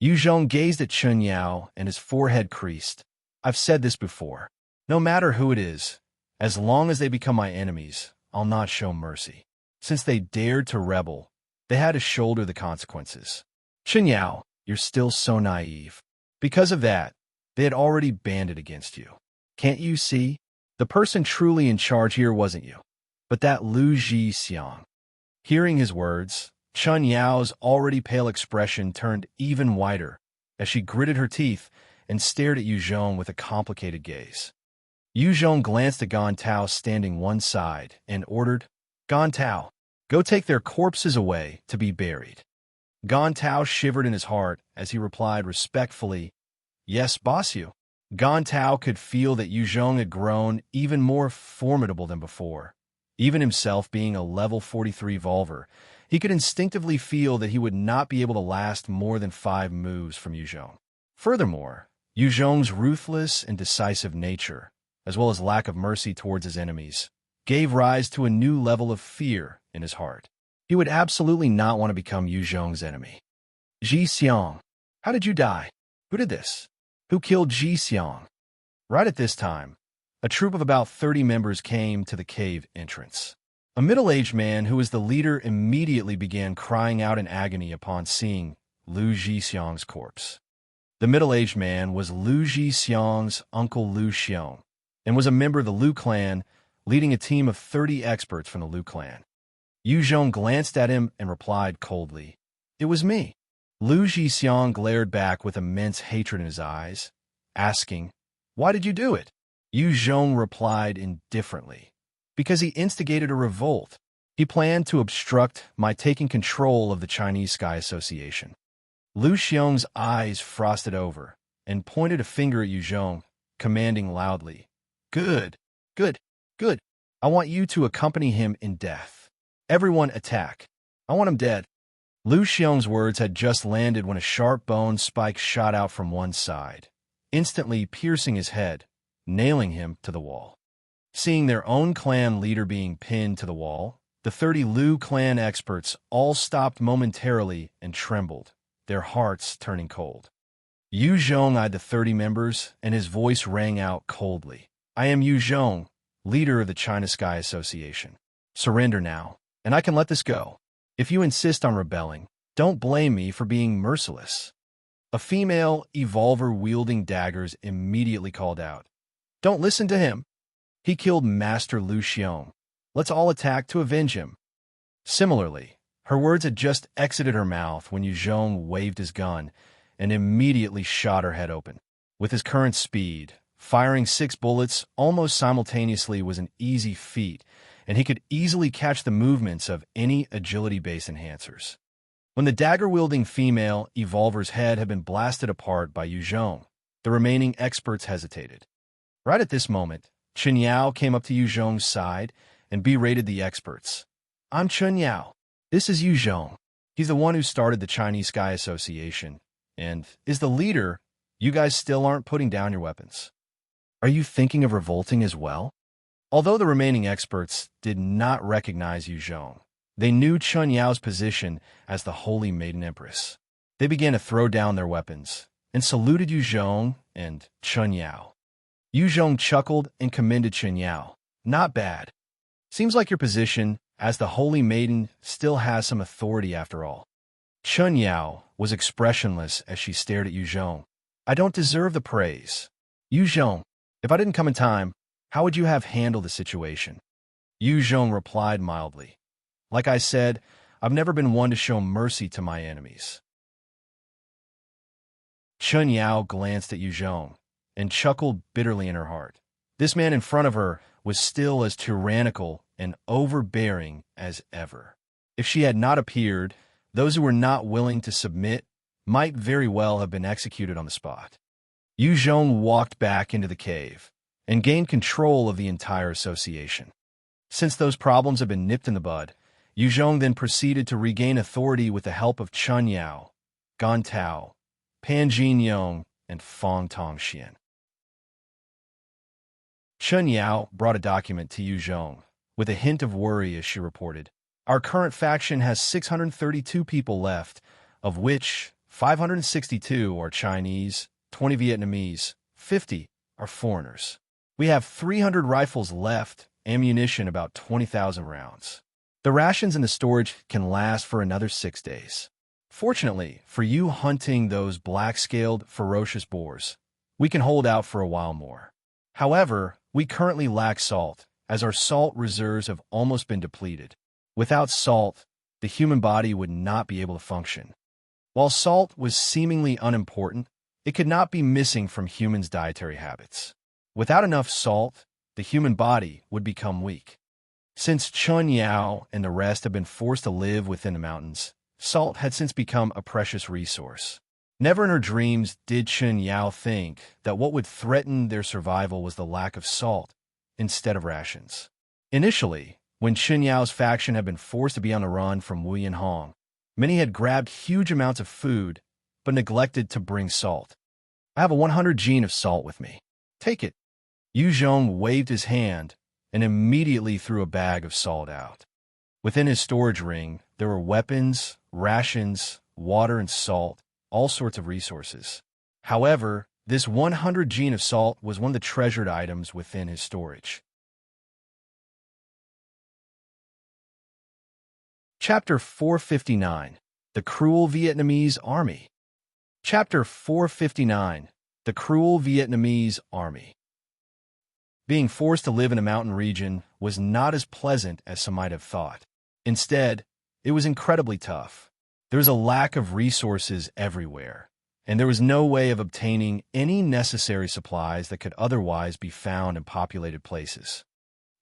Yu Zhong gazed at Chen Yao and his forehead creased. "I've said this before. No matter who it is, as long as they become my enemies, I'll not show mercy. Since they dared to rebel, they had to shoulder the consequences. Chen Yao, you're still so naive. Because of that, they had already banded against you. Can't you see? The person truly in charge here wasn't you, but that Lu Zhixiang." Hearing his words, Chen Yao's already pale expression turned even whiter as she gritted her teeth and stared at Yu Zhong with a complicated gaze. Yu Zhong glanced at Gan Tao standing one side and ordered, "Gan Tao, go take their corpses away to be buried." Gan Tao shivered in his heart as he replied respectfully, "Yes, boss you." Gan Tao could feel that Yu Zhong had grown even more formidable than before. Even himself being a level 43 Volver, he could instinctively feel that he would not be able to last more than 5 moves from Yu Zhong. Furthermore, Yu Zhong's ruthless and decisive nature, as well as lack of mercy towards his enemies, gave rise to a new level of fear in his heart. He would absolutely not want to become Yu Zhong's enemy. "Zhixiang, how did you die? Who did this? Who killed Zhixiang?" Right at this time, a troop of about 30 members came to the cave entrance. A middle-aged man who was the leader immediately began crying out in agony upon seeing Lu Zhixiang's corpse. The middle-aged man was Lu Zhixiang's uncle Lu Xiong, and was a member of the Lu clan, leading a team of 30 experts from the Lu clan. Yu Zhong glanced at him and replied coldly, "It was me." Lu Zhixiang glared back with immense hatred in his eyes, asking, "Why did you do it?" Yu Zhong replied indifferently, "Because he instigated a revolt. He planned to obstruct my taking control of the Chinese Sky Association." Lu Xiong's eyes frosted over and pointed a finger at Yu Zhong, commanding loudly, "Good, good, good. I want you to accompany him in death. Everyone attack. I want him dead." Lu Xiong's words had just landed when a sharp bone spike shot out from one side, instantly piercing his head, nailing him to the wall. Seeing their own clan leader being pinned to the wall, The 30 Liu clan experts all stopped momentarily and trembled, their hearts turning cold. Yu Zhong eyed the 30 members, and his voice rang out coldly. I am Yu Zhong, leader of the China Sky Association. Surrender now, and I can let this go. If you insist on rebelling, don't blame me for being merciless. A female evolver wielding daggers immediately called out. Don't listen to him. He killed Master Lu Xiong. Let's all attack to avenge him. Similarly, her words had just exited her mouth when Yu Zhong waved his gun and immediately shot her head open. With his current speed, firing 6 bullets almost simultaneously was an easy feat, and he could easily catch the movements of any agility-based enhancers. When the dagger-wielding female evolver's head had been blasted apart by Yu Zhong, the remaining experts hesitated. Right at this moment, Chen Yao came up to Yu Zhong's side and berated the experts. I'm Chen Yao. This is Yu Zhong. He's the one who started the Chinese Sky Association and is the leader. You guys still aren't putting down your weapons. Are you thinking of revolting as well? Although the remaining experts did not recognize Yu Zhong, they knew Chen Yao's position as the Holy Maiden Empress. They began to throw down their weapons and saluted Yu Zhong and Chen Yao. Yu Zhong chuckled and commended Chen Yao. Not bad. Seems like your position as the Holy Maiden still has some authority after all. Chen Yao was expressionless as she stared at Yu Zhong. I don't deserve the praise. Yu Zhong, if I didn't come in time, how would you have handled the situation? Yu Zhong replied mildly. Like I said, I've never been one to show mercy to my enemies. Chen Yao glanced at Yu Zhong and chuckled bitterly in her heart. This man in front of her was still as tyrannical and overbearing as ever. If she had not appeared, those who were not willing to submit might very well have been executed on the spot. Yu Zhong walked back into the cave and gained control of the entire association. Since those problems had been nipped in the bud, Yu Zhong then proceeded to regain authority with the help of Chen Yao, Gan Tao, Pan Jin Yong, and Fong Tongxian. Chen Yao brought a document to Yu Zhong, with a hint of worry as she reported, Our current faction has 632 people left, of which 562 are Chinese, 20 Vietnamese, 50 are foreigners. We have 300 rifles left, ammunition about 20,000 rounds. The rations in the storage can last for another 6 days. Fortunately, for you hunting those black-scaled, ferocious boars, we can hold out for a while more. However, we currently lack salt, as our salt reserves have almost been depleted. Without salt, the human body would not be able to function. While salt was seemingly unimportant, it could not be missing from humans' dietary habits. Without enough salt, the human body would become weak. Since Chen Yao and the rest have been forced to live within the mountains, salt had since become a precious resource. Never in her dreams did Chen Yao think that what would threaten their survival was the lack of salt instead of rations. Initially, when Chen Yao's faction had been forced to be on the run from Wuyan Hong, many had grabbed huge amounts of food but neglected to bring salt. I have a 100 gene of salt with me. Take it. Yu Zhong waved his hand and immediately threw a bag of salt out. Within his storage ring, there were weapons, rations, water, and salt, all sorts of resources. However, this 100 gene of salt was one of the treasured items within his storage. Chapter 459, The Cruel Vietnamese Army. Chapter 459, The Cruel Vietnamese Army. Being forced to live in a mountain region was not as pleasant as some might have thought. Instead, it was incredibly tough. There was a lack of resources everywhere, and there was no way of obtaining any necessary supplies that could otherwise be found in populated places.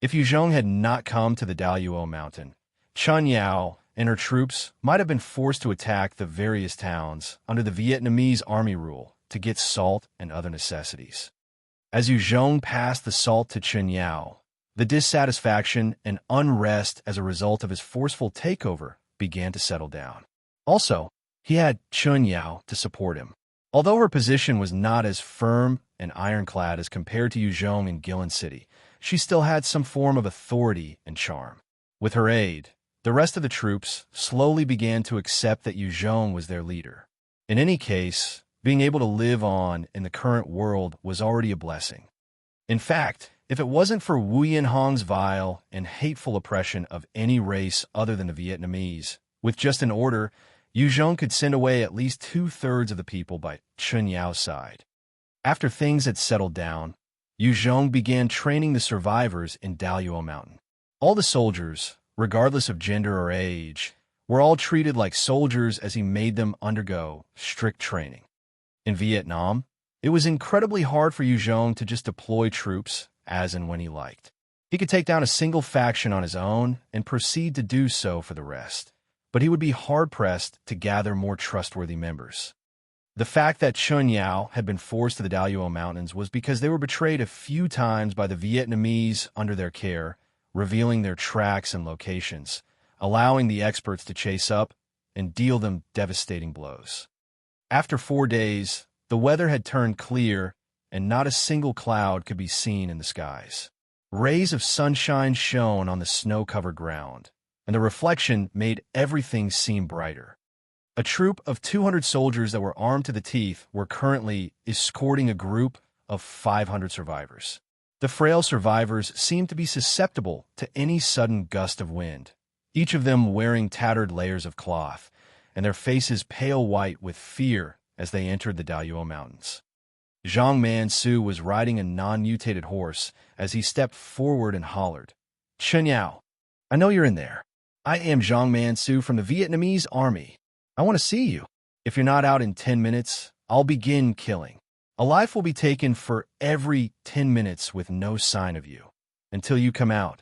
If Yu Zhong had not come to the Daluo mountain, Chen Yao and her troops might have been forced to attack the various towns under the Vietnamese army rule to get salt and other necessities. As Yu Zhong passed the salt to Chen Yao, the dissatisfaction and unrest as a result of his forceful takeover began to settle down. Also, he had Chen Yao to support him. Although her position was not as firm and ironclad as compared to Yu Zhong in Guilin City, she still had some form of authority and charm. With her aid, the rest of the troops slowly began to accept that Yu Zhong was their leader. In any case, being able to live on in the current world was already a blessing. In fact, if it wasn't for Wu Yinhong's vile and hateful oppression of any race other than the Vietnamese, with just an order, Yu Zhong could send away at least 2/3 of the people by Chen Yao's side. After things had settled down, Yu Zhong began training the survivors in Daluo Mountain. All the soldiers, regardless of gender or age, were all treated like soldiers as he made them undergo strict training. In Vietnam, it was incredibly hard for Yu Zhong to just deploy troops as and when he liked. He could take down a single faction on his own and proceed to do so for the rest, but he would be hard-pressed to gather more trustworthy members. The fact that Chen Yao had been forced to the Daluo Mountains was because they were betrayed a few times by the Vietnamese under their care, revealing their tracks and locations, allowing the experts to chase up and deal them devastating blows. After 4 days, the weather had turned clear, and not a single cloud could be seen in the skies. Rays of sunshine shone on the snow-covered ground, and the reflection made everything seem brighter. A troop of 200 soldiers that were armed to the teeth were currently escorting a group of 500 survivors. The frail survivors seemed to be susceptible to any sudden gust of wind, each of them wearing tattered layers of cloth, and their faces pale white with fear as they entered the Daluo Mountains. Zhang Man-su was riding a non-mutated horse as he stepped forward and hollered, "Chen Yao, I know you're in there. I am Zhang Man-su from the Vietnamese army. I want to see you. If you're not out in 10 minutes, I'll begin killing. A life will be taken for every 10 minutes with no sign of you, until you come out."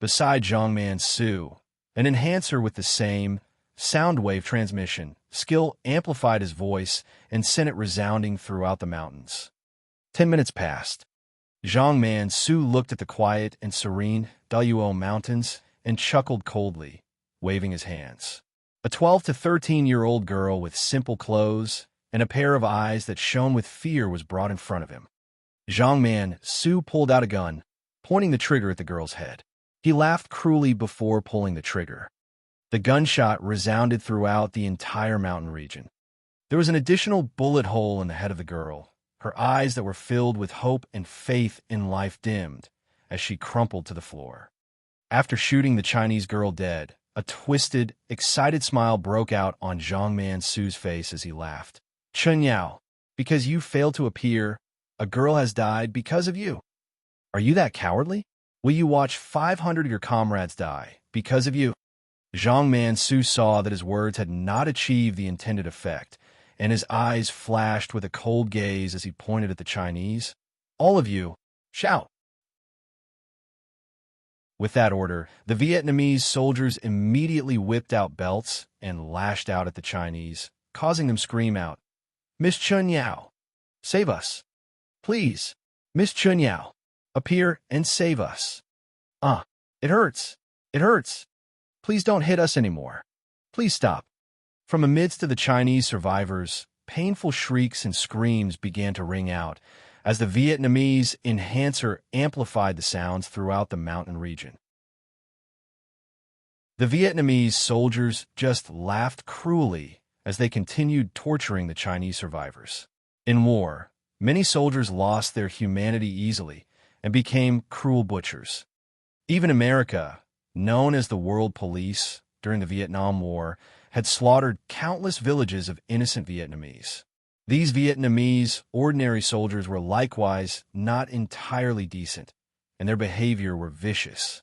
Beside Zhang Man-su, an enhancer with the same sound wave transmission skill amplified his voice and sent it resounding throughout the mountains. 10 minutes passed. Zhang Man-su looked at the quiet and serene Daluo Mountains and chuckled coldly, waving his hands. A 12 to 13-year-old girl with simple clothes and a pair of eyes that shone with fear was brought in front of him. Zhang Man-su pulled out a gun, pointing the trigger at the girl's head. He laughed cruelly before pulling the trigger. The gunshot resounded throughout the entire mountain region. There was an additional bullet hole in the head of the girl. Her eyes that were filled with hope and faith in life dimmed as she crumpled to the floor. After shooting the Chinese girl dead, a twisted, excited smile broke out on Zhang Man-su's face as he laughed. "Chen Yao, because you failed to appear, a girl has died because of you. Are you that cowardly? Will you watch 500 of your comrades die because of you?" Zhang Man-su saw that his words had not achieved the intended effect, and his eyes flashed with a cold gaze as he pointed at the Chinese. "All of you, shout!" With that order, the Vietnamese soldiers immediately whipped out belts and lashed out at the Chinese, causing them to scream out, "Miss Chen Yao, save us! Please, Miss Chen Yao, appear and save us! It hurts! It hurts! Please don't hit us anymore! Please stop!" From amidst of the Chinese survivors, painful shrieks and screams began to ring out as the Vietnamese enhancer amplified the sounds throughout the mountain region. The Vietnamese soldiers just laughed cruelly as they continued torturing the Chinese survivors. In war, many soldiers lost their humanity easily and became cruel butchers. Even America, known as the World Police during the Vietnam War, had slaughtered countless villages of innocent Vietnamese. These Vietnamese ordinary soldiers were likewise not entirely decent, and their behavior were vicious.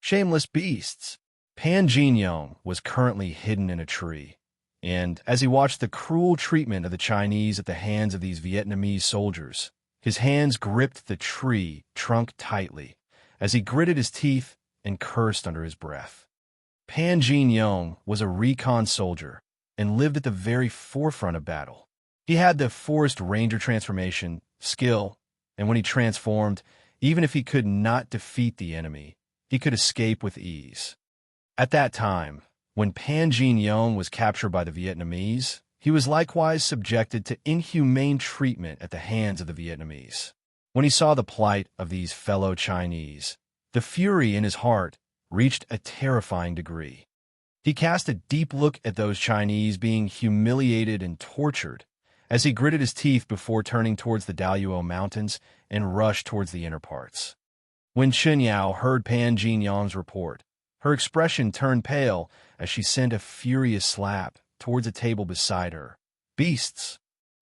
Shameless beasts. Pan Jin-yong was currently hidden in a tree, and as he watched the cruel treatment of the Chinese at the hands of these Vietnamese soldiers, his hands gripped the tree trunk tightly as he gritted his teeth and cursed under his breath. Pan Jin-yong was a recon soldier and lived at the very forefront of battle. He had the forest ranger transformation skill, and when he transformed, even if he could not defeat the enemy, he could escape with ease. At that time, when Pan Jin-yong was captured by the Vietnamese, he was likewise subjected to inhumane treatment at the hands of the Vietnamese. When he saw the plight of these fellow Chinese, the fury in his heart reached a terrifying degree. He cast a deep look at those Chinese being humiliated and tortured as he gritted his teeth before turning towards the Daluo Mountains and rushed towards the inner parts. When Chen Yao heard Pan Jinyang's report, her expression turned pale as she sent a furious slap towards a table beside her. Beasts!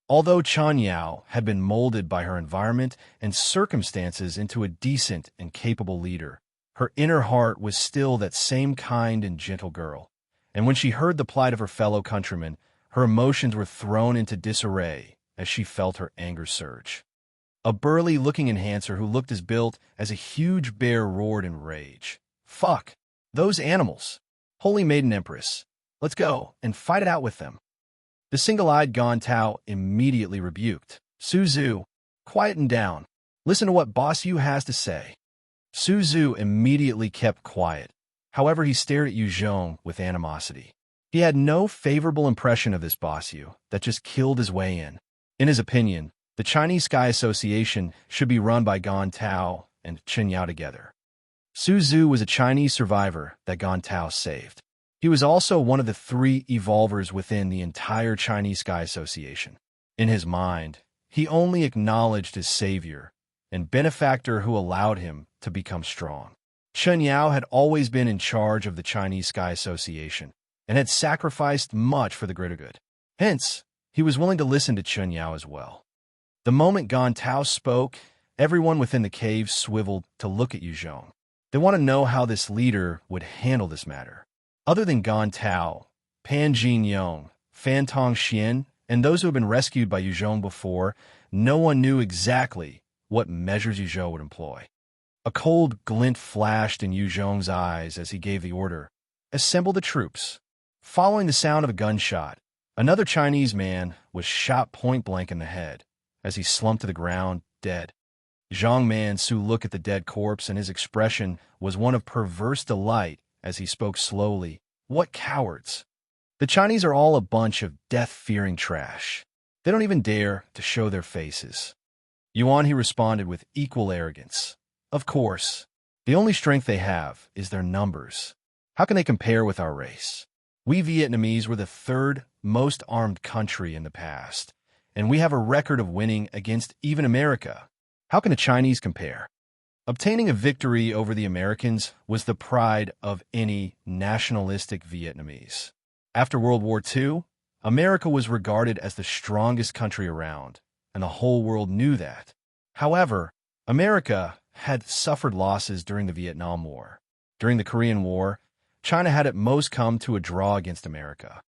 Although Chen Yao had been molded by her environment and circumstances into a decent and capable leader, her inner heart was still that same kind and gentle girl. And when she heard the plight of her fellow countrymen, her emotions were thrown into disarray as she felt her anger surge. A burly-looking enhancer who looked as built as a huge bear roared in rage. "Fuck! Those animals! Holy Maiden Empress! Let's go and fight it out with them!" The single-eyed Gan Tao immediately rebuked. "Su Zhu, quieten down. Listen to what Boss Yu has to say." Su Zhu immediately kept quiet. However, he stared at Yu Zhong with animosity. He had no favorable impression of this Boss Yu that just killed his way in. In his opinion, the Chinese Sky Association should be run by Gan Tao and Chen Yao together. Su Zhu was a Chinese survivor that Gan Tao saved. He was also one of the 3 evolvers within the entire Chinese Sky Association. In his mind, he only acknowledged his savior and benefactor who allowed him to become strong. Chen Yao had always been in charge of the Chinese Sky Association and had sacrificed much for the greater good. Hence, he was willing to listen to Chen Yao as well. The moment Gan Tao spoke, everyone within the cave swiveled to look at Yu Zhong. They want to know how this leader would handle this matter. Other than Gan Tao, Pan Jinyang, Fan Tongxian, and those who had been rescued by Yu Zhong before, no one knew exactly what measures Yu Zhong would employ. A cold glint flashed in Yu Zhong's eyes as he gave the order, "Assemble the troops." Following the sound of a gunshot, another Chinese man was shot point-blank in the head as he slumped to the ground, dead. Zhang Mansu looked at the dead corpse, and his expression was one of perverse delight as he spoke slowly. "What cowards! The Chinese are all a bunch of death-fearing trash. They don't even dare to show their faces." Yuan, he responded with equal arrogance. "Of course, the only strength they have is their numbers. How can they compare with our race? We Vietnamese were the 3rd most armed country in the past, and we have a record of winning against even America. How can the Chinese compare?" Obtaining a victory over the Americans was the pride of any nationalistic Vietnamese. After World War II, America was regarded as the strongest country around, and the whole world knew that. However, America had suffered losses during the Vietnam War. During the Korean War, China had at most come to a draw against America.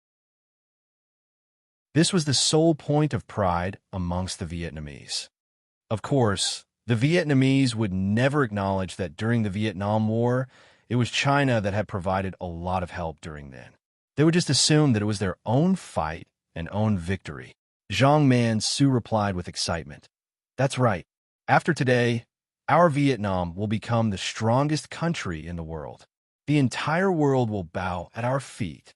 This was the sole point of pride amongst the Vietnamese. Of course, the Vietnamese would never acknowledge that during the Vietnam War, it was China that had provided a lot of help during then. They would just assume that it was their own fight and own victory. Zhang Mansu replied with excitement. "That's right. After today, our Vietnam will become the strongest country in the world. The entire world will bow at our feet."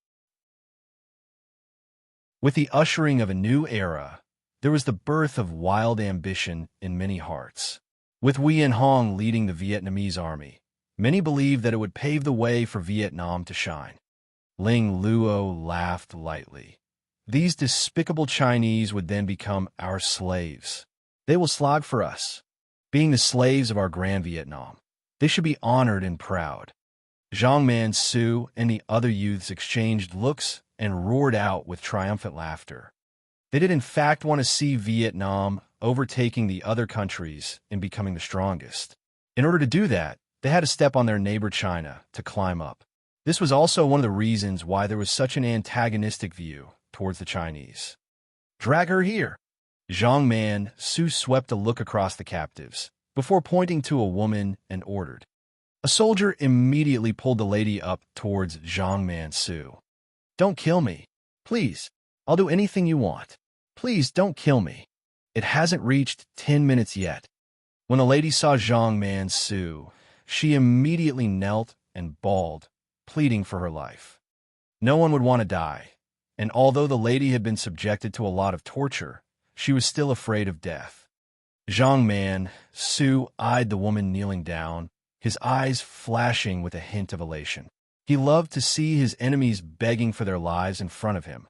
With the ushering of a new era, there was the birth of wild ambition in many hearts. With Nguyen Hong leading the Vietnamese army, many believed that it would pave the way for Vietnam to shine. Ling Luo laughed lightly. "These despicable Chinese would then become our slaves. They will slog for us, being the slaves of our grand Vietnam. They should be honored and proud." Zhang Mansu and the other youths exchanged looks and roared out with triumphant laughter. They did in fact want to see Vietnam overtaking the other countries and becoming the strongest. In order to do that, they had to step on their neighbor China to climb up. This was also one of the reasons why there was such an antagonistic view towards the Chinese. "Drag her here." Zhang Mansu swept a look across the captives before pointing to a woman and ordered. A soldier immediately pulled the lady up towards Zhang Mansu. "Don't kill me. Please, I'll do anything you want. Please don't kill me." It hasn't reached 10 minutes yet. When the lady saw Zhang Mansu, she immediately knelt and bawled, pleading for her life. No one would want to die, and although the lady had been subjected to a lot of torture, she was still afraid of death. Zhang Mansu eyed the woman kneeling down, his eyes flashing with a hint of elation. He loved to see his enemies begging for their lives in front of him,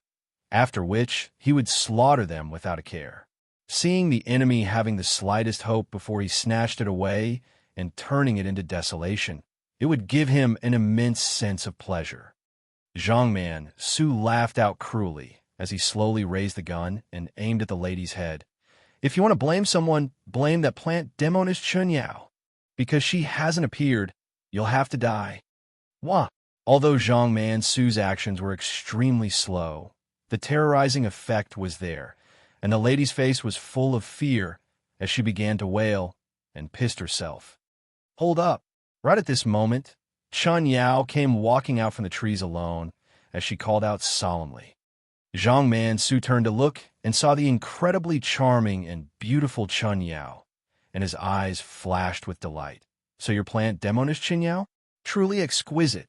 after which he would slaughter them without a care. Seeing the enemy having the slightest hope before he snatched it away and turning it into desolation, it would give him an immense sense of pleasure. Zhongman Su laughed out cruelly as he slowly raised the gun and aimed at the lady's head. If you want to blame someone, blame that plant demoness Chun Yao. Because she hasn't appeared, you'll have to die. Wah! Although Zhongman Su's actions were extremely slow, the terrorizing effect was there, and the lady's face was full of fear as she began to wail and pissed herself. Hold up! Right at this moment, Chun Yao came walking out from the trees alone as she called out solemnly. Zhongman Su turned to look and saw the incredibly charming and beautiful Chun Yao, and his eyes flashed with delight. So your plant demoness Chun Yao? Truly exquisite.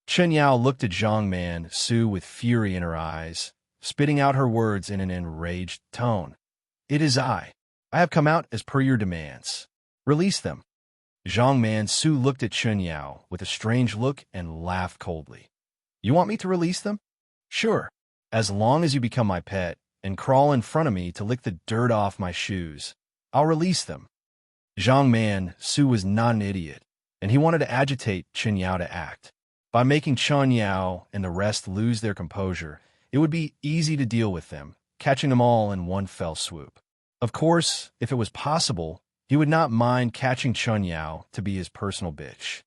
Chun Yao looked at Zhongman Su with fury in her eyes, spitting out her words in an enraged tone. It is I. I have come out as per your demands. Release them. Zhongman Su looked at Chun Yao with a strange look and laughed coldly. You want me to release them? Sure, as long as you become my pet and crawl in front of me to lick the dirt off my shoes, I'll release them. Zhongman Su was not an idiot, and he wanted to agitate Chun Yao to act. By making Chun Yao and the rest lose their composure, it would be easy to deal with them, catching them all in one fell swoop. Of course, if it was possible, he would not mind catching Chun Yao to be his personal bitch.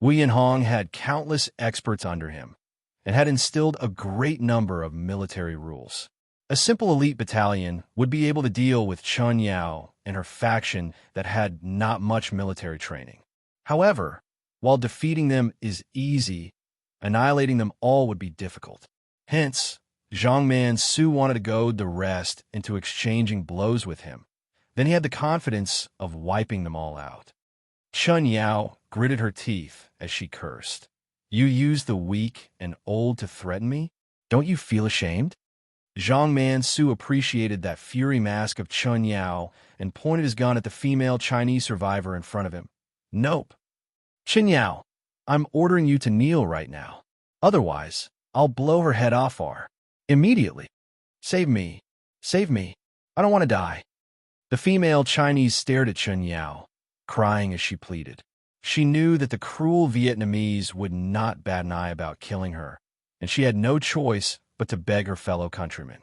Wu Yanhong had countless experts under him, and had instilled a great number of military rules. A simple elite battalion would be able to deal with Chun Yao and her faction that had not much military training. However, while defeating them is easy, annihilating them all would be difficult. Hence, Zhongman Su wanted to goad the rest into exchanging blows with him. Then he had the confidence of wiping them all out. Chun Yao gritted her teeth as she cursed. You used the weak and old to threaten me? Don't you feel ashamed? Zhongman Su appreciated that fury mask of Chun Yao and pointed his gun at the female Chinese survivor in front of him. Nope. Chun Yao, I'm ordering you to kneel right now. Otherwise, I'll blow her head off immediately. Save me. Save me. I don't want to die. The female Chinese stared at Chun Yao, crying as she pleaded. She knew that the cruel Vietnamese would not bat an eye about killing her, and she had no choice but to beg her fellow countrymen.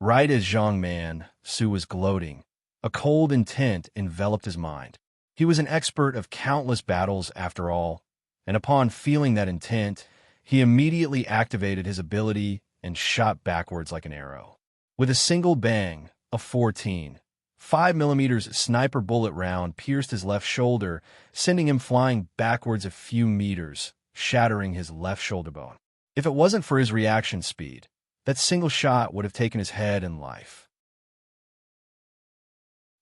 Right as Zhongman Su was gloating, a cold intent enveloped his mind. He was an expert of countless battles after all, and upon feeling that intent, he immediately activated his ability and shot backwards like an arrow. With a single bang, a 5mm sniper bullet round pierced his left shoulder, sending him flying backwards a few meters, shattering his left shoulder bone. If it wasn't for his reaction speed, that single shot would have taken his head and life.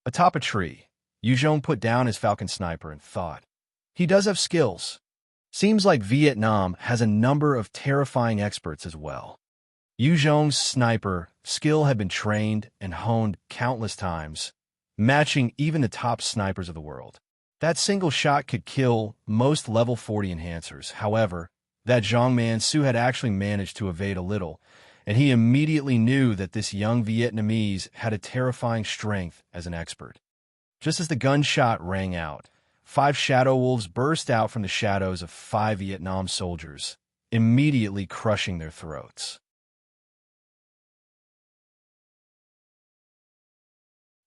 Atop a tree, Yu Zhong put down his falcon sniper and thought, he does have skills. Seems like Vietnam has a number of terrifying experts as well. Yu Zhong's sniper skill had been trained and honed countless times, matching even the top snipers of the world. That single shot could kill most level 40 enhancers. However, that Zhongman Su had actually managed to evade a little, and he immediately knew that this young Vietnamese had a terrifying strength as an expert. Just as the gunshot rang out, 5 shadow wolves burst out from the shadows of 5 Vietnam soldiers, immediately crushing their throats.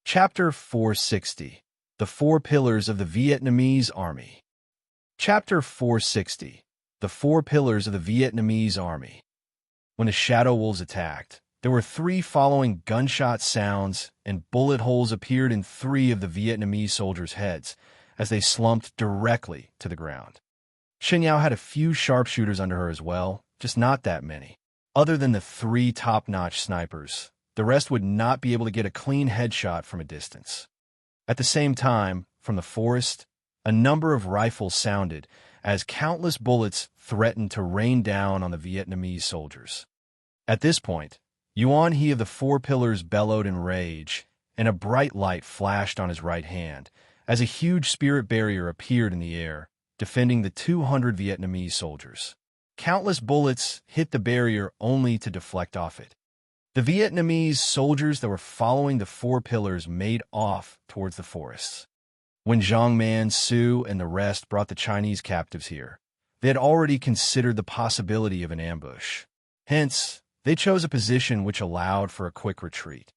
Chapter 460. The 4 Pillars of the Vietnamese Army. Chapter 460. The 4 Pillars of the Vietnamese Army. When the shadow wolves attacked, there were 3 following gunshot sounds, and bullet holes appeared in 3 of the Vietnamese soldiers' heads as they slumped directly to the ground. Chen Yao had a few sharpshooters under her as well, just not that many. Other than the 3 top-notch snipers, the rest would not be able to get a clean headshot from a distance. At the same time, from the forest, a number of rifles sounded as countless bullets threatened to rain down on the Vietnamese soldiers. At this point, Yuan He of the 4 Pillars bellowed in rage, and a bright light flashed on his right hand as a huge spirit barrier appeared in the air, defending the 200 Vietnamese soldiers. Countless bullets hit the barrier only to deflect off it. The Vietnamese soldiers that were following the four pillars made off towards the forests. When Zhang Man, Su, and the rest brought the Chinese captives here, they had already considered the possibility of an ambush. Hence, they chose a position which allowed for a quick retreat.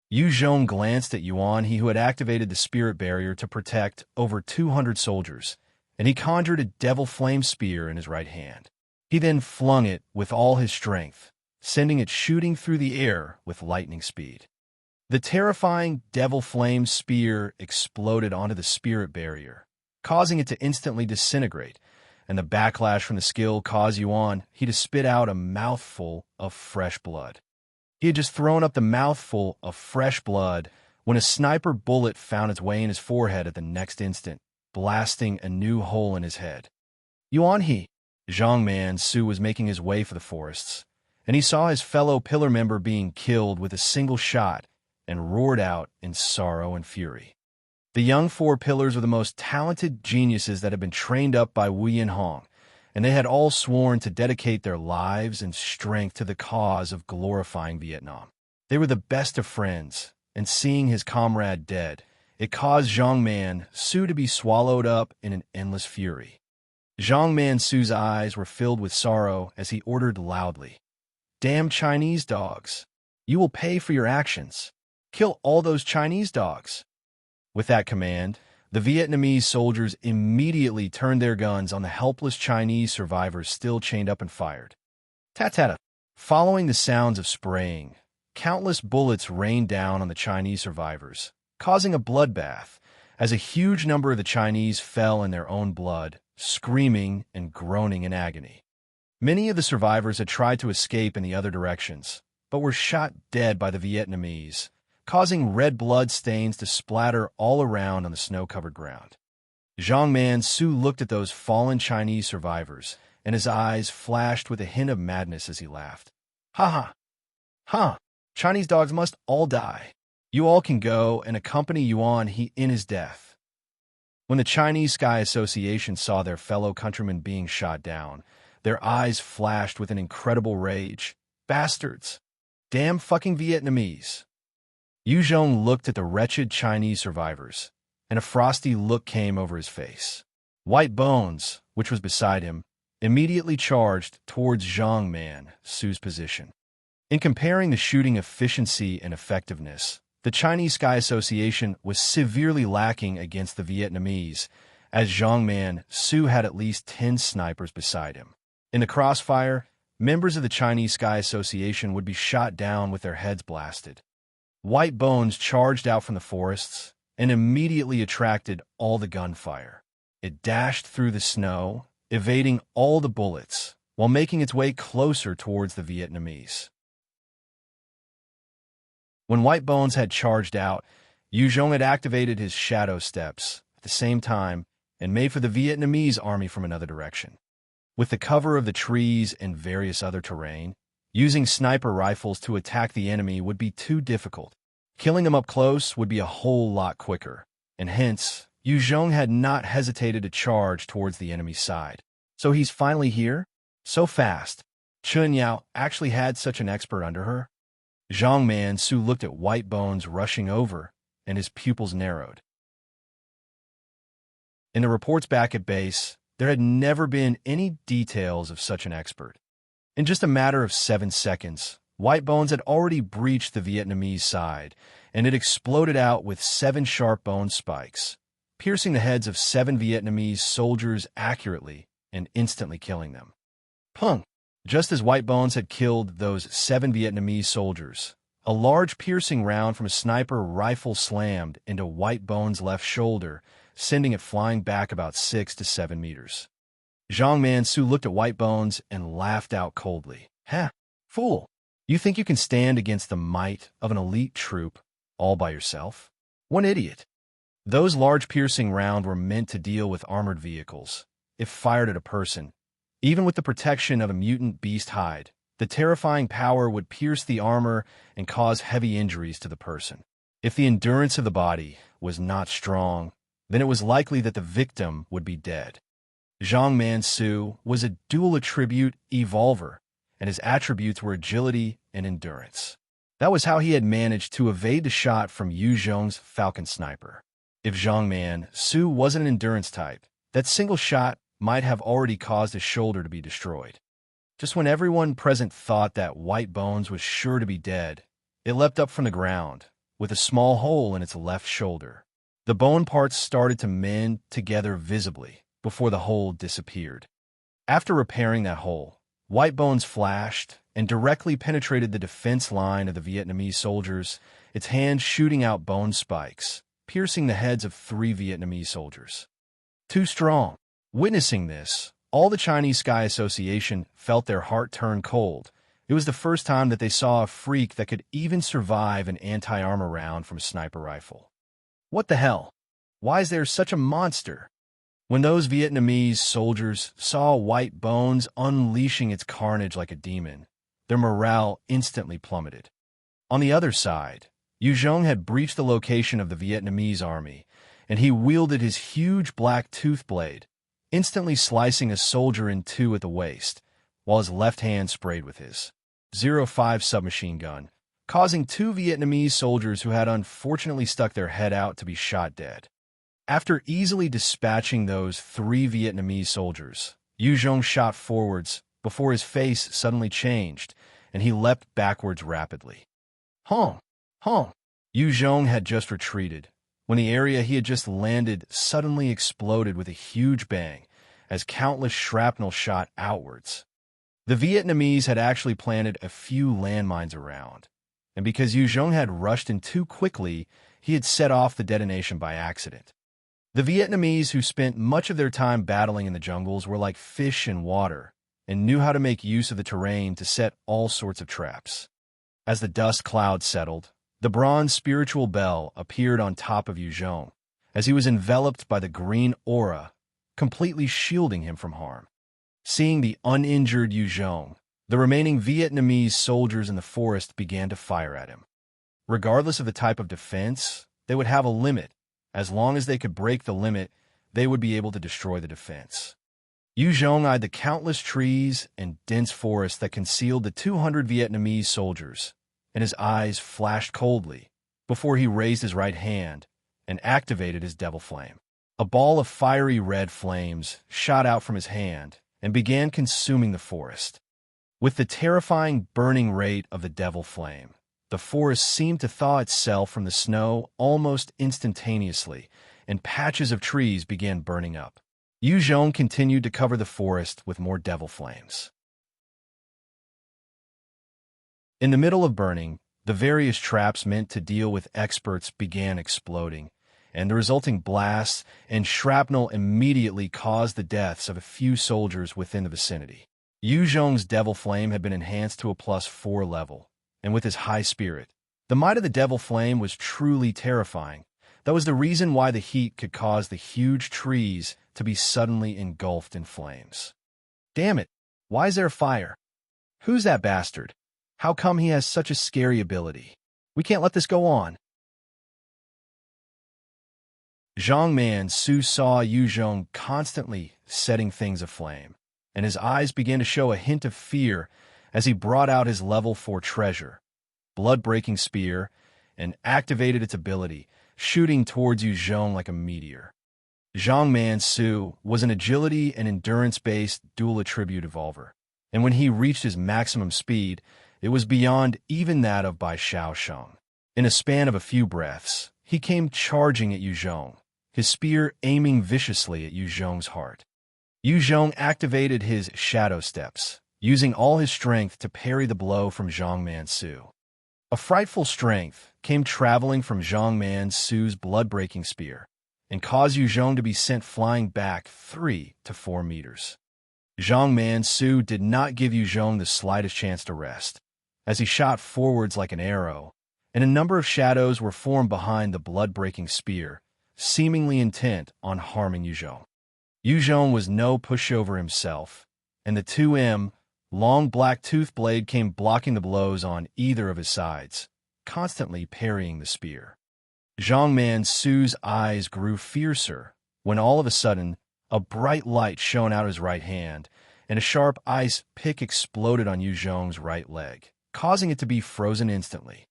Yu Zhong glanced at Yuan, he who had activated the spirit barrier to protect over 200 soldiers, and he conjured a devil flame spear in his right hand. He then flung it with all his strength, sending it shooting through the air with lightning speed. The terrifying devil flame spear exploded onto the spirit barrier, causing it to instantly disintegrate, and the backlash from the skill caused Yuan to spit out a mouthful of fresh blood. He had just thrown up the mouthful of fresh blood when a sniper bullet found its way in his forehead at the next instant, blasting a new hole in his head. Zhang Man Su was making his way for the forests, and he saw his fellow pillar member being killed with a single shot and roared out in sorrow and fury. The young four pillars were the most talented geniuses that had been trained up by Wu Yinhong, and they had all sworn to dedicate their lives and strength to the cause of glorifying Vietnam. They were the best of friends, and seeing his comrade dead, it caused Zhang Man Su to be swallowed up in an endless fury. Zhang Man Su's eyes were filled with sorrow as he ordered loudly, "Damn Chinese dogs! You will pay for your actions. Kill all those Chinese dogs." With that command, the Vietnamese soldiers immediately turned their guns on the helpless Chinese survivors still chained up and fired. Ta-ta-ta. Following the sounds of spraying, countless bullets rained down on the Chinese survivors, causing a bloodbath, as a huge number of the Chinese fell in their own blood, screaming and groaning in agony. Many of the survivors had tried to escape in the other directions, but were shot dead by the Vietnamese, causing red blood stains to splatter all around on the snow-covered ground. Zhang Man Su looked at those fallen Chinese survivors, and his eyes flashed with a hint of madness as he laughed. "Ha ha! Ha! Chinese dogs must all die. You all can go and accompany Yuan in his death." When the Chinese Sky Association saw their fellow countrymen being shot down, their eyes flashed with an incredible rage. "Bastards! Damn fucking Vietnamese!" Yu Zhong looked at the wretched Chinese survivors, and a frosty look came over his face. White Bones, which was beside him, immediately charged towards Zhang Man Su's position. In comparing the shooting efficiency and effectiveness, the Chinese Sky Association was severely lacking against the Vietnamese, as Zhang Man Su had at least 10 snipers beside him. In the crossfire, members of the Chinese Sky Association would be shot down with their heads blasted. White Bones charged out from the forests and immediately attracted all the gunfire. It dashed through the snow, evading all the bullets, while making its way closer towards the Vietnamese. When White Bones had charged out, Yu Zhong had activated his shadow steps at the same time and made for the Vietnamese army from another direction. With the cover of the trees and various other terrain, using sniper rifles to attack the enemy would be too difficult. Killing them up close would be a whole lot quicker, and hence, Yu Zhong had not hesitated to charge towards the enemy's side. So he's finally here? So fast. Chun Yao actually had such an expert under her? Zhang Man Su looked at White Bones rushing over, and his pupils narrowed. In the reports back at base, there had never been any details of such an expert. In just a matter of 7 seconds, White Bones had already breached the Vietnamese side, and it exploded out with 7 sharp bone spikes, piercing the heads of 7 Vietnamese soldiers accurately and instantly killing them. Pung! Just as White Bones had killed those 7 Vietnamese soldiers, a large piercing round from a sniper rifle slammed into White Bones' left shoulder, sending it flying back about 6 to 7 meters. Zhang Man Su looked at White Bones and laughed out coldly. "Ha! Fool! You think you can stand against the might of an elite troop all by yourself? One idiot." Those large piercing rounds were meant to deal with armored vehicles. If fired at a person, even with the protection of a mutant beast hide, the terrifying power would pierce the armor and cause heavy injuries to the person. If the endurance of the body was not strong, then it was likely that the victim would be dead. Zhang Mansu was a dual attribute evolver, and his attributes were agility and endurance. That was how he had managed to evade the shot from Yu Zhong's Falcon Sniper. If Zhang Mansu wasn't an endurance type, that single shot might have already caused his shoulder to be destroyed. Just when everyone present thought that White Bones was sure to be dead, it leapt up from the ground, with a small hole in its left shoulder. The bone parts started to mend together visibly before the hole disappeared. After repairing that hole, White Bones flashed and directly penetrated the defense line of the Vietnamese soldiers, its hands shooting out bone spikes, piercing the heads of 3 Vietnamese soldiers. Too strong. Witnessing this, all the Chinese Sky Association felt their heart turn cold. It was the first time that they saw a freak that could even survive an anti-armor round from a sniper rifle. What the hell? Why is there such a monster? When those Vietnamese soldiers saw White Bones unleashing its carnage like a demon, their morale instantly plummeted. On the other side, Yu Zhong had breached the location of the Vietnamese army, and he wielded his huge black tooth blade, instantly slicing a soldier in 2 at the waist, while his left hand sprayed with his .05 submachine gun, causing 2 Vietnamese soldiers who had unfortunately stuck their head out to be shot dead. After easily dispatching those 3 Vietnamese soldiers, Yu Zhong shot forwards before his face suddenly changed, and he leapt backwards rapidly. Hong! Yu Zhong had just retreated, when the area he had just landed suddenly exploded with a huge bang, as countless shrapnel shot outwards. The Vietnamese had actually planted a few landmines around, and because Yu Zhong had rushed in too quickly, he had set off the detonation by accident. The Vietnamese, who spent much of their time battling in the jungles, were like fish in water and knew how to make use of the terrain to set all sorts of traps. As the dust cloud settled, the bronze spiritual bell appeared on top of Yu Zhong, as he was enveloped by the green aura, completely shielding him from harm. Seeing the uninjured Yu Zhong, the remaining Vietnamese soldiers in the forest began to fire at him. Regardless of the type of defense, they would have a limit. As long as they could break the limit, they would be able to destroy the defense. Yu Zhong eyed the countless trees and dense forest that concealed the 200 Vietnamese soldiers, and his eyes flashed coldly before he raised his right hand and activated his devil flame. A ball of fiery red flames shot out from his hand and began consuming the forest. With the terrifying burning rate of the devil flame, the forest seemed to thaw itself from the snow almost instantaneously, and patches of trees began burning up. Yu Zhong continued to cover the forest with more devil flames. In the middle of burning, the various traps meant to deal with experts began exploding, and the resulting blasts and shrapnel immediately caused the deaths of a few soldiers within the vicinity. Yu Zhong's devil flame had been enhanced to a +4 level, and with his high spirit, the might of the devil flame was truly terrifying. That was the reason why the heat could cause the huge trees to be suddenly engulfed in flames. Damn it! Why is there a fire? Who's that bastard? How come he has such a scary ability? We can't let this go on. Zhang Mansu saw Yu Zhong constantly setting things aflame, and his eyes began to show a hint of fear as he brought out his level 4 treasure, blood-breaking spear, and activated its ability, shooting towards Yu Zhong like a meteor. Zhang Mansu was an agility and endurance-based dual attribute evolver, and when he reached his maximum speed, it was beyond even that of Bai Shaosheng. In a span of a few breaths, he came charging at Yu Zhong, his spear aiming viciously at Yu Zhong's heart. Yu Zhong activated his shadow steps, using all his strength to parry the blow from Zhang Mansu. A frightful strength came traveling from Zhang Mansu's blood-breaking spear, and caused Yu Zhong to be sent flying back 3 to 4 meters. Zhang Mansu did not give Yu Zhong the slightest chance to rest, as he shot forwards like an arrow, and a number of shadows were formed behind the blood-breaking spear, seemingly intent on harming Yu Zhong. Yu Zhong was no pushover himself, and the 2M long black tooth blade came blocking the blows on either of his sides, constantly parrying the spear. Zhang Man Su's eyes grew fiercer when all of a sudden a bright light shone out his right hand, and a sharp ice pick exploded on Yu Zhong's right leg, causing it to be frozen instantly.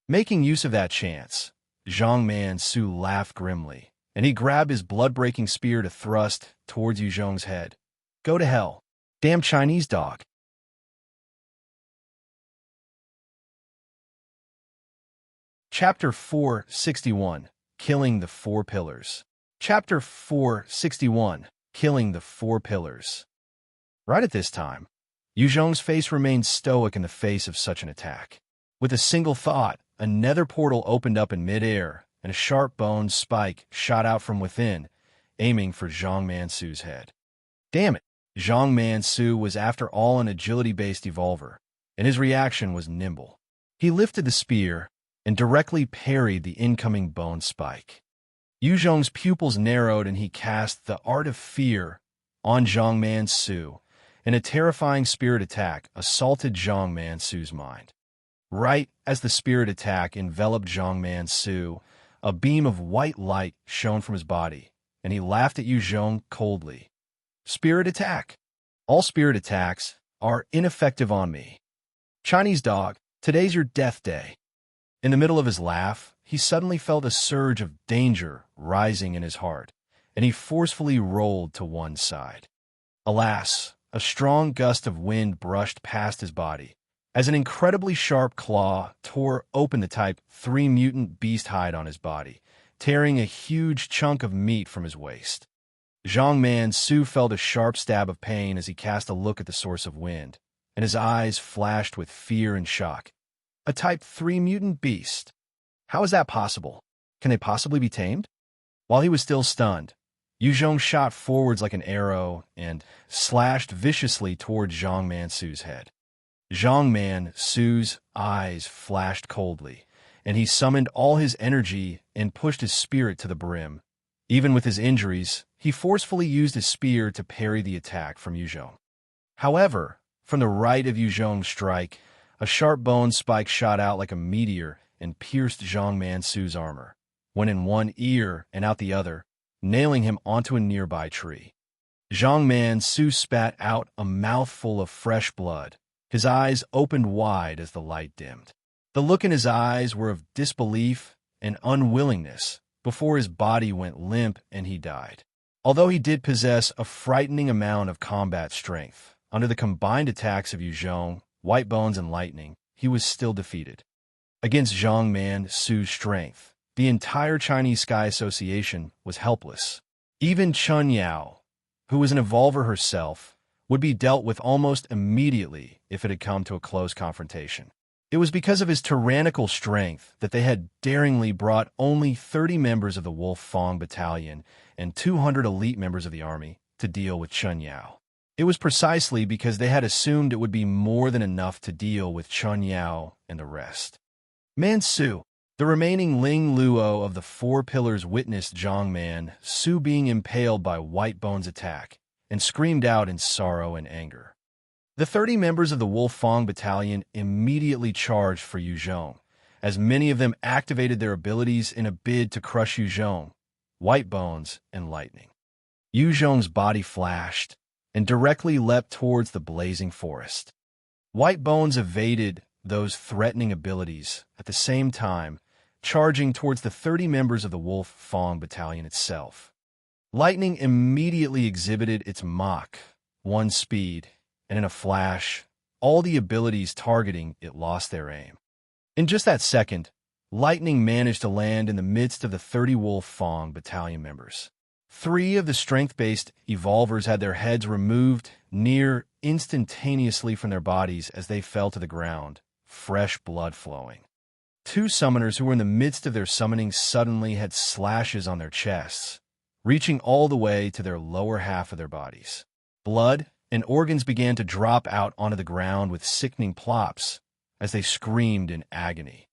Making use of that chance, Zhang Man Su laughed grimly, and he grabbed his blood-breaking spear to thrust towards Yu Zhong's head. Go to hell, damn Chinese dog. Chapter 461, Killing the Four Pillars. Chapter 461, Killing the Four Pillars. Right at this time, Yu Zhong's face remained stoic in the face of such an attack. With a single thought, a nether portal opened up in midair, and a sharp-boned spike shot out from within, aiming for Zhang Man Su's head. Damn it! Zhang Man Su was after all an agility-based evolver, and his reaction was nimble. He lifted the spear and directly parried the incoming bone spike. Yu Zhong's pupils narrowed and he cast the Art of Fear on Zhang Man Su, and a terrifying spirit attack assaulted Zhang Man Su's mind. Right as the spirit attack enveloped Zhang Man Su, a beam of white light shone from his body, and he laughed at Yu Zhong coldly. Spirit attack. All spirit attacks are ineffective on me. Chinese dog, today's your death day. In the middle of his laugh, he suddenly felt a surge of danger rising in his heart, and he forcefully rolled to one side. Alas, a strong gust of wind brushed past his body, as an incredibly sharp claw tore open the Type 3 mutant beast hide on his body, tearing a huge chunk of meat from his waist. Zhang Man Su felt a sharp stab of pain as he cast a look at the source of wind, and his eyes flashed with fear and shock. A Type 3 mutant beast. How is that possible? Can they possibly be tamed? While he was still stunned, Yu Zhong shot forwards like an arrow and slashed viciously toward Zhang Man Su's head. Zhang Man Su's eyes flashed coldly, and he summoned all his energy and pushed his spirit to the brim. Even with his injuries, he forcefully used his spear to parry the attack from Yu Zhong. However, from the right of Yu Zhong's strike, a sharp bone spike shot out like a meteor and pierced Zhang Man Su's armor, went in one ear and out the other, nailing him onto a nearby tree. Zhang Man Su spat out a mouthful of fresh blood. His eyes opened wide as the light dimmed. The look in his eyes were of disbelief and unwillingness before his body went limp and he died. Although he did possess a frightening amount of combat strength, under the combined attacks of Yu Zhong, White Bones, and Lightning, he was still defeated. Against Zhang Man Su's strength, the entire Chinese Sky Association was helpless. Even Chen Yao, who was an evolver herself, would be dealt with almost immediately if it had come to a close confrontation. It was because of his tyrannical strength that they had daringly brought only 30 members of the Wolf Fong Battalion and 200 elite members of the army to deal with Chen Yao. It was precisely because they had assumed it would be more than enough to deal with Chen Yao and the rest. Man Su, the remaining Ling Luo of the Four Pillars, witnessed Zhang Man Su being impaled by White Bone's attack and screamed out in sorrow and anger. The 30 members of the Wolf Fong Battalion immediately charged for Yu Zhong, as many of them activated their abilities in a bid to crush Yu Zhong, White Bones, and Lightning. Yu Zhong's body flashed and directly leapt towards the blazing forest. White Bones evaded those threatening abilities at the same time, charging towards the 30 members of the Wolf Fong Battalion itself. Lightning immediately exhibited its Mach 1 speed, and in a flash, all the abilities targeting it lost their aim. In just that second, Lightning managed to land in the midst of the 30 Wolf Fong Battalion members. 3 of the strength-based evolvers had their heads removed near instantaneously from their bodies as they fell to the ground, fresh blood flowing. 2 summoners who were in the midst of their summoning suddenly had slashes on their chests, reaching all the way to their lower half of their bodies. Blood and organs began to drop out onto the ground with sickening plops as they screamed in agony.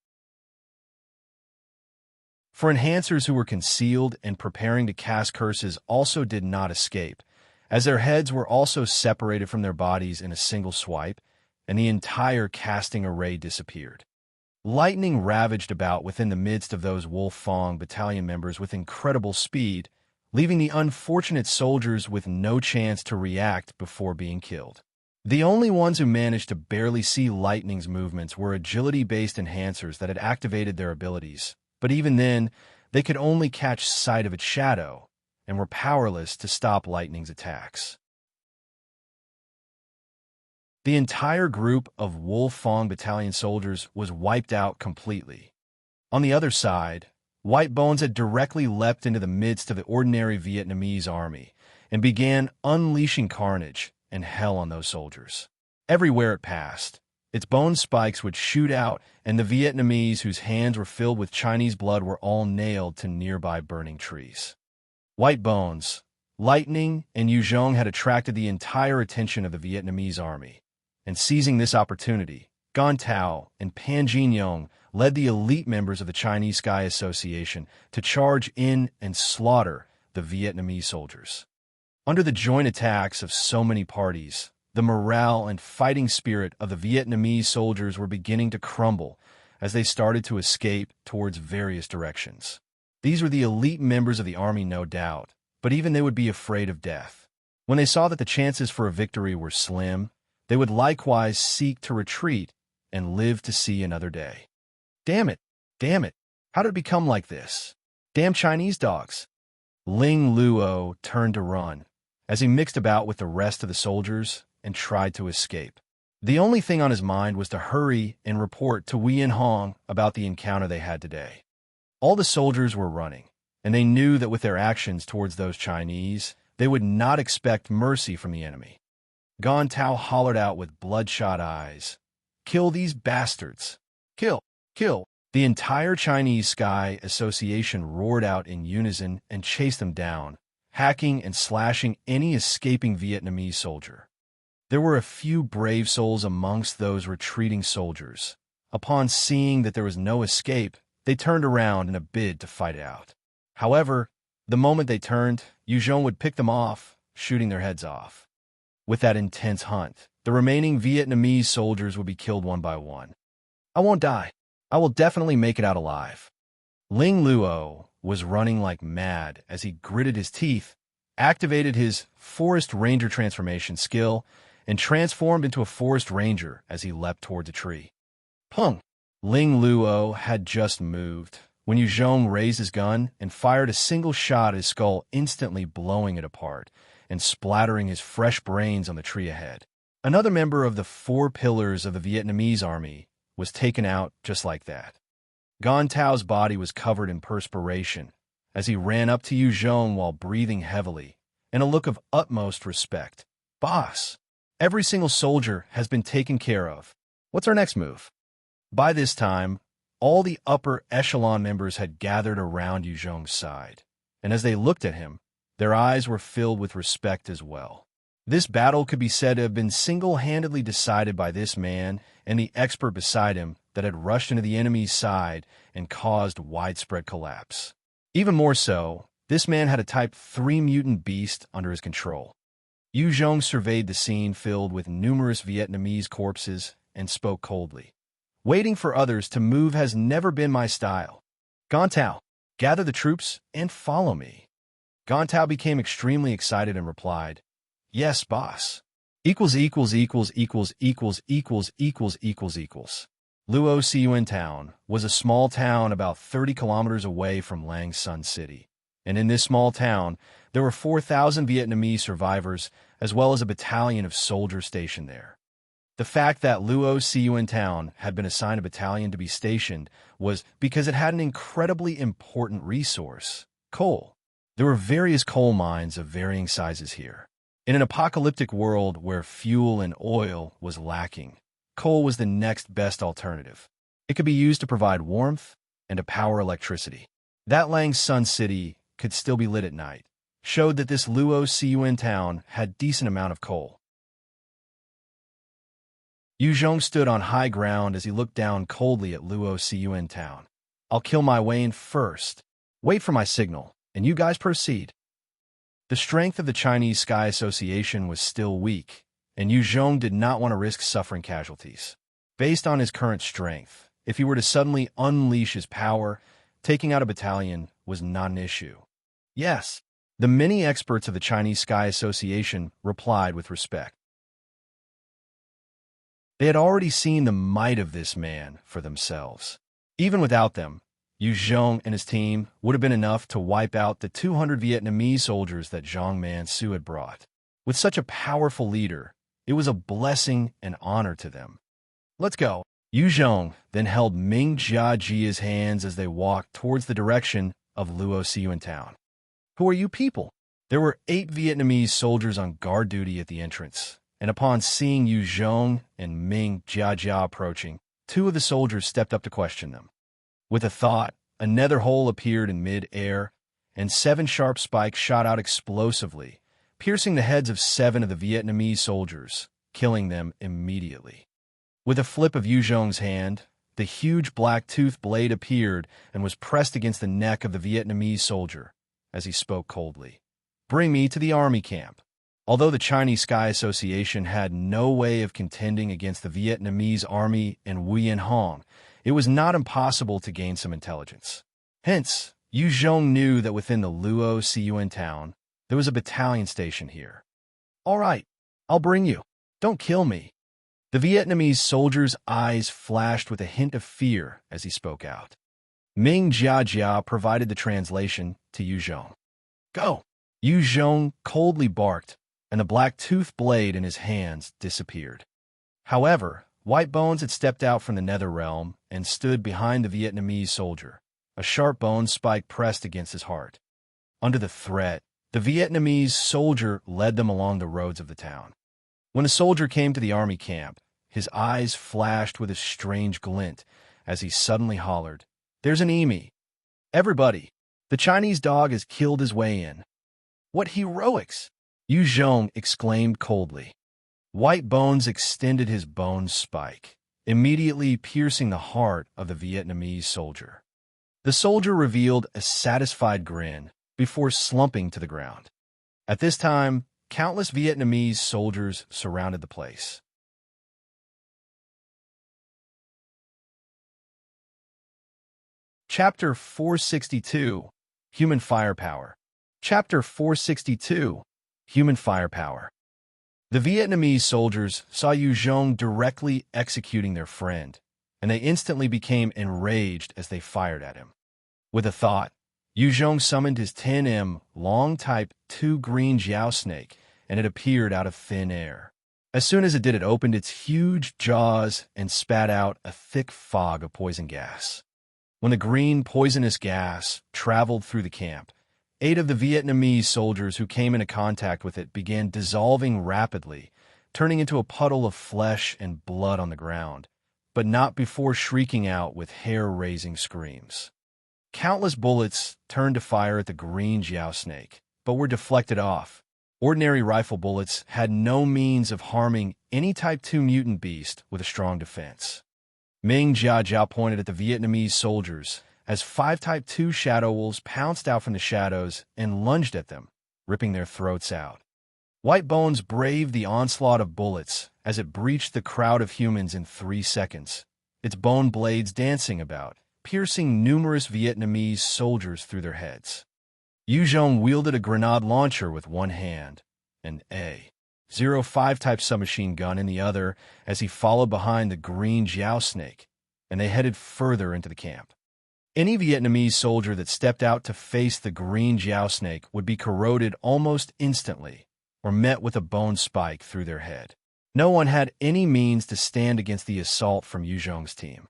For enhancers who were concealed and preparing to cast curses also did not escape, as their heads were also separated from their bodies in a single swipe, and the entire casting array disappeared. Lightning ravaged about within the midst of those Wolf Fong battalion members with incredible speed, leaving the unfortunate soldiers with no chance to react before being killed. The only ones who managed to barely see Lightning's movements were agility-based enhancers that had activated their abilities, but even then, they could only catch sight of its shadow and were powerless to stop Lightning's attacks. The entire group of Wolf Fong battalion soldiers was wiped out completely. On the other side, White Bones had directly leapt into the midst of the ordinary Vietnamese army and began unleashing carnage and hell on those soldiers. Everywhere it passed, its bone spikes would shoot out, and the Vietnamese whose hands were filled with Chinese blood were all nailed to nearby burning trees. White Bones, Lightning, and Yu Zhong had attracted the entire attention of the Vietnamese army, and seizing this opportunity, Gan Tao and Pan Jinyong led the elite members of the Chinese Sky Association to charge in and slaughter the Vietnamese soldiers. Under the joint attacks of so many parties, the morale and fighting spirit of the Vietnamese soldiers were beginning to crumble as they started to escape towards various directions. These were the elite members of the army, no doubt, but even they would be afraid of death. When they saw that the chances for a victory were slim, they would likewise seek to retreat and live to see another day. Damn it! Damn it! How did it become like this? Damn Chinese dogs! Ling Luo turned to run as he mixed about with the rest of the soldiers and tried to escape. The only thing on his mind was to hurry and report to Wei and Hong about the encounter they had today. All the soldiers were running, and they knew that with their actions towards those Chinese, they would not expect mercy from the enemy. Gan Tao hollered out with bloodshot eyes, "Kill these bastards! Kill! Kill!" The entire Chinese Sky Association roared out in unison and chased them down, hacking and slashing any escaping Vietnamese soldier. There were a few brave souls amongst those retreating soldiers. Upon seeing that there was no escape, they turned around in a bid to fight it out. However, the moment they turned, Yu Zhong would pick them off, shooting their heads off. With that intense hunt, the remaining Vietnamese soldiers would be killed one by one. "I won't die. I will definitely make it out alive." Ling Luo was running like mad as he gritted his teeth, activated his Forest Ranger transformation skill, and transformed into a Forest Ranger as he leapt towards a tree. Pung! Ling Luo had just moved when Yu Zhong raised his gun and fired a single shot at his skull, instantly blowing it apart and splattering his fresh brains on the tree ahead. Another member of the 4 pillars of the Vietnamese army was taken out just like that. Gan Tao's body was covered in perspiration as he ran up to Yu Zhong while breathing heavily, in a look of utmost respect. "Boss, every single soldier has been taken care of. What's our next move?" By this time, all the upper echelon members had gathered around Yu Zhong's side, and as they looked at him, their eyes were filled with respect as well. This battle could be said to have been single-handedly decided by this man and the expert beside him that had rushed into the enemy's side and caused widespread collapse. Even more so, this man had a Type 3 mutant beast under his control. Yu Zhong surveyed the scene filled with numerous Vietnamese corpses and spoke coldly. "Waiting for others to move has never been my style. Gan Tao, gather the troops and follow me." Gan Tao became extremely excited and replied, "Yes, boss. Luo Siuan Town was a small town about 30 kilometers away from Lang Sun City, and in this small town, there were 4,000 Vietnamese survivors as well as a battalion of soldiers stationed there. The fact that Luo Siuan Town had been assigned a battalion to be stationed was because it had an incredibly important resource: coal. There were various coal mines of varying sizes here. In an apocalyptic world where fuel and oil was lacking, coal was the next best alternative. It could be used to provide warmth and to power electricity. That Lang Sun City could still be lit at night showed that this Luo Siuan town had decent amount of coal. Yu Zhong stood on high ground as he looked down coldly at Luo Siuan town. "I'll kill my way in first. Wait for my signal, and you guys proceed." The strength of the Chinese Sky Association was still weak, and Yu Zhong did not want to risk suffering casualties. Based on his current strength, If he were to suddenly unleash his power, taking out a battalion was not an issue. Yes, the many experts of the Chinese Sky Association replied with respect. They had already seen the might of this man for themselves. Even without them, Yu Zhong and his team would have been enough to wipe out the 200 Vietnamese soldiers that Zhang Mansu had brought. With such a powerful leader, it was a blessing and honor to them. Let's go. Yu Zhong then held Ming Jiaji's hands as they walked towards the direction of Luo Siyuan town. Who are you people? There were 8 Vietnamese soldiers on guard duty at the entrance, and upon seeing Yu Zhong and Ming Jiajia approaching, 2 of the soldiers stepped up to question them. With a thought, a nether hole appeared in mid-air, and 7 sharp spikes shot out explosively, piercing the heads of 7 of the Vietnamese soldiers, killing them immediately. With a flip of Yu Zhong's hand, the huge black-toothed blade appeared and was pressed against the neck of the Vietnamese soldier, as he spoke coldly. "Bring me to the army camp." Although the Chinese Sky Association had no way of contending against the Vietnamese army in Wuyanhong, it was not impossible to gain some intelligence. Hence, Yu Zhong knew that within the Luo Siyuan town, there was a battalion station here. "All right, I'll bring you. Don't kill me." The Vietnamese soldier's eyes flashed with a hint of fear as he spoke out. Ming Jiajia provided the translation to Yu Zhong. "Go!" Yu Zhong coldly barked, and the black-toothed blade in his hands disappeared. However, White Bones had stepped out from the nether realm and stood behind the Vietnamese soldier, a sharp bone spike pressed against his heart. Under the threat, the Vietnamese soldier led them along the roads of the town. When the soldier came to the army camp, his eyes flashed with a strange glint as he suddenly hollered, "There's an enemy! Everybody! The Chinese dog has killed his way in." "What heroics!" Yu Zhong exclaimed coldly. White Bones extended his bone spike, immediately piercing the heart of the Vietnamese soldier. The soldier revealed a satisfied grin before slumping to the ground. At this time, countless Vietnamese soldiers surrounded the place. Chapter 462, Human Firepower. Chapter 462, Human Firepower. The Vietnamese soldiers saw Yu Zhong directly executing their friend, and they instantly became enraged as they fired at him. With a thought, Yu Zhong summoned his 10M long Type 2 green Jiao snake, and it appeared out of thin air. As soon as it did, it opened its huge jaws and spat out a thick fog of poison gas. When the green poisonous gas traveled through the camp, 8 of the Vietnamese soldiers who came into contact with it began dissolving rapidly, turning into a puddle of flesh and blood on the ground, but not before shrieking out with hair-raising screams. Countless bullets turned to fire at the green Jiao snake, but were deflected off. Ordinary rifle bullets had no means of harming any Type 2 mutant beast with a strong defense. Ming Jiajia pointed at the Vietnamese soldiers as 5 Type 2 shadow wolves pounced out from the shadows and lunged at them, ripping their throats out. White Bones braved the onslaught of bullets as it breached the crowd of humans in 3 seconds, its bone blades dancing about, piercing numerous Vietnamese soldiers through their heads. Yu Zhong wielded a grenade launcher with one hand, an A-05 type submachine gun in the other as he followed behind the green Jiao snake, and they headed further into the camp. Any Vietnamese soldier that stepped out to face the green Jiao snake would be corroded almost instantly, or met with a bone spike through their head. No one had any means to stand against the assault from Yu Zhong's team.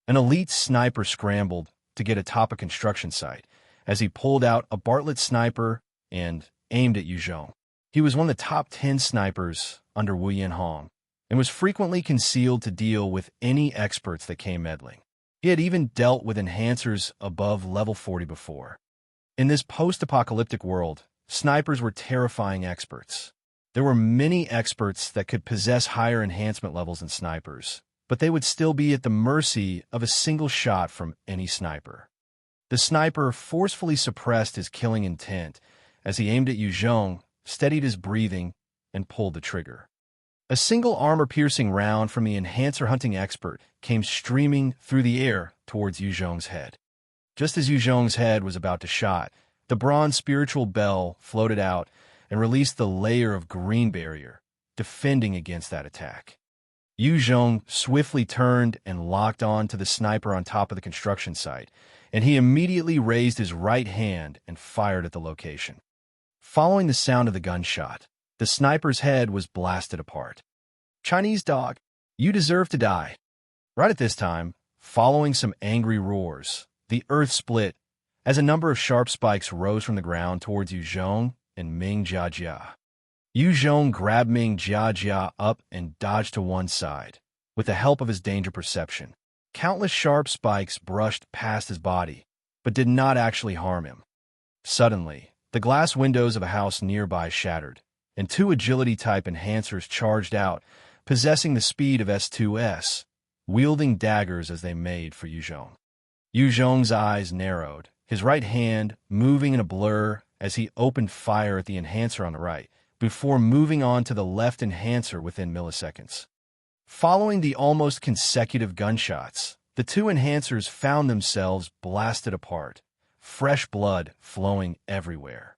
An elite sniper scrambled to get atop a construction site as he pulled out a Bartlett sniper and aimed at Yu Zhong. He was one of the top 10 snipers under Wu Yanhong and was frequently concealed to deal with any experts that came meddling. He had even dealt with enhancers above level 40 before. In this post-apocalyptic world, snipers were terrifying experts. There were many experts that could possess higher enhancement levels than snipers, but they would still be at the mercy of a single shot from any sniper. The sniper forcefully suppressed his killing intent as he aimed at Yu Zhong, steadied his breathing, and pulled the trigger. A single armor-piercing round from the enhancer-hunting expert came streaming through the air towards Yu Zhong's head. Just as Yu Zhong's head was about to shot, the bronze spiritual bell floated out and released the layer of green barrier, defending against that attack. Yu Zhong swiftly turned and locked on to the sniper on top of the construction site, and he immediately raised his right hand and fired at the location. Following the sound of the gunshot, the sniper's head was blasted apart. "Chinese dog, you deserve to die." Right at this time, following some angry roars, the earth split as a number of sharp spikes rose from the ground towards Yu Zhong and Ming Jiajia. Yu Zhong grabbed Ming Jiajia up and dodged to one side. With the help of his danger perception, countless sharp spikes brushed past his body, but did not actually harm him. Suddenly, the glass windows of a house nearby shattered, and two agility-type enhancers charged out, possessing the speed of S2S, wielding daggers as they made for Yu Zhong. Yu Zhong's eyes narrowed, his right hand moving in a blur as he opened fire at the enhancer on the right, before moving on to the left enhancer within milliseconds. Following the almost consecutive gunshots, the two enhancers found themselves blasted apart, fresh blood flowing everywhere.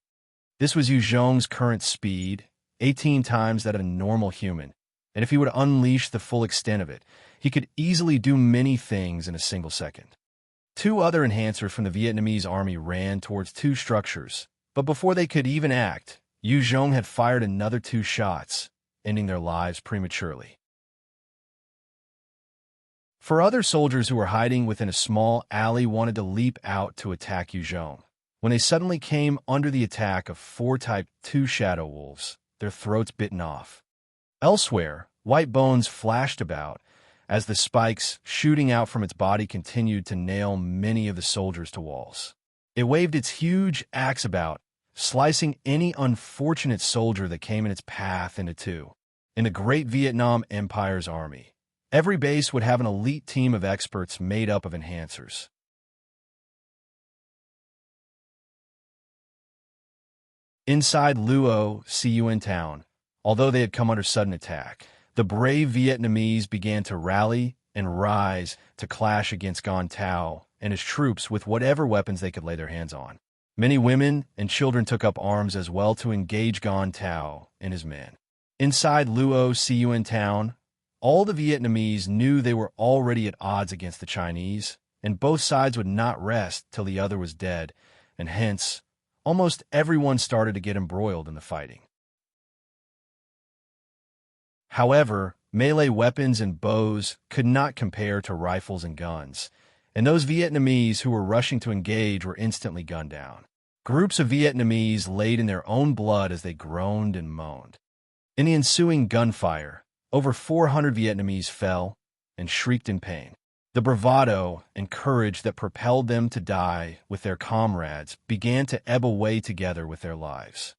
This was Yu Zhong's current speed, 18 times that of a normal human, and if he would unleash the full extent of it, he could easily do many things in a single second. Two other enhancers from the Vietnamese army ran towards two structures, but before they could even act, Yu Zhong had fired another two shots, ending their lives prematurely. For other soldiers who were hiding within a small alley wanted to leap out to attack Yu Zhong, when they suddenly came under the attack of four Type 2 Shadow Wolves, their throats bitten off. Elsewhere, white bones flashed about, as the spikes shooting out from its body continued to nail many of the soldiers to walls. It waved its huge axe about, slicing any unfortunate soldier that came in its path into two. In the Great Vietnam Empire's army, every base would have an elite team of experts made up of enhancers. Inside Luo, Cun town, although they had come under sudden attack, the brave Vietnamese began to rally and rise to clash against Gan Tao and his troops with whatever weapons they could lay their hands on. Many women and children took up arms as well to engage Gan Tao and his men. Inside Luo, Cun town, all the Vietnamese knew they were already at odds against the Chinese, and both sides would not rest till the other was dead, and hence, almost everyone started to get embroiled in the fighting. However, melee weapons and bows could not compare to rifles and guns, and those Vietnamese who were rushing to engage were instantly gunned down. Groups of Vietnamese laid in their own blood as they groaned and moaned. In the ensuing gunfire, over 400 Vietnamese fell and shrieked in pain. The bravado and courage that propelled them to die with their comrades began to ebb away together with their lives.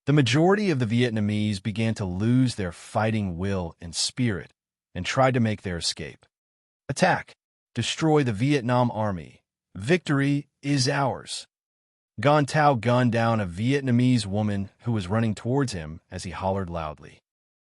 The majority of the Vietnamese began to lose their fighting will and spirit and tried to make their escape. Attack! Destroy the Vietnam army. Victory is ours. Gan Tao gunned down a Vietnamese woman who was running towards him as he hollered loudly.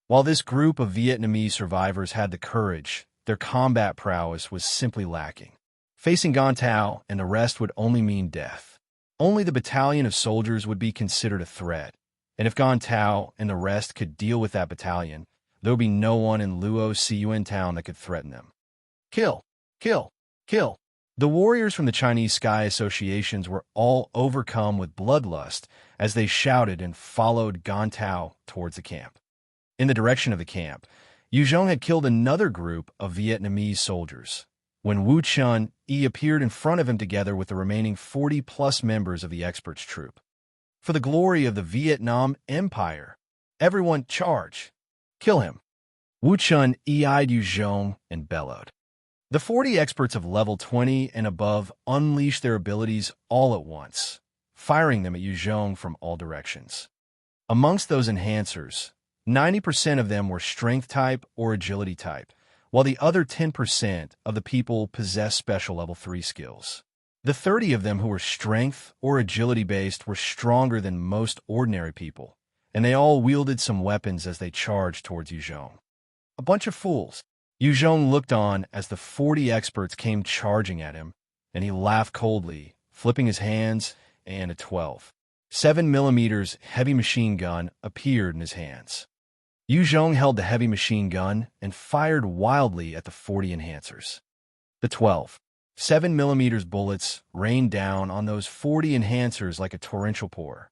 While this group of Vietnamese survivors had the courage, their combat prowess was simply lacking. Facing Gan Tao and the rest would only mean death. Only the battalion of soldiers would be considered a threat, and if Gan Tao and the rest could deal with that battalion, there would be no one in Luo Cun town that could threaten them. Kill! Kill! Kill! The warriors from the Chinese Sky Associations were all overcome with bloodlust as they shouted and followed Gan Tao towards the camp. In the direction of the camp, Yu Zhong had killed another group of Vietnamese soldiers, when Wu Chun appeared in front of him together with the remaining 40-plus members of the experts' troop. For the glory of the Vietnam Empire, everyone charge! Kill him! Wu Chun eyed Yu Zhong and bellowed. The 40 experts of level 20 and above unleashed their abilities all at once, firing them at Yu Zhong from all directions. Amongst those enhancers, 90% of them were strength type or agility type, while the other 10% of the people possessed special level 3 skills. The 30 of them who were strength or agility based were stronger than most ordinary people, and they all wielded some weapons as they charged towards Yu Zhong. A bunch of fools. Yu Zhong looked on as the 40 experts came charging at him, and he laughed coldly, flipping his hands, and a 12.7mm heavy machine gun appeared in his hands. Yu Zhong held the heavy machine gun and fired wildly at the 40 enhancers. The 12.7mm bullets rained down on those 40 enhancers like a torrential pour.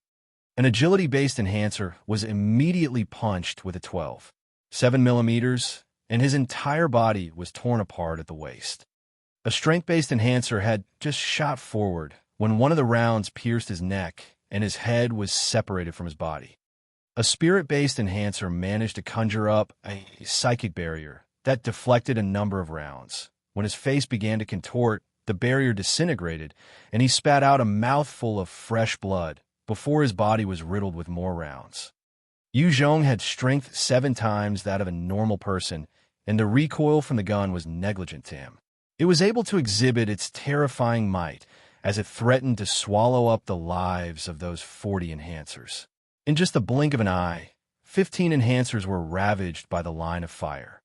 An agility-based enhancer was immediately punched with a 12.7mm, and his entire body was torn apart at the waist. A strength-based enhancer had just shot forward when one of the rounds pierced his neck and his head was separated from his body. A spirit-based enhancer managed to conjure up a psychic barrier that deflected a number of rounds. When his face began to contort, the barrier disintegrated, and he spat out a mouthful of fresh blood before his body was riddled with more rounds. Yu Zhong had strength 7 times that of a normal person, and the recoil from the gun was negligent to him. It was able to exhibit its terrifying might as it threatened to swallow up the lives of those 40 enhancers. In just the blink of an eye, 15 enhancers were ravaged by the line of fire.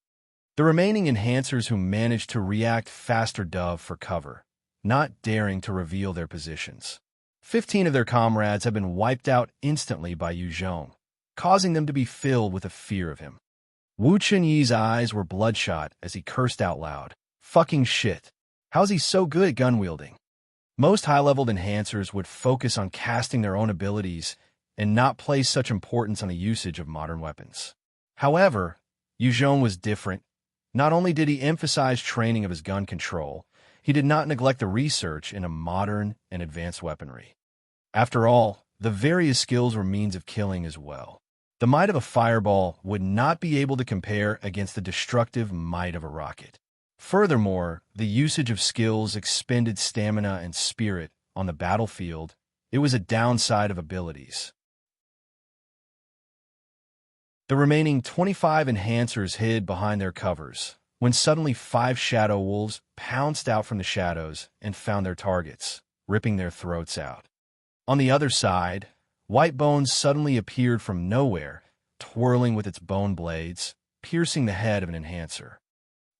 The remaining enhancers who managed to react faster dove for cover, not daring to reveal their positions. 15 of their comrades had been wiped out instantly by Yu Zhong, causing them to be filled with a fear of him. Wu Chenyi's eyes were bloodshot as he cursed out loud. Fucking shit. How's he so good at gun-wielding? Most high-leveled enhancers would focus on casting their own abilities and not place such importance on the usage of modern weapons. However, Yu Zhong was different. Not only did he emphasize training of his gun control, he did not neglect the research in a modern and advanced weaponry. After all, the various skills were means of killing as well. The might of a fireball would not be able to compare against the destructive might of a rocket. Furthermore, the usage of skills expended stamina and spirit on the battlefield. It was a downside of abilities. The remaining 25 enhancers hid behind their covers, when suddenly 5 shadow wolves pounced out from the shadows and found their targets, ripping their throats out. On the other side, White Bones suddenly appeared from nowhere, twirling with its bone blades, piercing the head of an enhancer.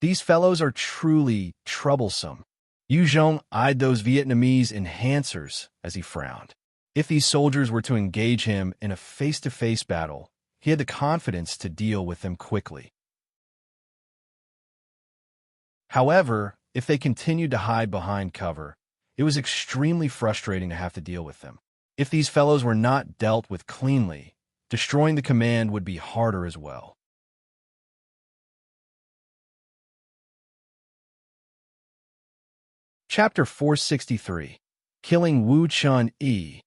These fellows are truly troublesome. Yu Zhong eyed those Vietnamese enhancers as he frowned. If these soldiers were to engage him in a face-to-face battle, he had the confidence to deal with them quickly. However, if they continued to hide behind cover, it was extremely frustrating to have to deal with them. If these fellows were not dealt with cleanly, destroying the command would be harder as well. Chapter 463. Killing Wu Chun-yi.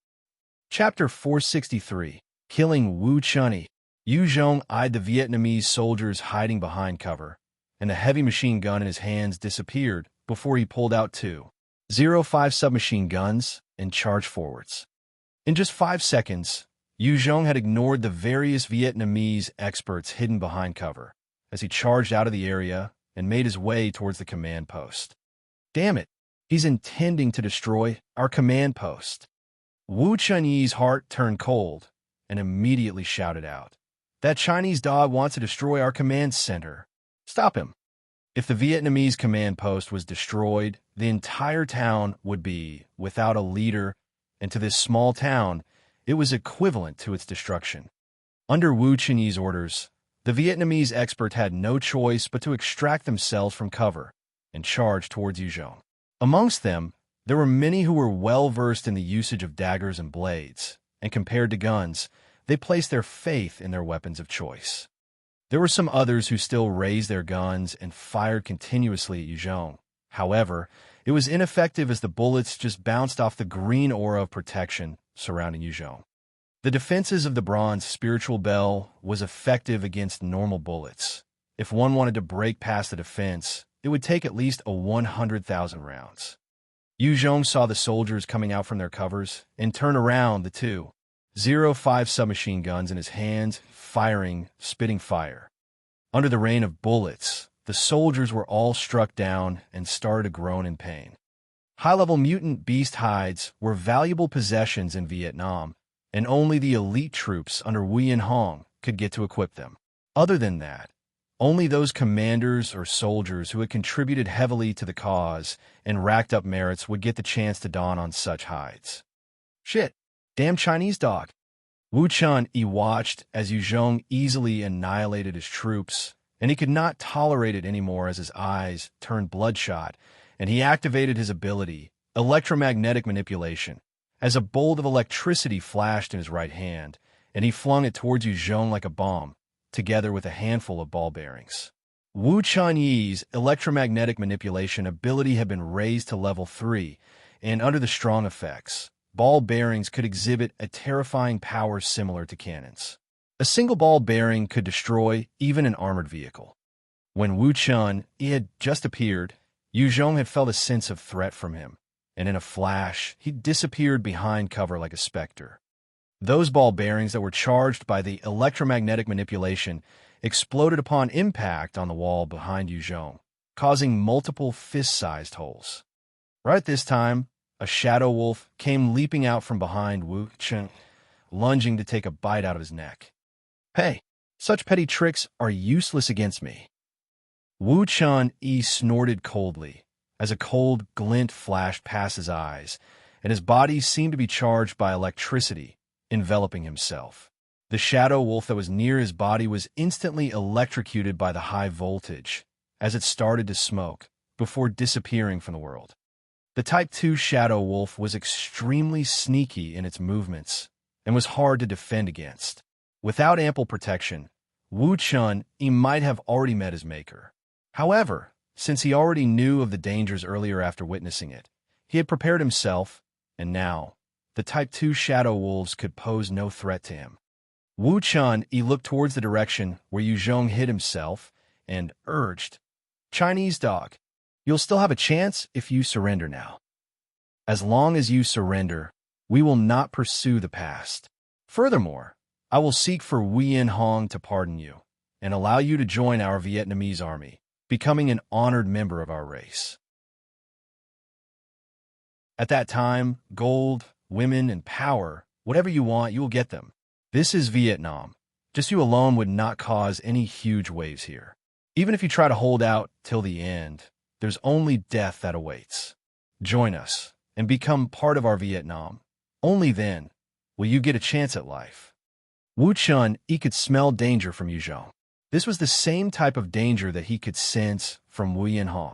Chapter 463. Killing Wu Chun-yi. Yu Zhong eyed the Vietnamese soldiers hiding behind cover, and the heavy machine gun in his hands disappeared before he pulled out 2.05 submachine guns and charged forwards. In just 5 seconds, Yu Zhong had ignored the various Vietnamese experts hidden behind cover as he charged out of the area and made his way towards the command post. Damn it, he's intending to destroy our command post. Wu Chunyi's heart turned cold and immediately shouted out, "That Chinese dog wants to destroy our command center. Stop him." If the Vietnamese command post was destroyed, the entire town would be without a leader, and to this small town, it was equivalent to its destruction. Under Wu Chenyi's orders, the Vietnamese expert had no choice but to extract themselves from cover and charge towards Yu Zhong. Amongst them, there were many who were well-versed in the usage of daggers and blades, and compared to guns, they placed their faith in their weapons of choice. There were some others who still raised their guns and fired continuously at Yu Zhong. However, it was ineffective as the bullets just bounced off the green aura of protection surrounding Yu Zhong. The defenses of the bronze spiritual bell was effective against normal bullets. If one wanted to break past the defense, it would take at least 100,000 rounds. Yu Zhong saw the soldiers coming out from their covers and turned around the 2.05 submachine guns in his hands, firing, spitting fire. Under the rain of bullets, the soldiers were all struck down and started to groan in pain. High-level mutant beast hides were valuable possessions in Vietnam, and only the elite troops under Nguyen Hong could get to equip them. Other than that, Only those commanders or soldiers who had contributed heavily to the cause and racked up merits would get the chance to don on such hides. Shit, damn Chinese dog. Wu Chun-yi watched as Yu Zhong easily annihilated his troops, and he could not tolerate it anymore as his eyes turned bloodshot, and he activated his ability, electromagnetic manipulation, as a bolt of electricity flashed in his right hand, and he flung it towards Yu Zhong like a bomb, together with a handful of ball bearings. Wu Chun-yi's electromagnetic manipulation ability had been raised to level 3, and under the strong effects, ball bearings could exhibit a terrifying power similar to cannons. A single ball bearing could destroy even an armored vehicle. When Wu Chun-yi had just appeared, Yu Zhong had felt a sense of threat from him, and in a flash, he disappeared behind cover like a specter. Those ball bearings that were charged by the electromagnetic manipulation exploded upon impact on the wall behind Yu Zhong, causing multiple fist-sized holes. Right at this time, a shadow wolf came leaping out from behind Wu Chun, lunging to take a bite out of his neck. Hey, such petty tricks are useless against me. Wu Chun-yi snorted coldly, as a cold glint flashed past his eyes, and his body seemed to be charged by electricity, enveloping himself. The shadow wolf that was near his body was instantly electrocuted by the high voltage, as it started to smoke, before disappearing from the world. The Type 2 shadow wolf was extremely sneaky in its movements, and was hard to defend against. Without ample protection, Wu Chun-yi might have already met his maker. However, since he already knew of the dangers earlier after witnessing it, he had prepared himself, and now, the Type 2 shadow wolves could pose no threat to him. Wu Chun-yi looked towards the direction where Yu Zhong hid himself and urged, Chinese dog, you'll still have a chance if you surrender now. As long as you surrender, we will not pursue the past. Furthermore, I will seek for Wien Hong to pardon you and allow you to join our Vietnamese army, becoming an honored member of our race. At that time, gold, women, and power, whatever you want, you will get them. This is Vietnam. Just you alone would not cause any huge waves here. Even if you try to hold out till the end, there's only death that awaits. Join us and become part of our Vietnam. Only then will you get a chance at life. Wu Chun-yi could smell danger from Yu Zhong. This was the same type of danger that he could sense from Wien Hong.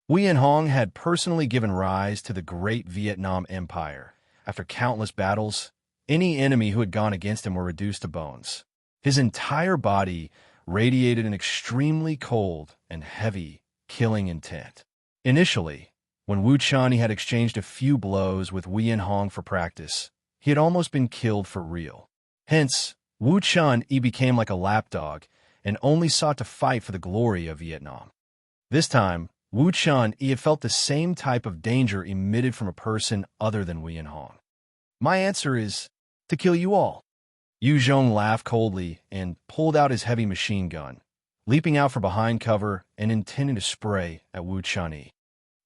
Wien Hong had personally given rise to the Great Vietnam Empire. After countless battles, any enemy who had gone against him were reduced to bones. His entire body radiated an extremely cold and heavy, killing intent. Initially, when Wu Chun-yi had exchanged a few blows with Wien Hong for practice, he had almost been killed for real. Hence, Wu Chun-yi became like a lapdog and only sought to fight for the glory of Vietnam. This time, Wu Chun-yi had felt the same type of danger emitted from a person other than Wien Hong. My answer is to kill you all. Yu Zhong laughed coldly and pulled out his heavy machine gun, leaping out from behind cover and intending to spray at Wu Chun-yi.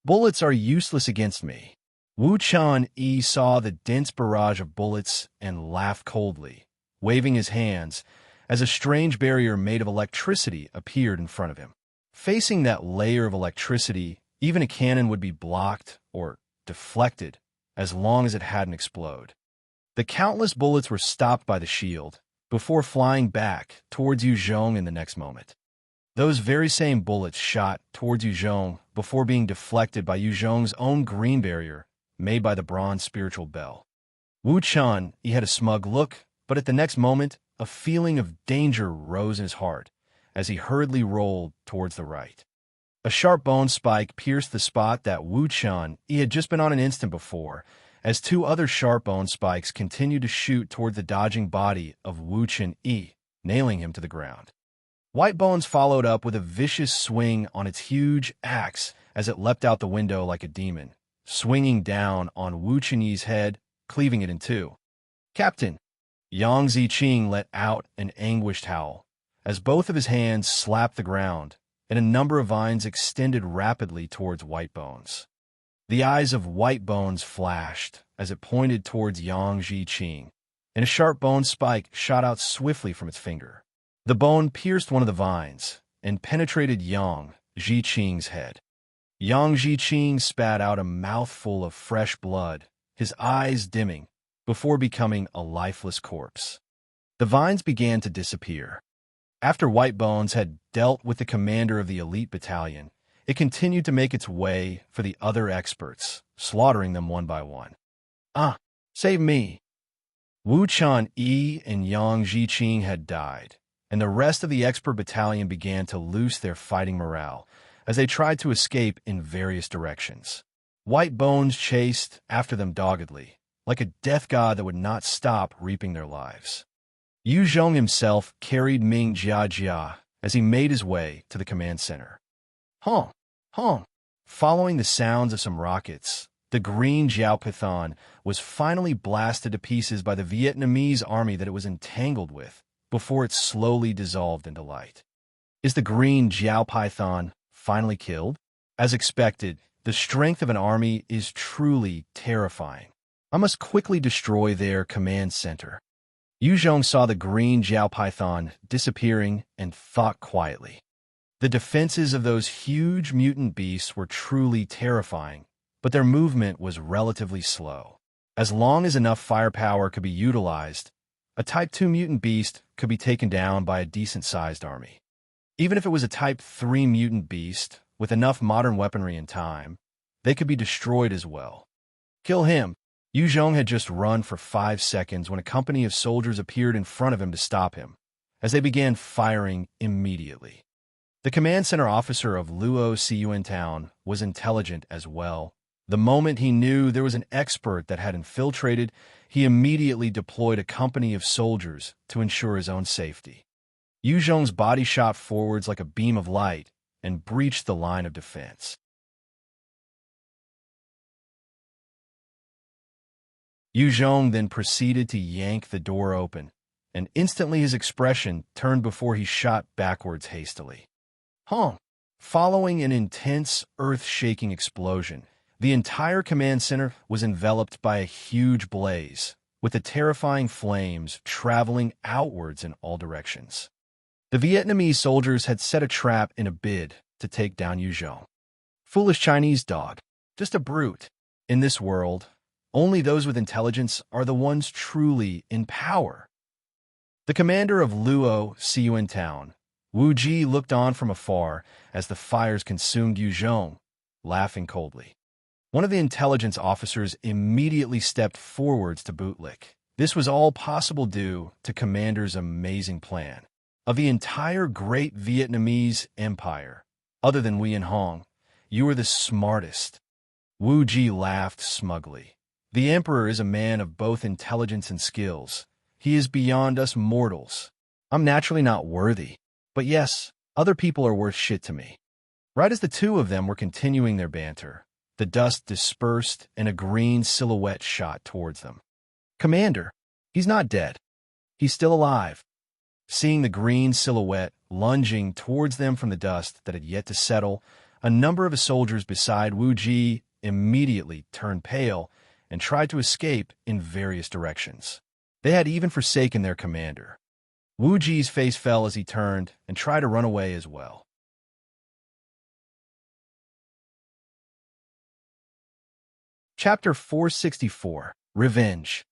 Bullets are useless against me. Wu Chun-yi saw the dense barrage of bullets and laughed coldly, waving his hands as a strange barrier made of electricity appeared in front of him. Facing that layer of electricity, even a cannon would be blocked or deflected as long as it hadn't exploded. The countless bullets were stopped by the shield before flying back towards Yu Zhong in the next moment. Those very same bullets shot towards Yu Zhong before being deflected by Yu Zhong's own green barrier made by the bronze spiritual bell. Wu Chun-yi had a smug look, but at the next moment, a feeling of danger rose in his heart as he hurriedly rolled towards the right. A sharp bone spike pierced the spot that Wu Chun-yi had just been on an instant before, as two other sharp bone spikes continued to shoot toward the dodging body of Wu Chun-yi, nailing him to the ground. White Bones followed up with a vicious swing on its huge axe as it leapt out the window like a demon, swinging down on Wu Chun-yi's head, cleaving it in two. Captain! Yang Ziqing let out an anguished howl, as both of his hands slapped the ground, and a number of vines extended rapidly towards White Bones. The eyes of White Bones flashed as it pointed towards Yang Ziqing, and a sharp bone spike shot out swiftly from its finger. The bone pierced one of the vines and penetrated Yang Jiqing's head. Yang Jiqing spat out a mouthful of fresh blood, his eyes dimming, before becoming a lifeless corpse. The vines began to disappear. After White Bones had dealt with the commander of the elite battalion, it continued to make its way for the other experts, slaughtering them one by one. Save me! Wu Chan-yi and Yang Jiqing had died, and the rest of the expert battalion began to loose their fighting morale as they tried to escape in various directions. White Bones chased after them doggedly, like a death god that would not stop reaping their lives. Yu Zhong himself carried Ming Jiajia as he made his way to the command center. Honk! Following the sounds of some rockets, the green Jiao Python was finally blasted to pieces by the Vietnamese army that it was entangled with before it slowly dissolved into light. Is the green Jiao Python finally killed? As expected, the strength of an army is truly terrifying. I must quickly destroy their command center. Yu Zhong saw the green Jiao Python disappearing and thought quietly. The defenses of those huge mutant beasts were truly terrifying, but their movement was relatively slow. As long as enough firepower could be utilized, a Type 2 mutant beast could be taken down by a decent-sized army. Even if it was a Type 3 mutant beast with enough modern weaponry and time, they could be destroyed as well. Kill him! Yu Zhong had just run for 5 seconds when a company of soldiers appeared in front of him to stop him, as they began firing immediately. The command center officer of Luo Siyuan Town was intelligent as well. The moment he knew there was an expert that had infiltrated, he immediately deployed a company of soldiers to ensure his own safety. Yu Zhong's body shot forwards like a beam of light and breached the line of defense. Yu Zhong then proceeded to yank the door open, and instantly his expression turned before he shot backwards hastily. Following an intense, earth-shaking explosion, the entire command center was enveloped by a huge blaze, with the terrifying flames traveling outwards in all directions. The Vietnamese soldiers had set a trap in a bid to take down Yu Zhong. Foolish Chinese dog, just a brute. In this world, only those with intelligence are the ones truly in power. The commander of Luo Siyuan Town, Wu Ji, looked on from afar as the fires consumed Yu Zhong, laughing coldly. One of the intelligence officers immediately stepped forwards to bootlick. This was all possible due to Commander's amazing plan. Of the entire great Vietnamese empire, other than Wei and Hong, you are the smartest. Wu Ji laughed smugly. The Emperor is a man of both intelligence and skills. He is beyond us mortals. I'm naturally not worthy. But yes, other people are worth shit to me. Right as the two of them were continuing their banter, the dust dispersed and a green silhouette shot towards them. Commander, he's not dead. He's still alive. Seeing the green silhouette lunging towards them from the dust that had yet to settle, a number of the soldiers beside Wu Ji immediately turned pale and tried to escape in various directions. They had even forsaken their commander. Wu Ji's face fell as he turned and tried to run away as well. Chapter 464, Revenge.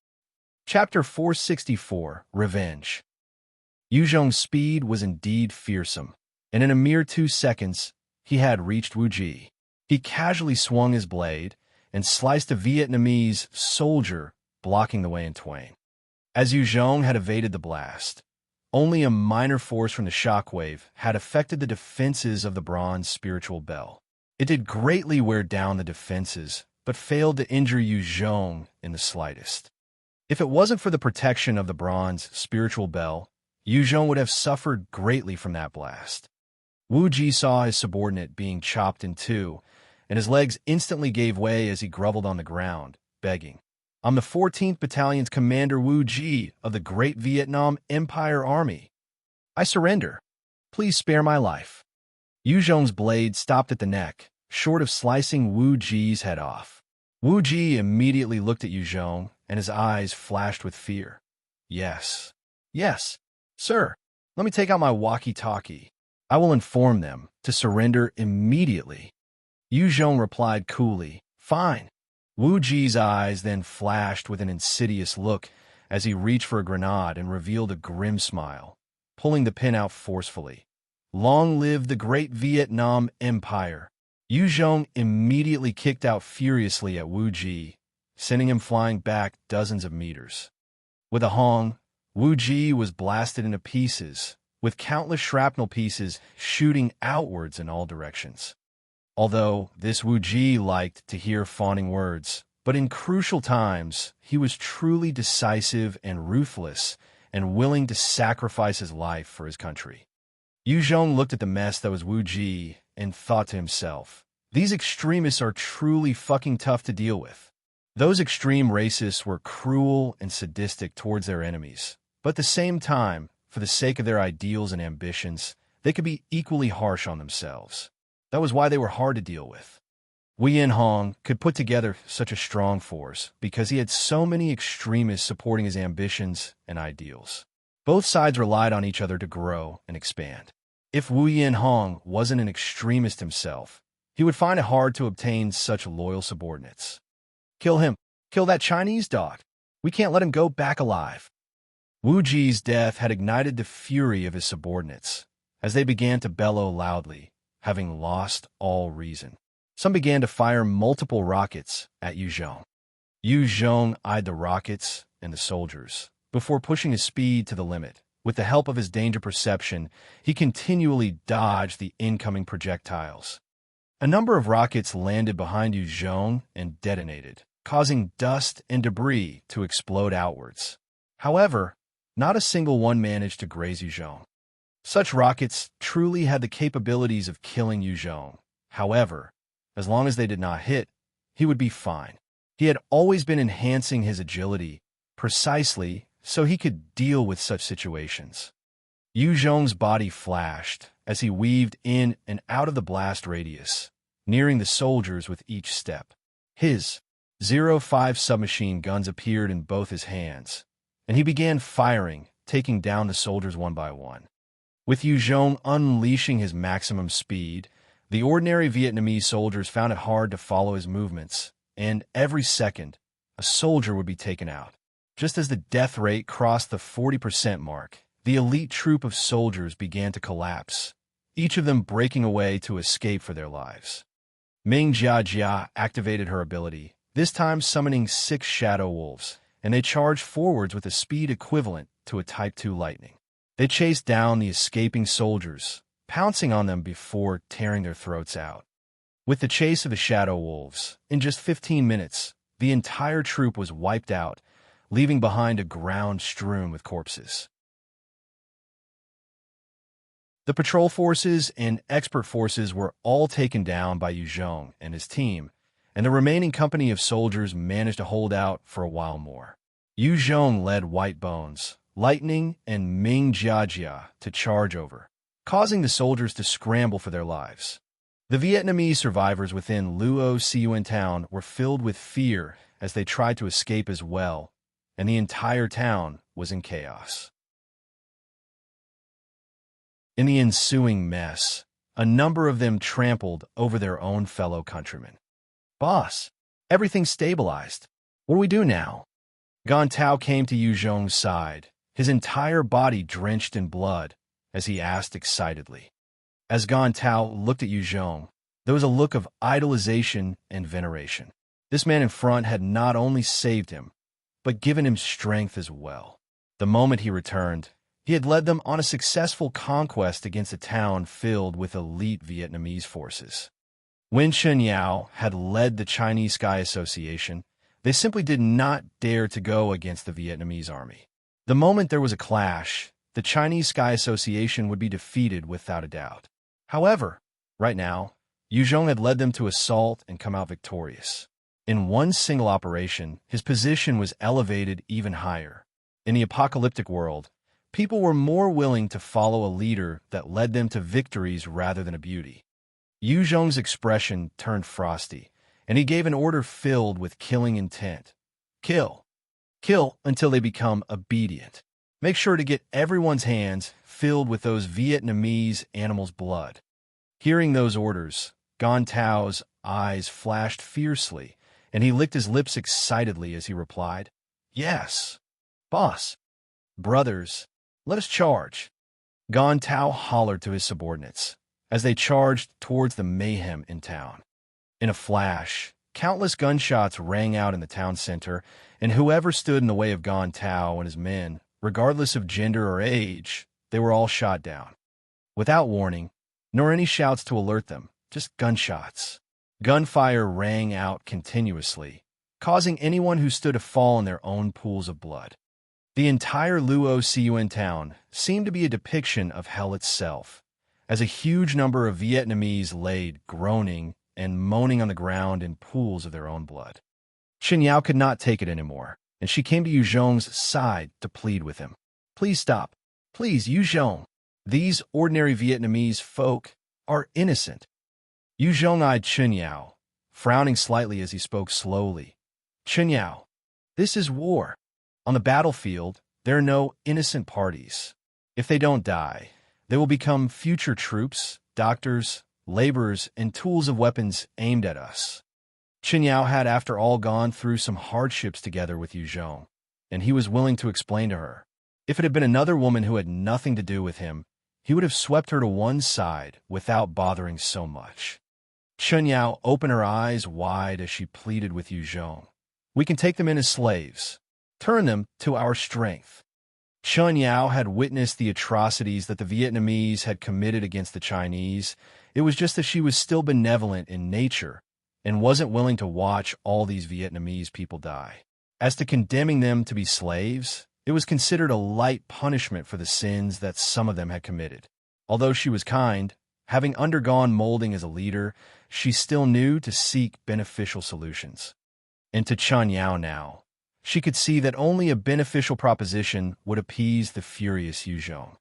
Chapter 464, Revenge. Yu Zhong's speed was indeed fearsome, and in a mere 2 seconds, he had reached Wu Ji. He casually swung his blade and sliced a Vietnamese soldier, blocking the way in twain. As Yu Zhong had evaded the blast, only a minor force from the shockwave had affected the defenses of the bronze spiritual bell. It did greatly wear down the defenses, but failed to injure Yu Zhong in the slightest. If it wasn't for the protection of the bronze spiritual bell, Yu Zhong would have suffered greatly from that blast. Wu Ji saw his subordinate being chopped in two, and his legs instantly gave way as he groveled on the ground, begging, "I'm the 14th Battalion's Commander Wu Ji of the Great Vietnam Empire Army. I surrender. Please spare my life." Yu Zhong's blade stopped at the neck, short of slicing Wu Ji's head off. Wu Ji immediately looked at Yu Zhong, and his eyes flashed with fear. Yes, sir. Let me take out my walkie-talkie. I will inform them to surrender immediately. Yu Zhong replied coolly, fine. Wu Ji's eyes then flashed with an insidious look as he reached for a grenade and revealed a grim smile, pulling the pin out forcefully. Long live the great Vietnam Empire! Yu Zhong immediately kicked out furiously at Wu Ji, sending him flying back dozens of meters. With a hong, Wu Ji was blasted into pieces, with countless shrapnel pieces shooting outwards in all directions. Although this Wu Ji liked to hear fawning words, but in crucial times, he was truly decisive and ruthless and willing to sacrifice his life for his country. Yu Zhong looked at the mess that was Wu Ji and thought to himself, these extremists are truly fucking tough to deal with. Those extreme racists were cruel and sadistic towards their enemies, but at the same time, for the sake of their ideals and ambitions, they could be equally harsh on themselves. That was why they were hard to deal with. Wei Hong could put together such a strong force because he had so many extremists supporting his ambitions and ideals. Both sides relied on each other to grow and expand. If Wei Hong wasn't an extremist himself, he would find it hard to obtain such loyal subordinates. Kill him. Kill that Chinese dog. We can't let him go back alive. Wu Ji's death had ignited the fury of his subordinates, as they began to bellow loudly, having lost all reason. Some began to fire multiple rockets at Yu Zhong. Yu Zhong eyed the rockets and the soldiers, before pushing his speed to the limit. With the help of his danger perception, he continually dodged the incoming projectiles. A number of rockets landed behind Yu Zhong and detonated, causing dust and debris to explode outwards. However, not a single one managed to graze Yu Zhong. Such rockets truly had the capabilities of killing Yu Zhong. However, as long as they did not hit, he would be fine. He had always been enhancing his agility, precisely so he could deal with such situations. Yu Zhong's body flashed as he weaved in and out of the blast radius, nearing the soldiers with each step. His 05 submachine guns appeared in both his hands, and he began firing, taking down the soldiers one by one. With Yu Zhong unleashing his maximum speed, the ordinary Vietnamese soldiers found it hard to follow his movements, and every second, a soldier would be taken out. Just as the death rate crossed the 40% mark, the elite troop of soldiers began to collapse, each of them breaking away to escape for their lives. Ming Jiajia activated her ability, this time summoning 6 shadow wolves, and they charged forwards with a speed equivalent to a Type 2 lightning. They chased down the escaping soldiers, pouncing on them before tearing their throats out. With the chase of the shadow wolves, in just 15 minutes, the entire troop was wiped out, leaving behind a ground strewn with corpses. The patrol forces and expert forces were all taken down by Yu Zhong and his team, and the remaining company of soldiers managed to hold out for a while more. Yu Zhong led White Bones, Lightning, and Ming Jiajia to charge over, causing the soldiers to scramble for their lives. The Vietnamese survivors within Luo Siuan town were filled with fear as they tried to escape as well, and the entire town was in chaos. In the ensuing mess, a number of them trampled over their own fellow countrymen. Boss, everything's stabilized. What do we do now? Gan Tao came to Yu Zhong's side, his entire body drenched in blood, as he asked excitedly. As Gan Tao looked at Yu Zhong, there was a look of idolization and veneration. This man in front had not only saved him, but given him strength as well. The moment he returned, he had led them on a successful conquest against a town filled with elite Vietnamese forces. When Chen Yao had led the Chinese Sky Association, they simply did not dare to go against the Vietnamese army. The moment there was a clash, the Chinese Sky Association would be defeated without a doubt. However, right now, Yu Zhong had led them to assault and come out victorious. In one single operation, his position was elevated even higher. In the apocalyptic world, people were more willing to follow a leader that led them to victories rather than a beauty. Yu Zhong's expression turned frosty, and he gave an order filled with killing intent. Kill. Kill until they become obedient. Make sure to get everyone's hands filled with those Vietnamese animals' blood. Hearing those orders, Gan Tao's eyes flashed fiercely, and he licked his lips excitedly as he replied, "Yes, boss. Brothers, let us charge." Gan Tao hollered to his subordinates as they charged towards the mayhem in town. In a flash, countless gunshots rang out in the town center, and whoever stood in the way of Gan Tao and his men, regardless of gender or age, they were all shot down. Without warning, nor any shouts to alert them, just gunshots. Gunfire rang out continuously, causing anyone who stood to fall in their own pools of blood. The entire Luo Cun town seemed to be a depiction of hell itself, as a huge number of Vietnamese laid groaning and moaning on the ground in pools of their own blood. Chen Yao could not take it anymore, and she came to Yu Zhong's side to plead with him. "Please stop. Please, Yu Zhong. These ordinary Vietnamese folk are innocent." Yu Zhong eyed Chen Yao, frowning slightly as he spoke slowly. "Chen Yao, this is war. On the battlefield, there are no innocent parties. If they don't die, they will become future troops, doctors, laborers, and tools of weapons aimed at us." Chen Yao had, after all, gone through some hardships together with Yu Zhong, and he was willing to explain to her. If it had been another woman who had nothing to do with him, he would have swept her to one side without bothering so much. Chen Yao opened her eyes wide as she pleaded with Yu Zhong. "We can take them in as slaves. Turn them to our strength." Chen Yao had witnessed the atrocities that the Vietnamese had committed against the Chinese. It was just that she was still benevolent in nature and wasn't willing to watch all these Vietnamese people die. As to condemning them to be slaves, it was considered a light punishment for the sins that some of them had committed. Although she was kind, having undergone molding as a leader, she still knew to seek beneficial solutions. And to Chen Yao now, she could see that only a beneficial proposition would appease the furious Yu Zhong.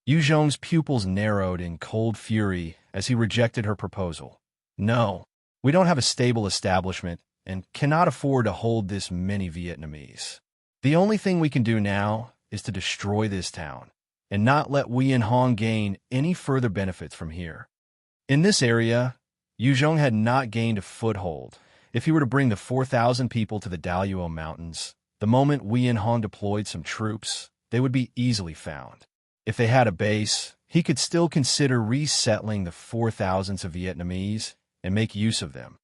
Yu Zhong's pupils narrowed in cold fury as he rejected her proposal. "No, we don't have a stable establishment and cannot afford to hold this many Vietnamese. The only thing we can do now is to destroy this town and not let Wei and Hong gain any further benefits from here." In this area, Yu Zhong had not gained a foothold. If he were to bring the 4,000 people to the Daluo Mountains, the moment Wei and Hong deployed some troops, they would be easily found. If they had a base, he could still consider resettling the 4,000 of Vietnamese and make use of them.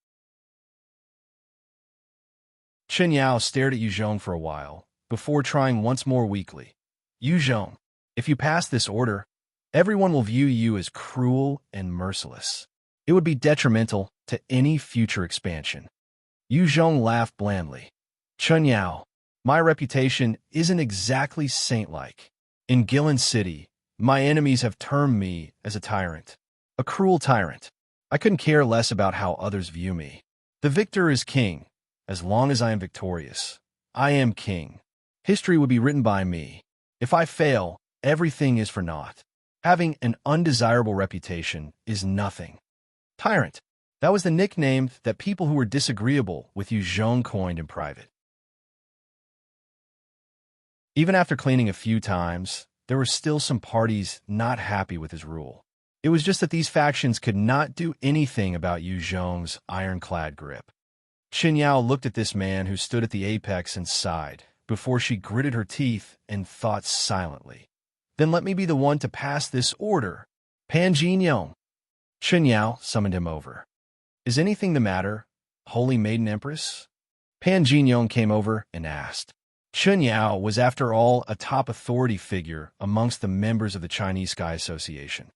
Chen Yao stared at Yu Zhong for a while, before trying once more weakly. "Yu Zhong, if you pass this order, everyone will view you as cruel and merciless. It would be detrimental to any future expansion." Yu Zhong laughed blandly. "Chen Yao, my reputation isn't exactly saint-like. In Guilin City, my enemies have termed me as a tyrant. A cruel tyrant. I couldn't care less about how others view me. The victor is king. As long as I am victorious, I am king. History would be written by me. If I fail, everything is for naught. Having an undesirable reputation is nothing. Tyrant. That was the nickname that people who were disagreeable with Yu Zhong coined in private. Even after cleaning a few times, there were still some parties not happy with his rule. It was just that these factions could not do anything about Yu Zhong's ironclad grip. Chen Yao looked at this man who stood at the apex and sighed, before she gritted her teeth and thought silently. "Then let me be the one to pass this order. Pan Jingyong." Chen Yao summoned him over. "Is anything the matter, Holy Maiden Empress?" Pan Jingyong came over and asked. Chen Yao was, after all, a top authority figure amongst the members of the Chinese Sky Association.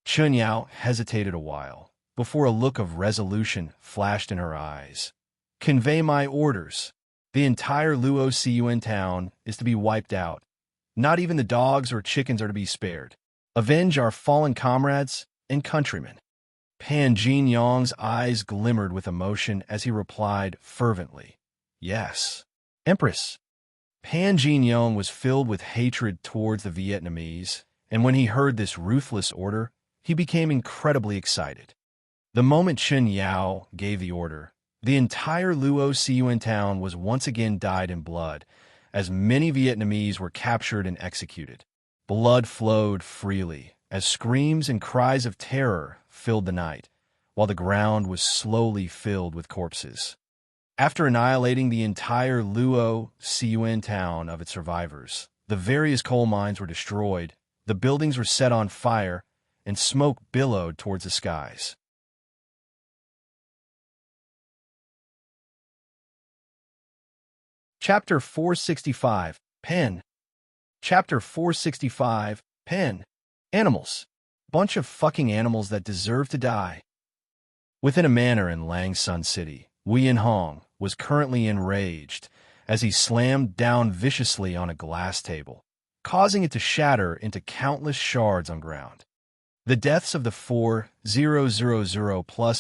Chen Yao hesitated a while, before a look of resolution flashed in her eyes. "Convey my orders. The entire Luo Cun town is to be wiped out. Not even the dogs or chickens are to be spared. Avenge our fallen comrades and countrymen." Pan Jingyong's eyes glimmered with emotion as he replied fervently, "Yes, Empress." Pan Jingyong was filled with hatred towards the Vietnamese, and when he heard this ruthless order, he became incredibly excited. The moment Chen Yao gave the order, the entire Luo Cun town was once again dyed in blood, as many Vietnamese were captured and executed. Blood flowed freely, as screams and cries of terror filled the night, while the ground was slowly filled with corpses. After annihilating the entire Luo Siuan town of its survivors, the various coal mines were destroyed, the buildings were set on fire, and smoke billowed towards the skies. Chapter 465, Pen. Chapter 465, Pen. Animals. Bunch of fucking animals that deserve to die. Within a manor in Lang Sun City, Wei Hong was currently enraged as he slammed down viciously on a glass table, causing it to shatter into countless shards on ground. The deaths of the 4,000+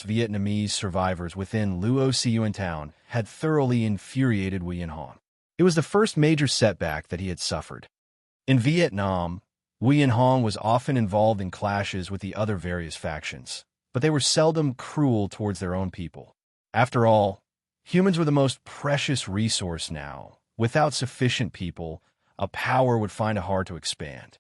Vietnamese survivors within Luo Siuan town had thoroughly infuriated Wei Hong. It was the first major setback that he had suffered. In Vietnam, Wei Hong was often involved in clashes with the other various factions, but they were seldom cruel towards their own people. After all, humans were the most precious resource now. Without sufficient people, a power would find it hard to expand.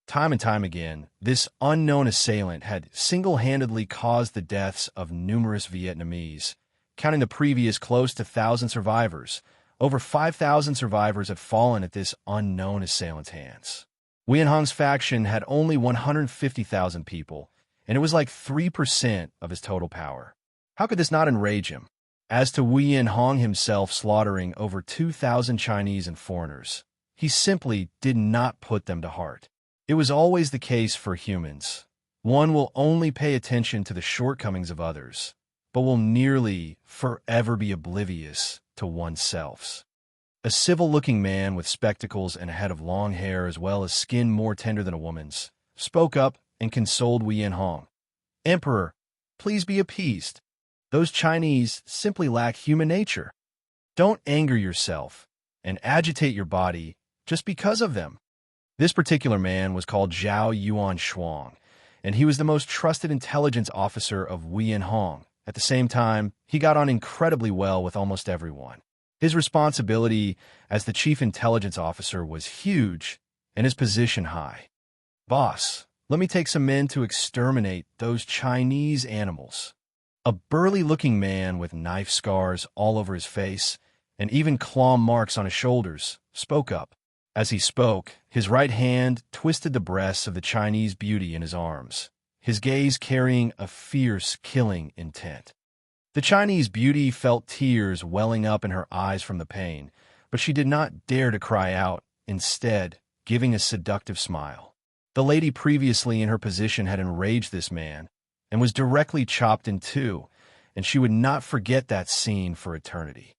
Time and time again, this unknown assailant had single-handedly caused the deaths of numerous Vietnamese. Counting the previous close to 1,000 survivors, over 5,000 survivors had fallen at this unknown assailant's hands. Wei Hong's faction had only 150,000 people, and it was like 3% of his total power. How could this not enrage him? As to Wei Hong himself slaughtering over 2,000 Chinese and foreigners, he simply did not put them to heart. It was always the case for humans. One will only pay attention to the shortcomings of others, but will nearly forever be oblivious to oneself. A civil-looking man with spectacles and a head of long hair as well as skin more tender than a woman's, spoke up and consoled Wei Hong. "Emperor, please be appeased. Those Chinese simply lack human nature. Don't anger yourself and agitate your body just because of them." This particular man was called Zhao Yuan Shuang, and he was the most trusted intelligence officer of Wei Hong. At the same time, he got on incredibly well with almost everyone. His responsibility as the chief intelligence officer was huge, and his position high. "Boss, let me take some men to exterminate those Chinese animals." A burly-looking man with knife scars all over his face, and even claw marks on his shoulders, spoke up. As he spoke, his right hand twisted the breasts of the Chinese beauty in his arms, his gaze carrying a fierce, killing intent. The Chinese beauty felt tears welling up in her eyes from the pain, but she did not dare to cry out, instead giving a seductive smile. The lady previously in her position had enraged this man and was directly chopped in two, and she would not forget that scene for eternity.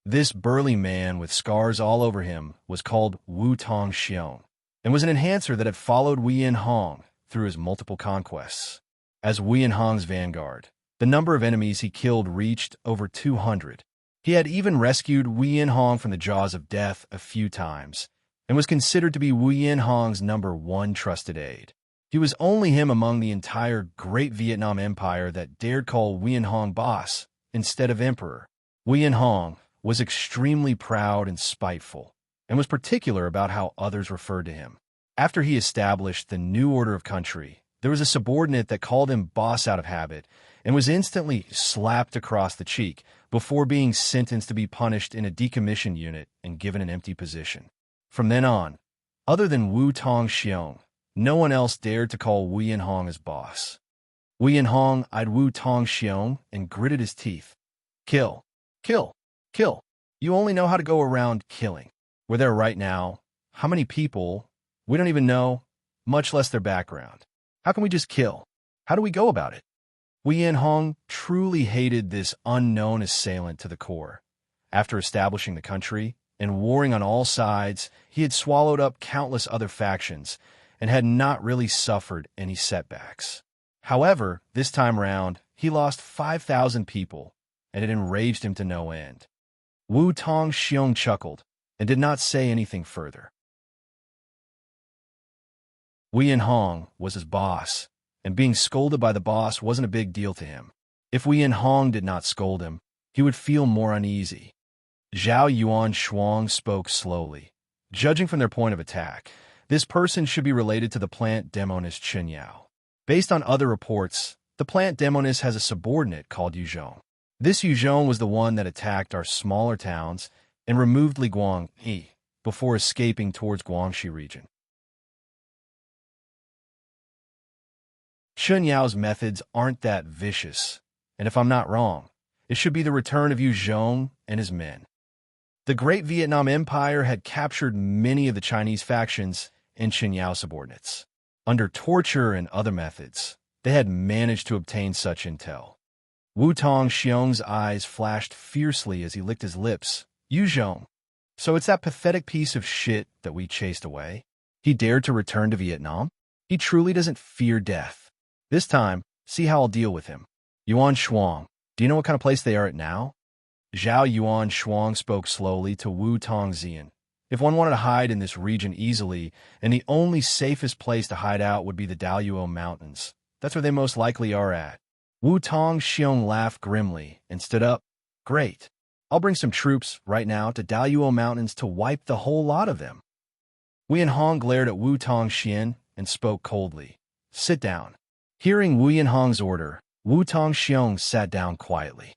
This burly man with scars all over him was called Wu Tong Xiong, and was an enhancer that had followed Wei Hong through his multiple conquests. As Wei Hong's vanguard, the number of enemies he killed reached over 200. He had even rescued Wei Hong from the jaws of death a few times, and was considered to be Wei Hong's #1 trusted aide. He was only him among the entire Great Vietnam Empire that dared call Wei Hong boss instead of emperor. Wei Hong was extremely proud and spiteful, and was particular about how others referred to him. After he established the new order of country, there was a subordinate that called him boss out of habit, and was instantly slapped across the cheek before being sentenced to be punished in a decommissioned unit and given an empty position. From then on, other than Wu Tong Xiong, no one else dared to call Wei Hong as boss. Wei Hong eyed Wu Tong Xiong and gritted his teeth. "Kill, kill, kill. You only know how to go around killing. We're there right now. How many people? We don't even know, much less their background. How can we just kill? How do we go about it?" Wei Hong truly hated this unknown assailant to the core. After establishing the country and warring on all sides, he had swallowed up countless other factions and had not really suffered any setbacks. However, this time round, he lost 5,000 people, and it enraged him to no end. Wu Tong Xiong chuckled and did not say anything further. Wei Hong was his boss, and being scolded by the boss wasn't a big deal to him. If Wei Hong did not scold him, he would feel more uneasy. Zhao Yuan Shuang spoke slowly. Judging from their point of attack, this person should be related to the plant demonist Chen Yao. Based on other reports, the plant demonist has a subordinate called Yuzhong. This Yuzhong was the one that attacked our smaller towns and removed Li Guangyi before escaping towards Guangxi region. Chen Yao's methods aren't that vicious, and if I'm not wrong, it should be the return of Yuzhong and his men. The Great Vietnam Empire had captured many of the Chinese factions and Chen Yao subordinates. Under torture and other methods, they had managed to obtain such intel. Wu Tongxiong's eyes flashed fiercely as he licked his lips. Yuzhong. So it's that pathetic piece of shit that we chased away? He dared to return to Vietnam? He truly doesn't fear death. This time, see how I'll deal with him. Yuan Shuang, do you know what kind of place they are at now? Zhao Yuan Shuang spoke slowly to Wu Tongxian. If one wanted to hide in this region easily, and the only safest place to hide out would be the Daluo Mountains, that's where they most likely are at. Wu Tongxian laughed grimly and stood up. Great. I'll bring some troops right now to Daluo Mountains to wipe the whole lot of them. Wu Yanhong glared at Wu Tongxian and spoke coldly. Sit down. Hearing Wu Yanhong's order, Wu Tongxian sat down quietly.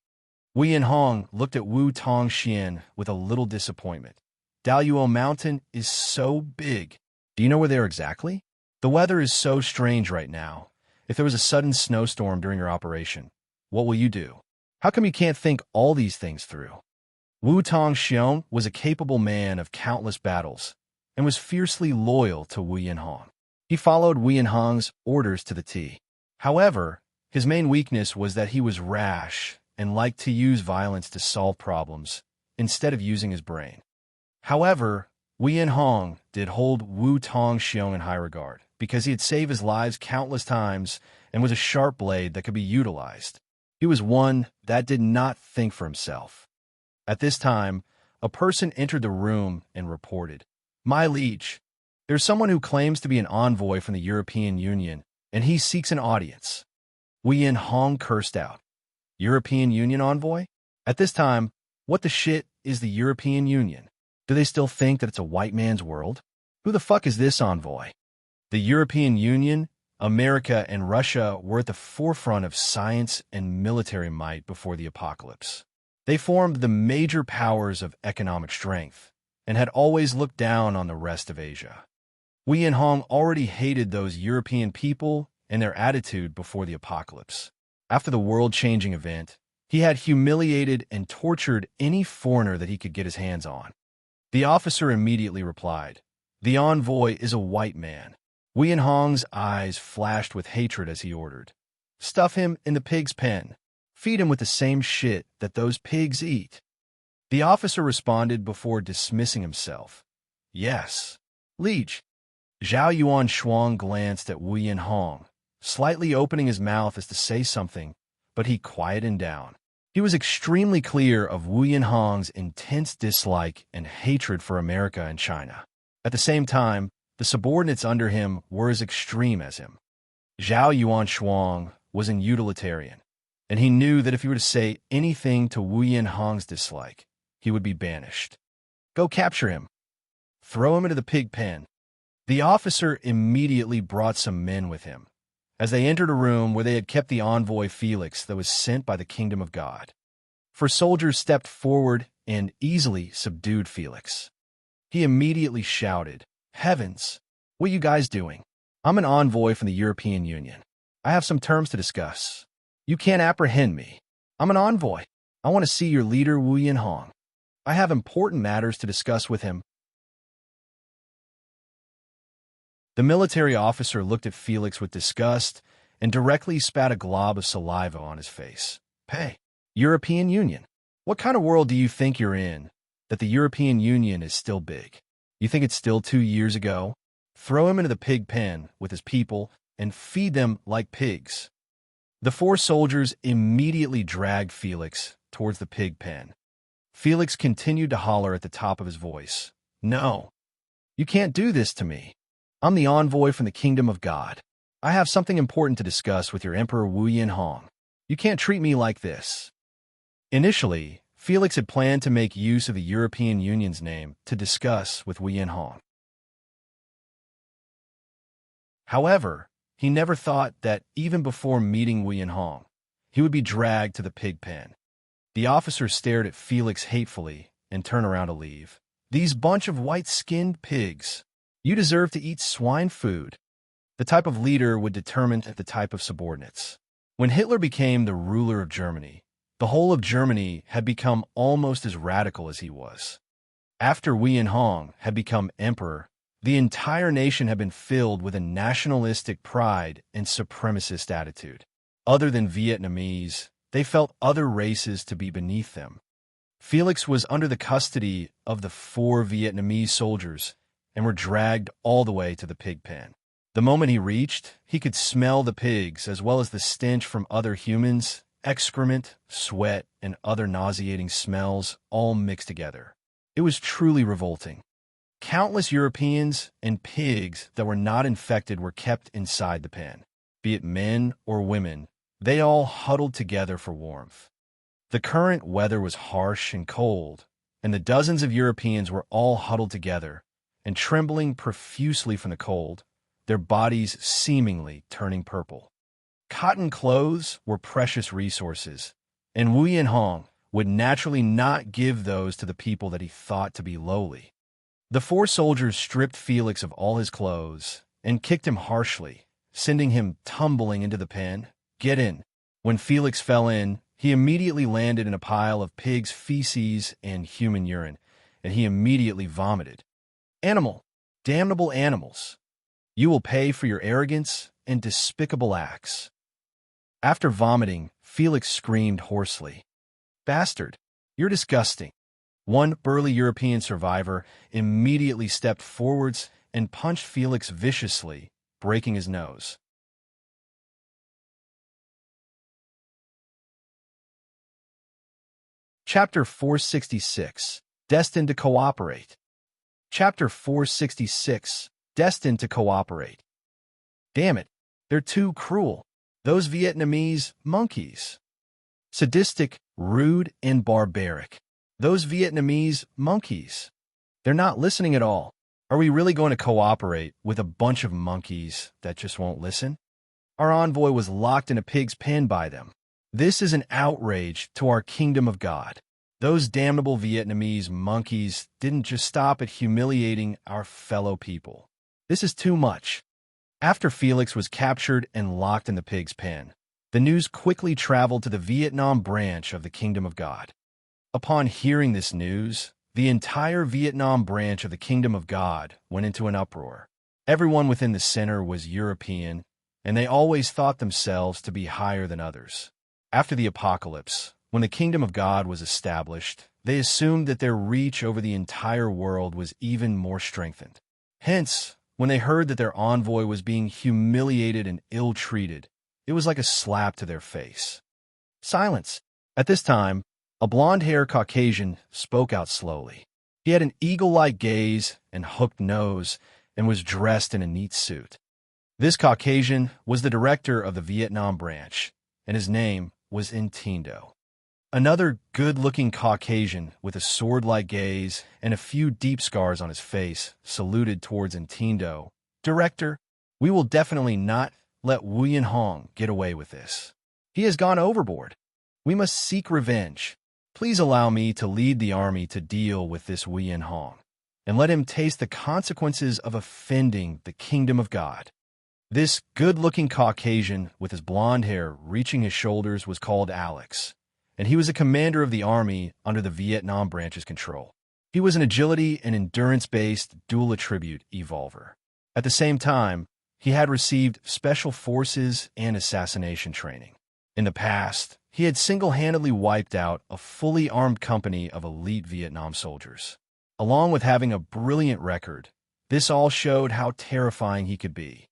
Wu Yanhong looked at Wu Tongxian with a little disappointment. Daluo Mountain is so big. Do you know where they are exactly? The weather is so strange right now. If there was a sudden snowstorm during your operation, what will you do? How come you can't think all these things through? Wu Tongxian was a capable man of countless battles and was fiercely loyal to Wu Yanhong. He followed Wu Yanhong's orders to the T. However, his main weakness was that he was rash and liked to use violence to solve problems instead of using his brain. However, Wu Yanhong did hold Wu Tongxian in high regard because he had saved his lives countless times and was a sharp blade that could be utilized. He was one that did not think for himself. At this time, a person entered the room and reported, My liege, there's someone who claims to be an envoy from the European Union, and he seeks an audience. Wu Yanhong cursed out. European Union envoy? At this time, what the shit is the European Union? Do they still think that it's a white man's world? Who the fuck is this envoy? The European Union, America, and Russia were at the forefront of science and military might before the apocalypse. They formed the major powers of economic strength and had always looked down on the rest of Asia. Wu Yanhong already hated those European people and their attitude before the apocalypse. After the world-changing event, he had humiliated and tortured any foreigner that he could get his hands on. The officer immediately replied, The envoy is a white man. Wu Yanhong's eyes flashed with hatred as he ordered, Stuff him in the pig's pen. Feed him with the same shit that those pigs eat. The officer responded before dismissing himself. Yes. Liege. Zhao Yuan Shuang glanced at Wu Yanhong, slightly opening his mouth as to say something, but he quieted down. He was extremely clear of Wu Yanhong's intense dislike and hatred for America and China. At the same time, the subordinates under him were as extreme as him. Zhao Yuan Shuang was an utilitarian, and he knew that if he were to say anything to Wu Yanhong's dislike, he would be banished. Go capture him. Throw him into the pig pen. The officer immediately brought some men with him, as they entered a room where they had kept the envoy Felix that was sent by the kingdom of God. For soldiers stepped forward and easily subdued Felix. He immediately shouted, Heavens, what are you guys doing? I'm an envoy from the European Union. I have some terms to discuss. You can't apprehend me. I'm an envoy. I want to see your leader, Wu Yanhong. I have important matters to discuss with him. The military officer looked at Felix with disgust and directly spat a glob of saliva on his face. Hey, European Union. What kind of world do you think you're in that the European Union is still big? You think it's still 2 years ago? Throw him into the pig pen with his people and feed them like pigs. The 4 soldiers immediately dragged Felix towards the pig pen. Felix continued to holler at the top of his voice. No, you can't do this to me. I'm the envoy from the kingdom of God. I have something important to discuss with your Emperor Wu Yanhong. You can't treat me like this. Initially, Felix had planned to make use of the European Union's name to discuss with Wei Hong. However, he never thought that even before meeting Wei Hong, he would be dragged to the pig pen. The officer stared at Felix hatefully and turned around to leave. "These bunch of white-skinned pigs. You deserve to eat swine food." The type of leader would determine the type of subordinates. When Hitler became the ruler of Germany, the whole of Germany had become almost as radical as he was. After Wei Hong had become emperor, the entire nation had been filled with a nationalistic pride and supremacist attitude. Other than Vietnamese, they felt other races to be beneath them. Felix was under the custody of the 4 Vietnamese soldiers and were dragged all the way to the pig pen. The moment he reached, he could smell the pigs as well as the stench from other humans, excrement, sweat, and other nauseating smells all mixed together. It was truly revolting. Countless Europeans and pigs that were not infected were kept inside the pen. Be it men or women, they all huddled together for warmth. The current weather was harsh and cold, and the dozens of Europeans were all huddled together and trembling profusely from the cold, their bodies seemingly turning purple. Cotton clothes were precious resources, and Wei Hong would naturally not give those to the people that he thought to be lowly. The 4 soldiers stripped Felix of all his clothes and kicked him harshly, sending him tumbling into the pen. "Get in." When Felix fell in, he immediately landed in a pile of pigs' feces and human urine, and he immediately vomited. "Animal, damnable animals, you will pay for your arrogance and despicable acts." After vomiting, Felix screamed hoarsely, "Bastard, you're disgusting." One burly European survivor immediately stepped forwards and punched Felix viciously, breaking his nose. Chapter 466, Destined to Cooperate. Chapter 466, Destined to Cooperate. Damn it, they're too cruel. Those Vietnamese monkeys. Sadistic, rude, and barbaric. Those Vietnamese monkeys. They're not listening at all. Are we really going to cooperate with a bunch of monkeys that just won't listen? Our envoy was locked in a pig's pen by them. This is an outrage to our kingdom of God. Those damnable Vietnamese monkeys didn't just stop at humiliating our fellow people. This is too much. After Felix was captured and locked in the pig's pen, the news quickly traveled to the Vietnam branch of the Kingdom of God. Upon hearing this news, the entire Vietnam branch of the Kingdom of God went into an uproar. Everyone within the center was European, and they always thought themselves to be higher than others. After the apocalypse, when the Kingdom of God was established, they assumed that their reach over the entire world was even more strengthened. Hence, when they heard that their envoy was being humiliated and ill-treated, it was like a slap to their face. Silence. At this time, a blonde-haired Caucasian spoke out slowly. He had an eagle-like gaze and hooked nose and was dressed in a neat suit. This Caucasian was the director of the Vietnam branch, and his name was Nintendo. Another good-looking Caucasian with a sword-like gaze and a few deep scars on his face saluted towards Nintendo. "Director, we will definitely not let Wei Hong get away with this. He has gone overboard. We must seek revenge. Please allow me to lead the army to deal with this Wei Hong, and let him taste the consequences of offending the kingdom of God." This good-looking Caucasian with his blonde hair reaching his shoulders was called Alex, and he was a commander of the army under the Vietnam branch's control. He was an agility and endurance-based dual attribute evolver. At the same time, he had received special forces and assassination training. In the past, he had single-handedly wiped out a fully armed company of elite Vietnam soldiers. Along with having a brilliant record, this all showed how terrifying he could be.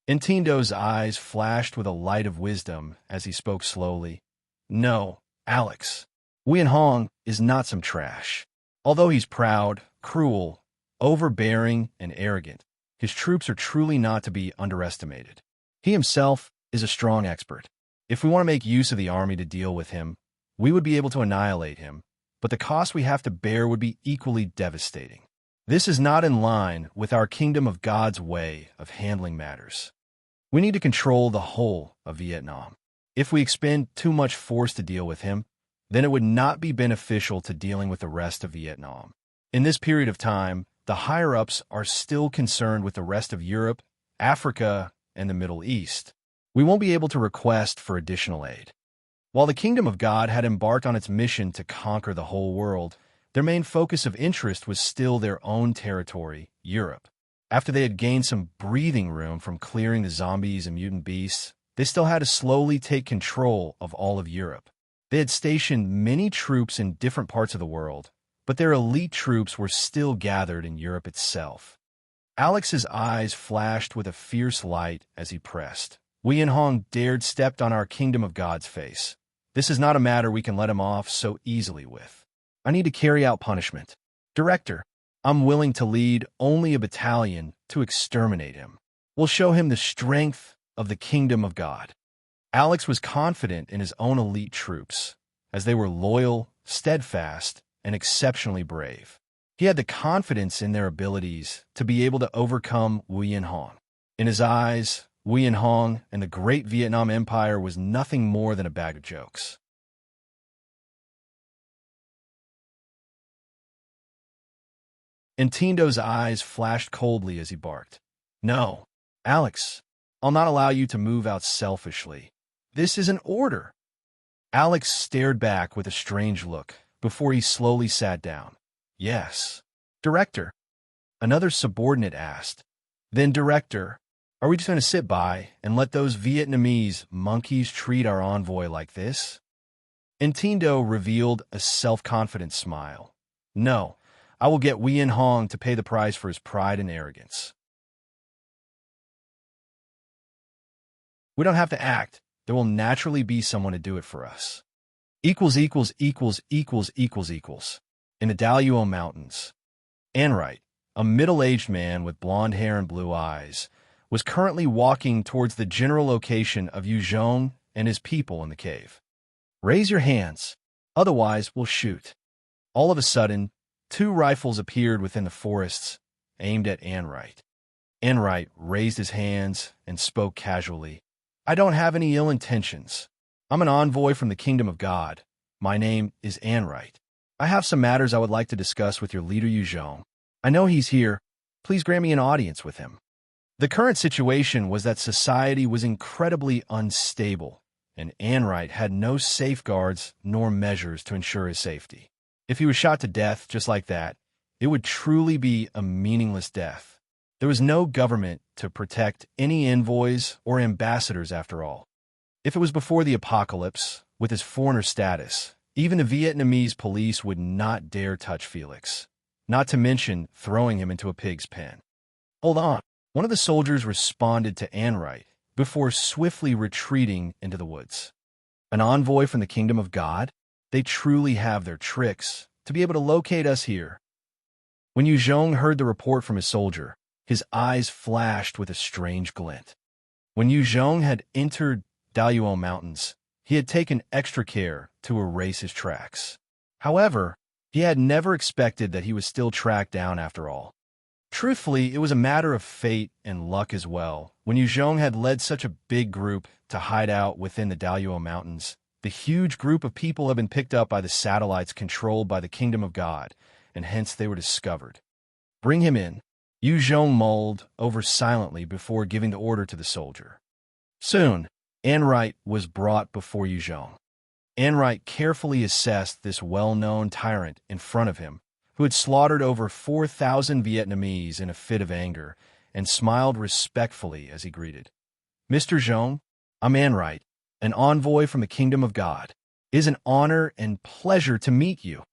Nintendo's eyes flashed with a light of wisdom as he spoke slowly. "No, Alex, Wei Hong is not some trash. Although he's proud, cruel, overbearing, and arrogant, his troops are truly not to be underestimated. He himself is a strong expert. If we want to make use of the army to deal with him, we would be able to annihilate him, but the cost we have to bear would be equally devastating. This is not in line with our Kingdom of God's way of handling matters. We need to control the whole of Vietnam. If we expend too much force to deal with him, then it would not be beneficial to dealing with the rest of Vietnam. In this period of time, the higher-ups are still concerned with the rest of Europe, Africa, and the Middle East. We won't be able to request for additional aid. While the Kingdom of God had embarked on its mission to conquer the whole world, their main focus of interest was still their own territory, Europe. After they had gained some breathing room from clearing the zombies and mutant beasts, they still had to slowly take control of all of Europe. They had stationed many troops in different parts of the world, but their elite troops were still gathered in Europe itself. Alex's eyes flashed with a fierce light as he pressed. Wei Hong dared stepped on our Kingdom of God's face. This is not a matter we can let him off so easily with. I need to carry out punishment. Director, I'm willing to lead only a battalion to exterminate him. We'll show him the strength of the Kingdom of God. Alex was confident in his own elite troops, as they were loyal, steadfast, and exceptionally brave. He had the confidence in their abilities to be able to overcome Wei Hong. In his eyes, Wei Hong and the great Vietnam Empire was nothing more than a bag of jokes. Nintendo's eyes flashed coldly as he barked. No, Alex, I'll not allow you to move out selfishly. This is an order. Alex stared back with a strange look before he slowly sat down. Yes. Director, another subordinate asked. Then, Director, are we just going to sit by and let those Vietnamese monkeys treat our envoy like this? Nintendo revealed a self-confident smile. No, I will get Wei Hong to pay the price for his pride and arrogance. We don't have to act. There will naturally be someone to do it for us. Equals. In the Daliao Mountains, Anright, a middle-aged man with blonde hair and blue eyes, was currently walking towards the general location of Yu Zhong and his people in the cave. Raise your hands, otherwise we'll shoot. All of a sudden, 2 rifles appeared within the forests, aimed at Anright. Anright raised his hands and spoke casually. I don't have any ill intentions. I'm an envoy from the Kingdom of God. My name is Anright. I have some matters I would like to discuss with your leader Yu Zhong. I know he's here. Please grant me an audience with him. The current situation was that society was incredibly unstable, and Anright had no safeguards nor measures to ensure his safety. If he was shot to death just like that, it would truly be a meaningless death. There was no government to protect any envoys or ambassadors after all. If it was before the apocalypse, with his foreigner status, even the Vietnamese police would not dare touch Felix, not to mention throwing him into a pig's pen. Hold on. One of the soldiers responded to Anright before swiftly retreating into the woods. An envoy from the Kingdom of God? They truly have their tricks to be able to locate us here. When Yu Zhong heard the report from his soldier, his eyes flashed with a strange glint. When Yu Zhong had entered Daliao Mountains, he had taken extra care to erase his tracks. However, he had never expected that he was still tracked down after all. Truthfully, it was a matter of fate and luck as well. When Yu Zhong had led such a big group to hide out within the Daliao Mountains, the huge group of people had been picked up by the satellites controlled by the Kingdom of God, and hence they were discovered. Bring him in. Yu Zhong mulled over silently before giving the order to the soldier. Soon, Anright was brought before Yu Zhong. Anright carefully assessed this well-known tyrant in front of him, who had slaughtered over 4,000 Vietnamese in a fit of anger, and smiled respectfully as he greeted. Mr. Zhong, I'm Anright, an envoy from the Kingdom of God. It is an honor and pleasure to meet you.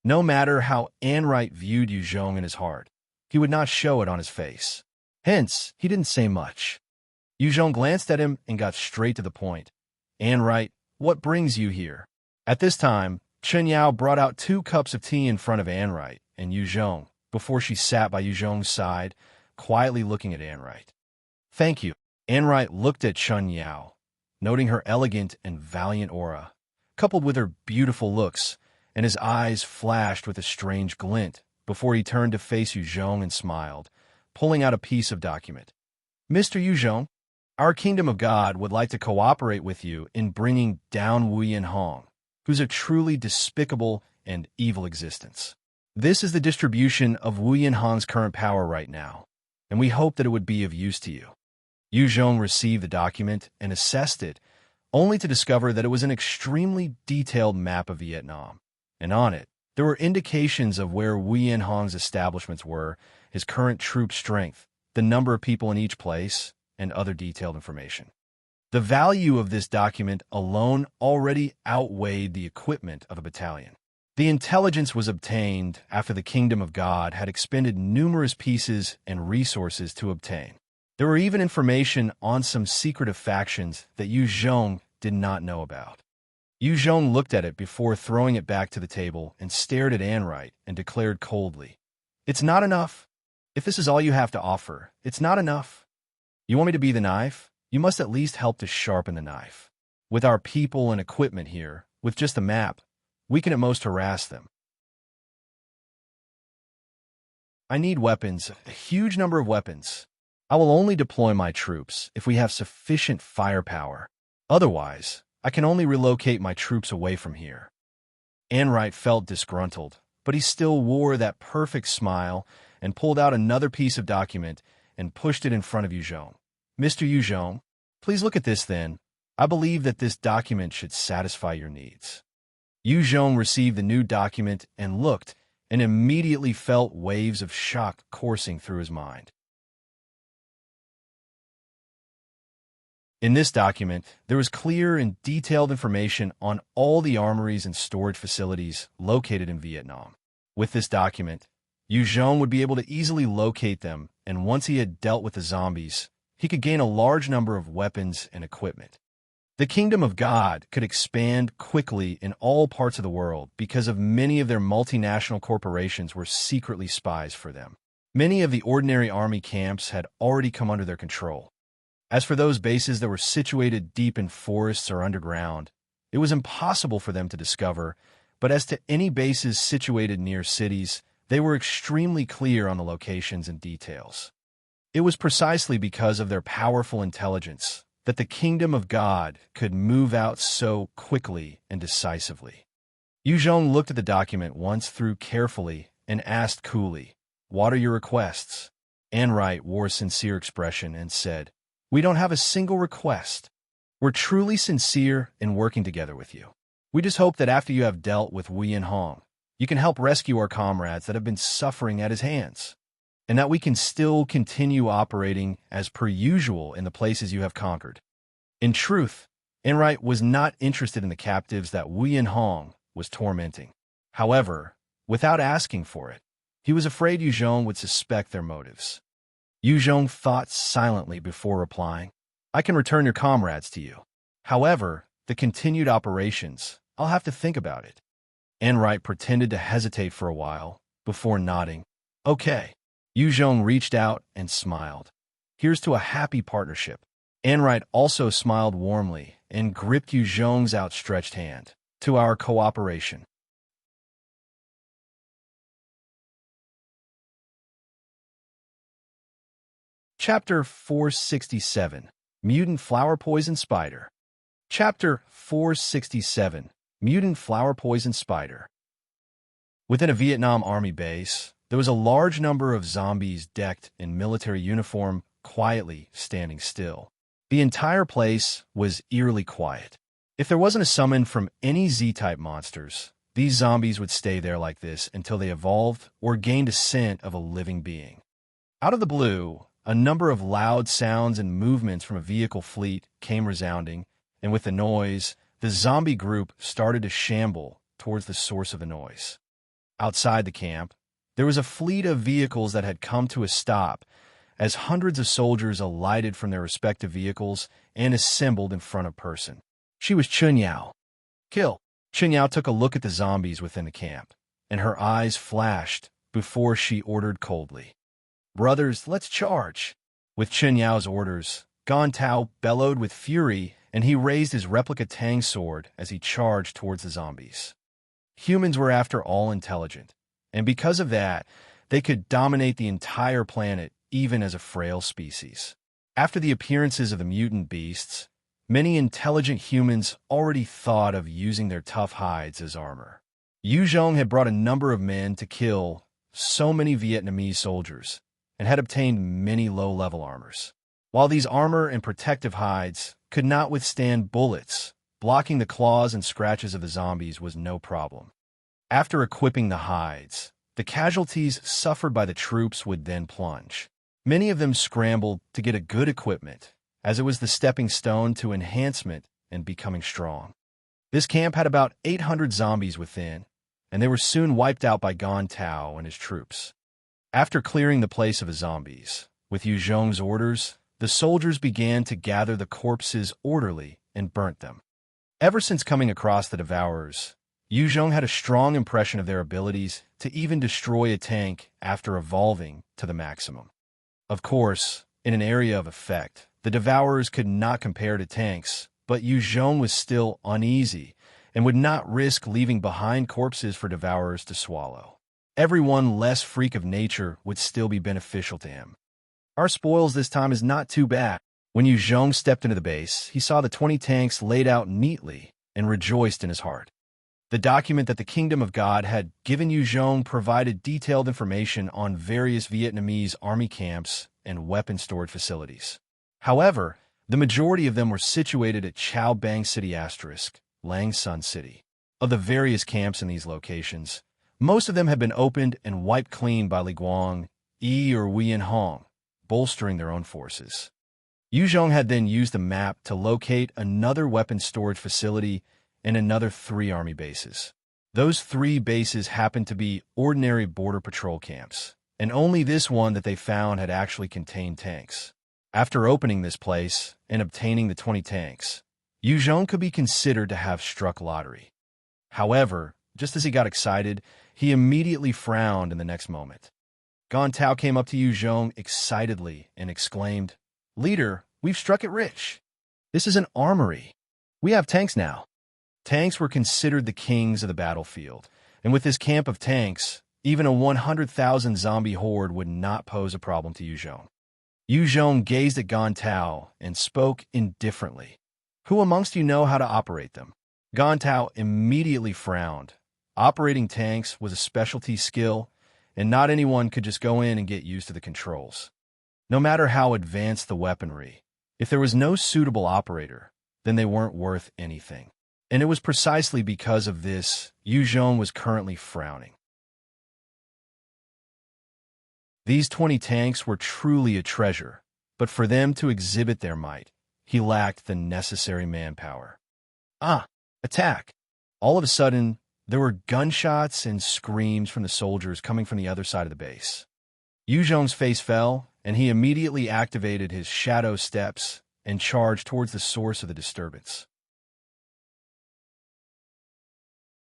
No matter how Anright viewed Yu Zhong in his heart, he would not show it on his face. Hence, he didn't say much. Yu Zhong glanced at him and got straight to the point. Anright, what brings you here? At this time, Chen Yao brought out 2 cups of tea in front of Anright and Yu Zhong before she sat by Yu Zhong's side, quietly looking at Anright. Thank you. Anright looked at Chen Yao, noting her elegant and valiant aura, coupled with her beautiful looks, and his eyes flashed with a strange glint before he turned to face Yu Zhong and smiled, pulling out a piece of document. Mr. Yu Zhong, our Kingdom of God would like to cooperate with you in bringing down Wu Yanhong, who's a truly despicable and evil existence. This is the distribution of Wu Yanhong's current power right now, and we hope that it would be of use to you. Yu Zhong received the document and assessed it, only to discover that it was an extremely detailed map of Vietnam, and on it, there were indications of where Wu Yanhong's establishments were, his current troop strength, the number of people in each place, and other detailed information. The value of this document alone already outweighed the equipment of a battalion. The intelligence was obtained after the Kingdom of God had expended numerous pieces and resources to obtain. There were even information on some secretive factions that Yu Zhong did not know about. Yu Zhong looked at it before throwing it back to the table and stared at Anright and declared coldly, "It's not enough. If this is all you have to offer, it's not enough. You want me to be the knife? You must at least help to sharpen the knife. With our people and equipment here, with just a map, we can at most harass them. I need weapons, a huge number of weapons. I will only deploy my troops if we have sufficient firepower. Otherwise, I can only relocate my troops away from here." Anright felt disgruntled, but he still wore that perfect smile and pulled out another piece of document and pushed it in front of Yu Zhong. "Mr. Yu Zhong, please look at this then. I believe that this document should satisfy your needs." Yu Zhong received the new document and looked, and immediately felt waves of shock coursing through his mind. In this document, there was clear and detailed information on all the armories and storage facilities located in Vietnam. With this document, Yu Zhong would be able to easily locate them, and once he had dealt with the zombies, he could gain a large number of weapons and equipment. The Kingdom of God could expand quickly in all parts of the world because of many of their multinational corporations were secretly spies for them. Many of the ordinary army camps had already come under their control. As for those bases that were situated deep in forests or underground, it was impossible for them to discover, but as to any bases situated near cities, they were extremely clear on the locations and details. It was precisely because of their powerful intelligence that the Kingdom of God could move out so quickly and decisively. Yu Zhong looked at the document once through carefully and asked coolly, "What are your requests?" Anright wore a sincere expression and said, "We don't have a single request. We're truly sincere in working together with you. We just hope that after you have dealt with Wu Yanhong, you can help rescue our comrades that have been suffering at his hands, and that we can still continue operating as per usual in the places you have conquered." In truth, Anright was not interested in the captives that Wu Yanhong was tormenting. However, without asking for it, he was afraid Yu Zhong would suspect their motives. Yu Zhong thought silently before replying, "I can return your comrades to you. However, the continued operations, I'll have to think about it." Anright pretended to hesitate for a while before nodding. "Okay." Yu Zhong reached out and smiled. "Here's to a happy partnership." Anright also smiled warmly and gripped Yu Zhong's outstretched hand. "To our cooperation." Chapter 467, Mutant Flower Poison Spider. Chapter 467, Mutant Flower Poison Spider. Within a Vietnam Army base, there was a large number of zombies decked in military uniform, quietly standing still. The entire place was eerily quiet. If there wasn't a summon from any Z-type monsters, these zombies would stay there like this until they evolved or gained a scent of a living being. Out of the blue, a number of loud sounds and movements from a vehicle fleet came resounding, and with the noise, the zombie group started to shamble towards the source of the noise. Outside the camp, there was a fleet of vehicles that had come to a stop as hundreds of soldiers alighted from their respective vehicles and assembled in front of person. She was Chen Yao. "Kill." Chen Yao took a look at the zombies within the camp, and her eyes flashed before she ordered coldly, "Brothers, let's charge." With Chen Yao's orders, Gan Tao bellowed with fury, and he raised his replica Tang sword as he charged towards the zombies. Humans were, after all, intelligent, and because of that, they could dominate the entire planet even as a frail species. After the appearances of the mutant beasts, many intelligent humans already thought of using their tough hides as armor. Yu Zhong had brought a number of men to kill so many Vietnamese soldiers and had obtained many low-level armors. While these armor and protective hides could not withstand bullets, blocking the claws and scratches of the zombies was no problem. After equipping the hides, the casualties suffered by the troops would then plunge. Many of them scrambled to get a good equipment, as it was the stepping stone to enhancement and becoming strong. This camp had about 800 zombies within, and they were soon wiped out by Gan Tao and his troops. After clearing the place of the zombies, with Yu Zhong's orders, the soldiers began to gather the corpses orderly and burnt them. Ever since coming across the Devourers, Yu Zhong had a strong impression of their abilities to even destroy a tank after evolving to the maximum. Of course, in an area of effect, the Devourers could not compare to tanks, but Yu Zhong was still uneasy and would not risk leaving behind corpses for Devourers to swallow. Every one less freak of nature would still be beneficial to him. Our spoils this time is not too bad. When Yu Zhong stepped into the base, he saw the 20 tanks laid out neatly and rejoiced in his heart. The document that the Kingdom of God had given Yu Zhong provided detailed information on various Vietnamese army camps and weapon storage facilities. However, the majority of them were situated at Chao Bang City * Lang Sun City. Of the various camps in these locations, most of them had been opened and wiped clean by Li Guang, Yi or Wei and Hong, bolstering their own forces. Yu Zhong had then used the map to locate another weapon storage facility and another 3 army bases. Those 3 bases happened to be ordinary border patrol camps, and only this one that they found had actually contained tanks. After opening this place and obtaining the 20 tanks, Yu Zhong could be considered to have struck lottery. However, just as he got excited, he immediately frowned in the next moment. Gan Tao came up to Yu Zhong excitedly and exclaimed, "Leader, we've struck it rich. This is an armory. We have tanks now." Tanks were considered the kings of the battlefield, and with this camp of tanks, even a 100,000 zombie horde would not pose a problem to Yu Zhong. Yu Zhong gazed at Gan Tao and spoke indifferently. "Who amongst you know how to operate them?" Gan Tao immediately frowned. Operating tanks was a specialty skill, and not anyone could just go in and get used to the controls. No matter how advanced the weaponry, if there was no suitable operator, then they weren't worth anything. And it was precisely because of this Yu Zhong was currently frowning. These 20 tanks were truly a treasure, but for them to exhibit their might, he lacked the necessary manpower. Attack! All of a sudden, there were gunshots and screams from the soldiers coming from the other side of the base. Yu Zhong's face fell, and he immediately activated his shadow steps and charged towards the source of the disturbance.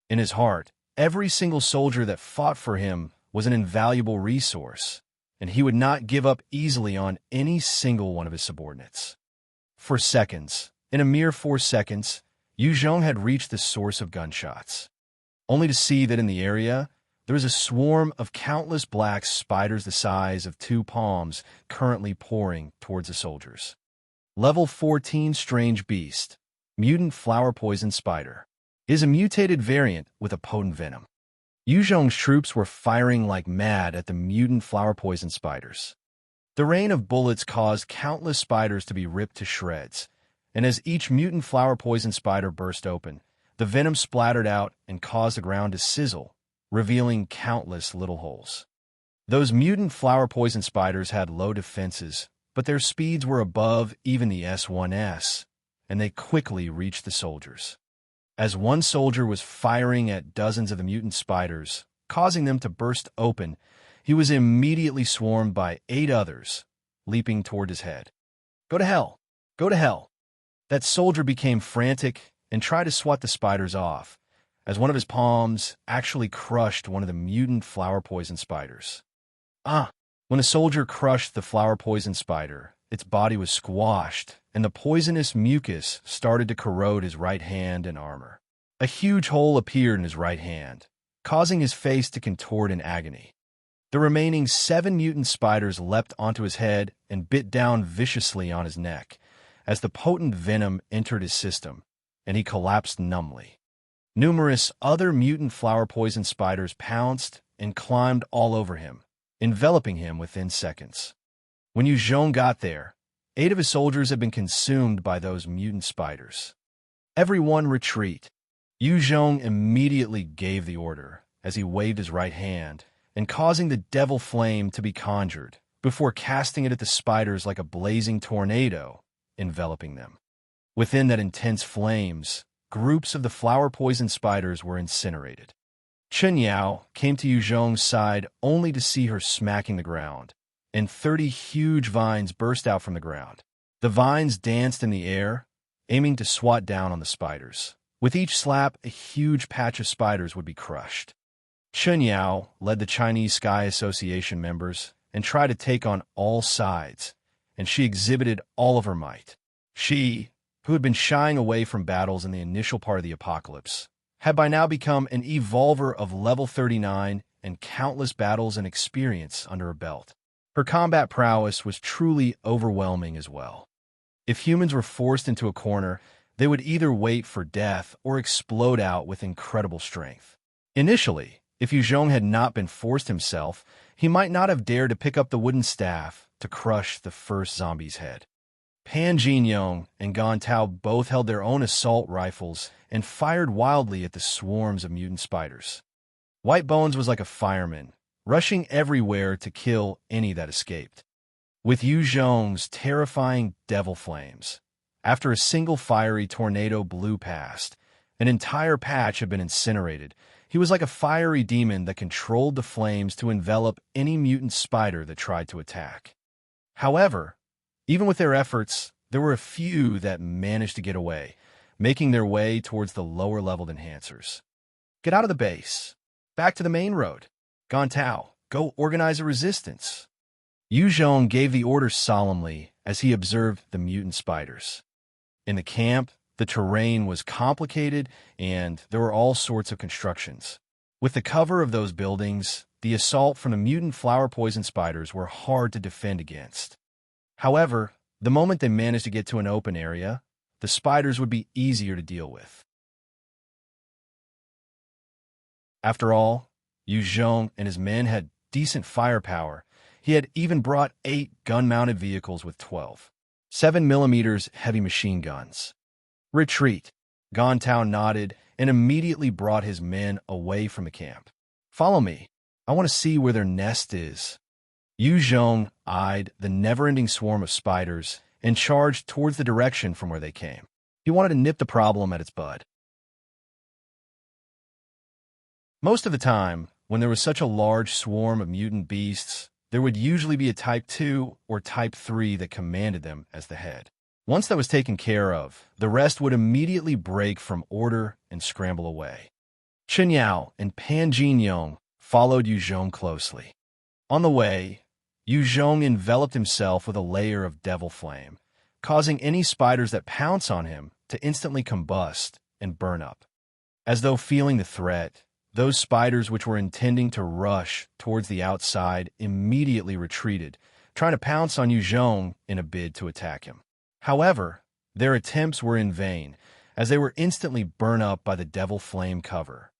In his heart, every single soldier that fought for him was an invaluable resource, and he would not give up easily on any single one of his subordinates. For seconds, in a mere 4 seconds, Yu Zhong had reached the source of gunshots, only to see that in the area, there was a swarm of countless black spiders the size of 2 palms currently pouring towards the soldiers. Level 14 Strange Beast, Mutant Flower Poison Spider, is a mutated variant with a potent venom. Yu Zhong's troops were firing like mad at the mutant flower poison spiders. The rain of bullets caused countless spiders to be ripped to shreds, and as each mutant flower poison spider burst open, the venom splattered out and caused the ground to sizzle, revealing countless little holes. Those mutant flower poison spiders had low defenses, but their speeds were above even the S1S, and they quickly reached the soldiers. As one soldier was firing at dozens of the mutant spiders, causing them to burst open, he was immediately swarmed by 8 others, leaping toward his head. "Go to hell! Go to hell!" That soldier became frantic and tried to swat the spiders off, as one of his palms actually crushed one of the mutant flower poison spiders. When the soldier crushed the flower poison spider, its body was squashed, and the poisonous mucus started to corrode his right hand and armor. A huge hole appeared in his right hand, causing his face to contort in agony. The remaining 7 mutant spiders leapt onto his head and bit down viciously on his neck as the potent venom entered his system, and he collapsed numbly. Numerous other mutant flower poison spiders pounced and climbed all over him, enveloping him within seconds. When Yu Zhong got there, 8 of his soldiers had been consumed by those mutant spiders. Everyone retreat. Yu Zhong immediately gave the order as he waved his right hand and causing the devil flame to be conjured before casting it at the spiders like a blazing tornado, enveloping them. Within that intense flames, groups of the flower poison spiders were incinerated. Chen Yao came to Yu Zhong's side only to see her smacking the ground, and 30 huge vines burst out from the ground. The vines danced in the air, aiming to swat down on the spiders. With each slap, a huge patch of spiders would be crushed. Chen Yao led the Chinese Sky Association members and tried to take on all sides, and she exhibited all of her might. She, who had been shying away from battles in the initial part of the apocalypse, had by now become an evolver of level 39 and countless battles and experience under her belt. Her combat prowess was truly overwhelming as well. If humans were forced into a corner, they would either wait for death or explode out with incredible strength. Initially, if Yu Zhong had not been forced himself, he might not have dared to pick up the wooden staff to crush the first zombie's head. Pan Jinyong and Gan Tao both held their own assault rifles and fired wildly at the swarms of mutant spiders. White Bones was like a fireman, rushing everywhere to kill any that escaped. With Yu Zhong's terrifying devil flames, after a single fiery tornado blew past, an entire patch had been incinerated. He was like a fiery demon that controlled the flames to envelop any mutant spider that tried to attack. However, even with their efforts, there were a few that managed to get away, making their way towards the lower-leveled enhancers. Get out of the base. Back to the main road. Gan Tao, go organize a resistance. Yu Zhong gave the order solemnly as he observed the mutant spiders. In the camp, the terrain was complicated and there were all sorts of constructions. With the cover of those buildings, the assault from the mutant flower poison spiders were hard to defend against. However, the moment they managed to get to an open area, the spiders would be easier to deal with. After all, Yu Zhong and his men had decent firepower. He had even brought 8 gun-mounted vehicles with 12 7mm heavy machine guns. Retreat. Gan Tao nodded and immediately brought his men away from the camp. Follow me. I want to see where their nest is. Yu Zhong eyed the never-ending swarm of spiders and charged towards the direction from where they came. He wanted to nip the problem at its bud. Most of the time, when there was such a large swarm of mutant beasts, there would usually be a Type 2 or Type 3 that commanded them as the head. Once that was taken care of, the rest would immediately break from order and scramble away. Chen Yao and Pan Jinyong followed Yu Zhong closely. On the way, Yu Zhong enveloped himself with a layer of devil flame, causing any spiders that pounce on him to instantly combust and burn up. As though feeling the threat, those spiders which were intending to rush towards the outside immediately retreated, trying to pounce on Yu Zhong in a bid to attack him. However, their attempts were in vain, as they were instantly burned up by the devil flame cover.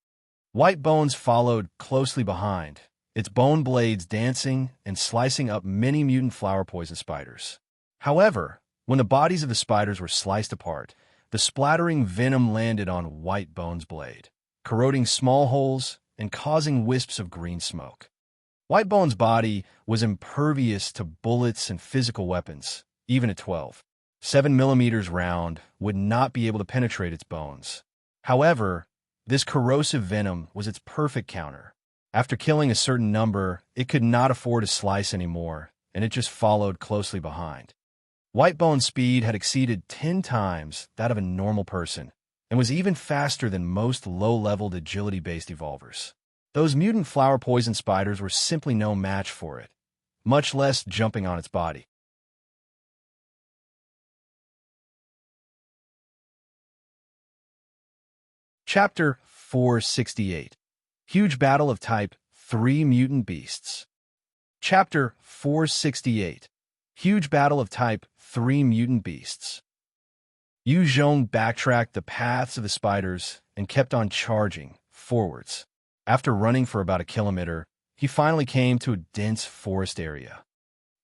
White Bones followed closely behind, its bone blades dancing and slicing up many mutant flower poison spiders. However, when the bodies of the spiders were sliced apart, the splattering venom landed on White Bones' blade, corroding small holes and causing wisps of green smoke. White Bones' body was impervious to bullets and physical weapons, even at 12. 7mm round would not be able to penetrate its bones. However, this corrosive venom was its perfect counter. After killing a certain number, it could not afford to slice anymore, and it just followed closely behind. White Bone's speed had exceeded 10 times that of a normal person, and was even faster than most low-leveled agility-based evolvers. Those mutant flower poison spiders were simply no match for it, much less jumping on its body. Chapter 468. Huge Battle of Type 3 Mutant Beasts. Chapter 468. Huge Battle of Type 3 Mutant Beasts. Yu Zhong backtracked the paths of the spiders and kept on charging forwards. After running for about a kilometer, he finally came to a dense forest area.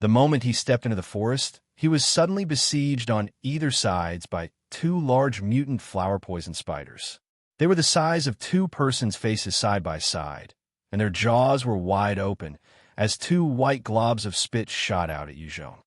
The moment he stepped into the forest, he was suddenly besieged on either sides by two large mutant flower poison spiders. They were the size of two persons' faces side by side, and their jaws were wide open as two white globs of spit shot out at Yu Zhong.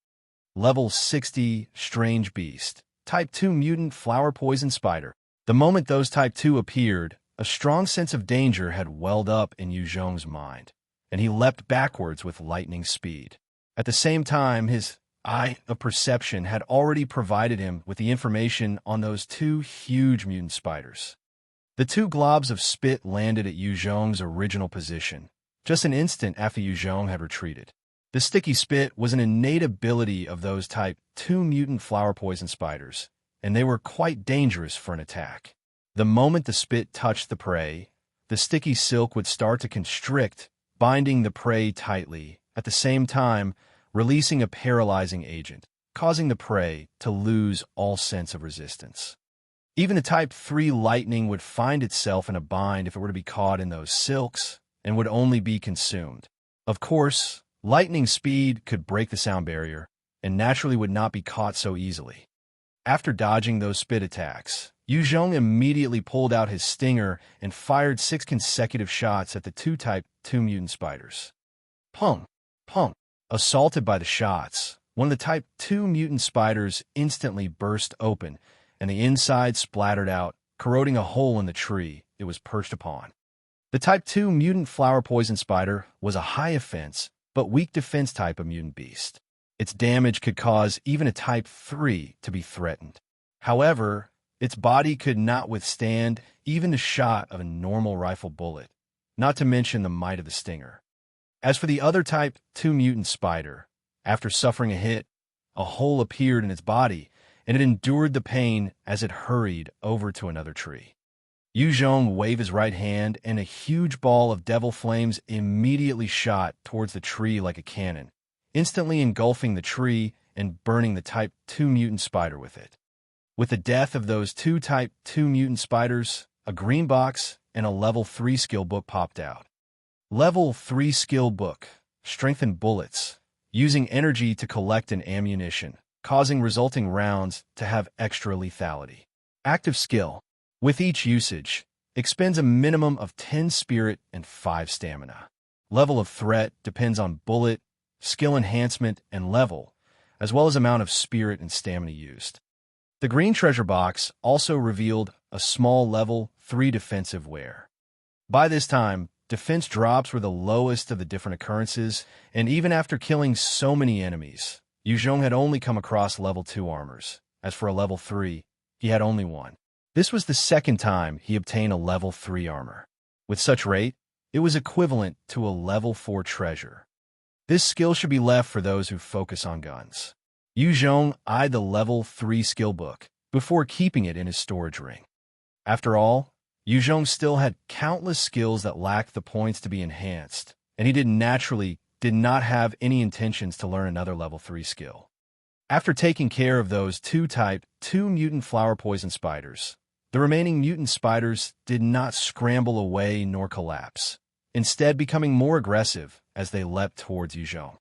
Level 60 Strange Beast. Type 2 Mutant Flower Poison Spider. The moment those Type 2 appeared, a strong sense of danger had welled up in Yu Zhong's mind, and he leapt backwards with lightning speed. At the same time, his eye of perception had already provided him with the information on those two huge mutant spiders. The two globs of spit landed at Yu Zhong's original position, just an instant after Yu Zhong had retreated. The sticky spit was an innate ability of those Type 2 mutant flower poison spiders, and they were quite dangerous for an attack. The moment the spit touched the prey, the sticky silk would start to constrict, binding the prey tightly, at the same time releasing a paralyzing agent, causing the prey to lose all sense of resistance. Even the Type 3 lightning would find itself in a bind if it were to be caught in those silks, and would only be consumed. Of course, lightning speed could break the sound barrier, and naturally would not be caught so easily. After dodging those spit attacks, Yu Zhong immediately pulled out his stinger and fired 6 consecutive shots at the two Type 2 mutant spiders. Pung! Pung! Assaulted by the shots, one of the Type 2 mutant spiders instantly burst open, and the inside splattered out, corroding a hole in the tree it was perched upon. The Type 2 mutant flower poison spider was a high offense, but weak defense type of mutant beast. Its damage could cause even a Type 3 to be threatened. However, its body could not withstand even the shot of a normal rifle bullet, not to mention the might of the stinger. As for the other Type 2 mutant spider, after suffering a hit, a hole appeared in its body, and it endured the pain as it hurried over to another tree. Yu Zhong waved his right hand, and a huge ball of devil flames immediately shot towards the tree like a cannon, instantly engulfing the tree and burning the Type 2 mutant spider with it. With the death of those two Type 2 mutant spiders, a green box and a Level 3 skill book popped out. Level 3 skill book. Strengthen bullets, using energy to collect an ammunition, causing resulting rounds to have extra lethality. Active skill. With each usage, expends a minimum of 10 spirit and 5 stamina. Level of threat depends on bullet, skill enhancement, and level, as well as amount of spirit and stamina used. The green treasure box also revealed a small Level 3 defensive wear. By this time, defense drops were the lowest of the different occurrences, and even after killing so many enemies, Yu Zhong had only come across Level 2 armors. As for a Level 3, he had only one. This was the second time he obtained a Level 3 armor. With such rate, it was equivalent to a Level 4 treasure. This skill should be left for those who focus on guns. Yu Zhong eyed the Level 3 skill book before keeping it in his storage ring. After all, Yu Zhong still had countless skills that lacked the points to be enhanced, and he did not have any intentions to learn another Level 3 skill. After taking care of those two Type 2 mutant flower poison spiders, the remaining mutant spiders did not scramble away nor collapse, instead becoming more aggressive as they leapt towards Yu Zhong.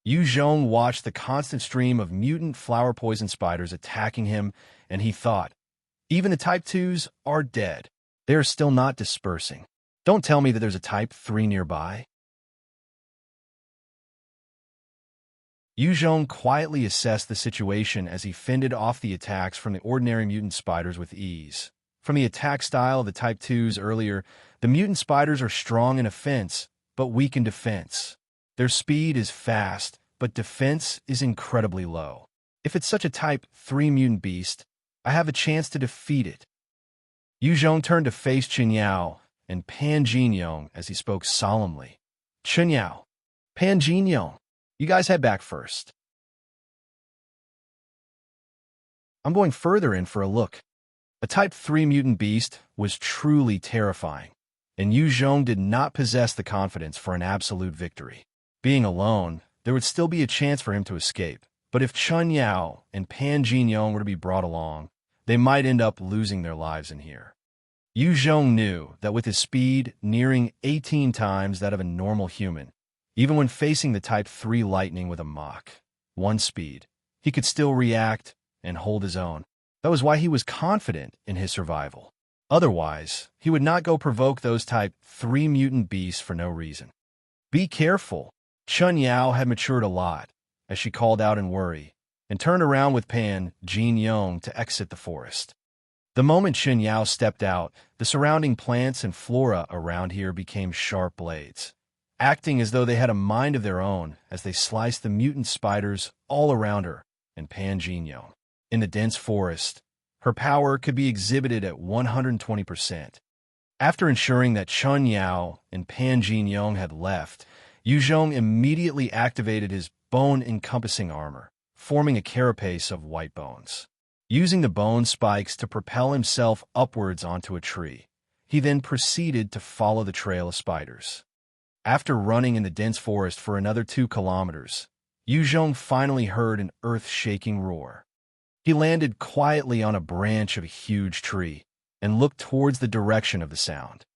Yu Zhong watched the constant stream of mutant flower poison spiders attacking him, and he thought, even the Type 2s are dead. They are still not dispersing. Don't tell me that there's a Type 3 nearby. Yu Zhong quietly assessed the situation as he fended off the attacks from the ordinary mutant spiders with ease. From the attack style of the Type 2s earlier, the mutant spiders are strong in offense, but weak in defense. Their speed is fast, but defense is incredibly low. If it's such a Type 3 mutant beast, I have a chance to defeat it. Yu Zhong turned to face Chen Yao and Pan Jinyong as he spoke solemnly. Chen Yao, Pan Jinyong, you guys head back first. I'm going further in for a look. A Type 3 mutant beast was truly terrifying, and Yu Zhong did not possess the confidence for an absolute victory. Being alone, there would still be a chance for him to escape, but if Chen Yao and Pan Jinyong were to be brought along, they might end up losing their lives in here. Yu Zhong knew that with his speed nearing 18 times that of a normal human, even when facing the Type 3 lightning with a Mach 1 speed, he could still react and hold his own. That was why he was confident in his survival. Otherwise, he would not go provoke those Type 3 mutant beasts for no reason. Be careful. Chen Yao had matured a lot, as she called out in worry, and turned around with Pan Jinyong to exit the forest. The moment Chen Yao stepped out, the surrounding plants and flora around here became sharp blades, acting as though they had a mind of their own as they sliced the mutant spiders all around her and Pan Jinyong. In the dense forest, her power could be exhibited at 120%. After ensuring that Chen Yao and Pan Jinyong had left, Yu Zhong immediately activated his bone-encompassing armor, forming a carapace of white bones. Using the bone spikes to propel himself upwards onto a tree, he then proceeded to follow the trail of spiders. After running in the dense forest for another 2 kilometers, Yu Zhong finally heard an earth-shaking roar. He landed quietly on a branch of a huge tree and looked towards the direction of the sound.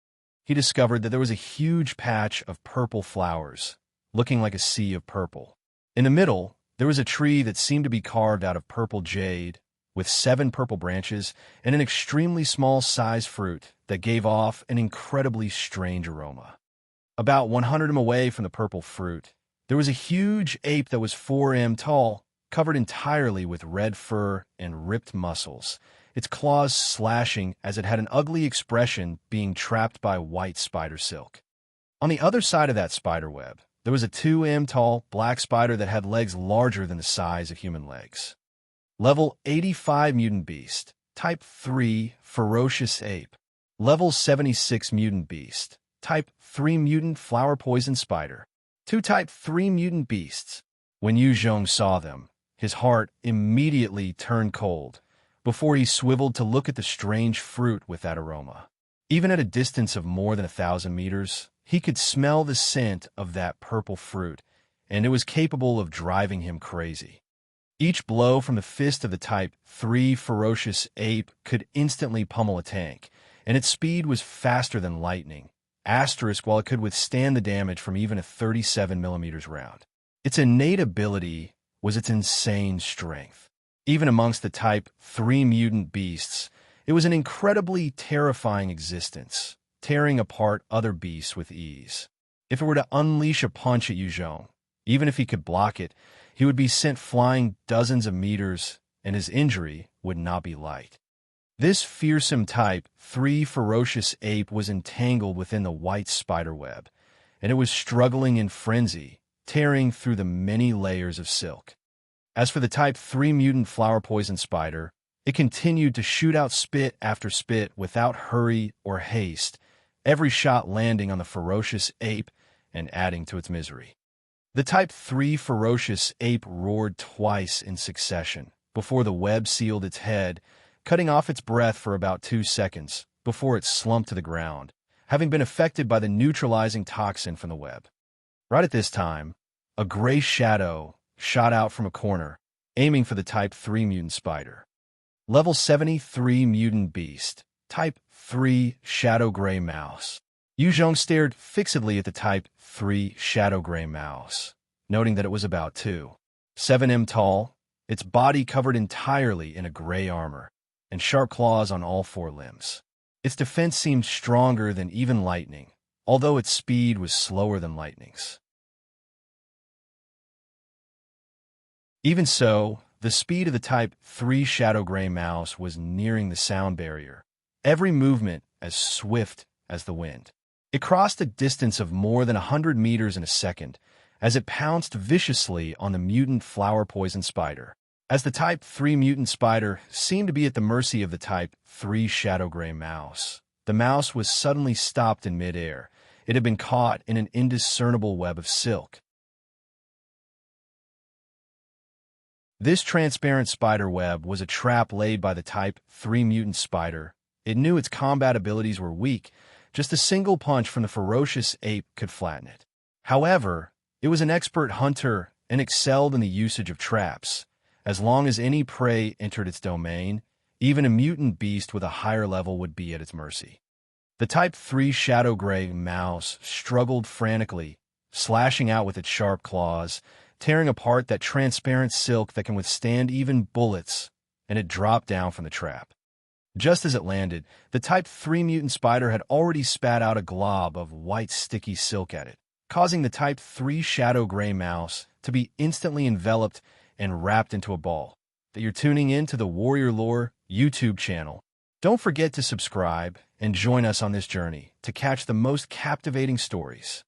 He discovered that there was a huge patch of purple flowers, looking like a sea of purple. In the middle, there was a tree that seemed to be carved out of purple jade, with 7 purple branches and an extremely small-sized fruit that gave off an incredibly strange aroma. About 100 m away from the purple fruit, there was a huge ape that was 4 m tall, covered entirely with red fur and ripped muscles, its claws slashing as it had an ugly expression being trapped by white spider silk. On the other side of that spider web, there was a 2 m tall black spider that had legs larger than the size of human legs. Level 85 Mutant Beast, Type 3 Ferocious Ape. Level 76 Mutant Beast, Type 3 Mutant Flower Poison Spider. 2 Type 3 Mutant Beasts. When Yu Zhong saw them, his heart immediately turned cold before he swiveled to look at the strange fruit with that aroma. Even at a distance of more than 1,000 meters, he could smell the scent of that purple fruit, and it was capable of driving him crazy. Each blow from the fist of the Type 3 ferocious ape could instantly pummel a tank, and its speed was faster than lightning, while it could withstand the damage from even a 37mm round. Its innate ability was its insane strength. Even amongst the Type 3 mutant beasts, it was an incredibly terrifying existence, tearing apart other beasts with ease. If it were to unleash a punch at Yu Zhong, even if he could block it, he would be sent flying dozens of meters, and his injury would not be light. This fearsome Type 3 ferocious ape was entangled within the white spider web, and it was struggling in frenzy, tearing through the many layers of silk. As for the Type 3 mutant flower poison spider, it continued to shoot out spit after spit without hurry or haste, every shot landing on the ferocious ape and adding to its misery. The Type 3 ferocious ape roared twice in succession before the web sealed its head, cutting off its breath for about 2 seconds before it slumped to the ground, having been affected by the neutralizing toxin from the web. Right at this time, a gray shadow shot out from a corner, aiming for the Type 3 mutant spider. Level 73 Mutant Beast, Type 3 Shadow Gray Mouse. Yu Zhong stared fixedly at the Type 3 Shadow Gray Mouse, noting that it was about 2.7 m tall, its body covered entirely in a gray armor, and sharp claws on all 4 limbs. Its defense seemed stronger than even lightning, although its speed was slower than lightning's. Even so, the speed of the Type 3 Shadow Gray Mouse was nearing the sound barrier, every movement as swift as the wind. It crossed a distance of more than 100 meters in a second as it pounced viciously on the mutant flower poison spider. As the Type 3 mutant spider seemed to be at the mercy of the Type 3 Shadow Gray Mouse, the mouse was suddenly stopped in midair. It had been caught in an indiscernible web of silk. This transparent spider web was a trap laid by the Type 3 mutant spider. It knew its combat abilities were weak. Just a single punch from the ferocious ape could flatten it. However, it was an expert hunter and excelled in the usage of traps. As long as any prey entered its domain, even a mutant beast with a higher level would be at its mercy. The Type 3 shadow gray mouse struggled frantically, slashing out with its sharp claws, tearing apart that transparent silk that can withstand even bullets, and it dropped down from the trap. Just as it landed, the Type 3 mutant spider had already spat out a glob of white sticky silk at it, causing the Type 3 shadow gray mouse to be instantly enveloped and wrapped into a ball. That you're tuning in to the Warrior Lore YouTube channel. Don't forget to subscribe and join us on this journey to catch the most captivating stories.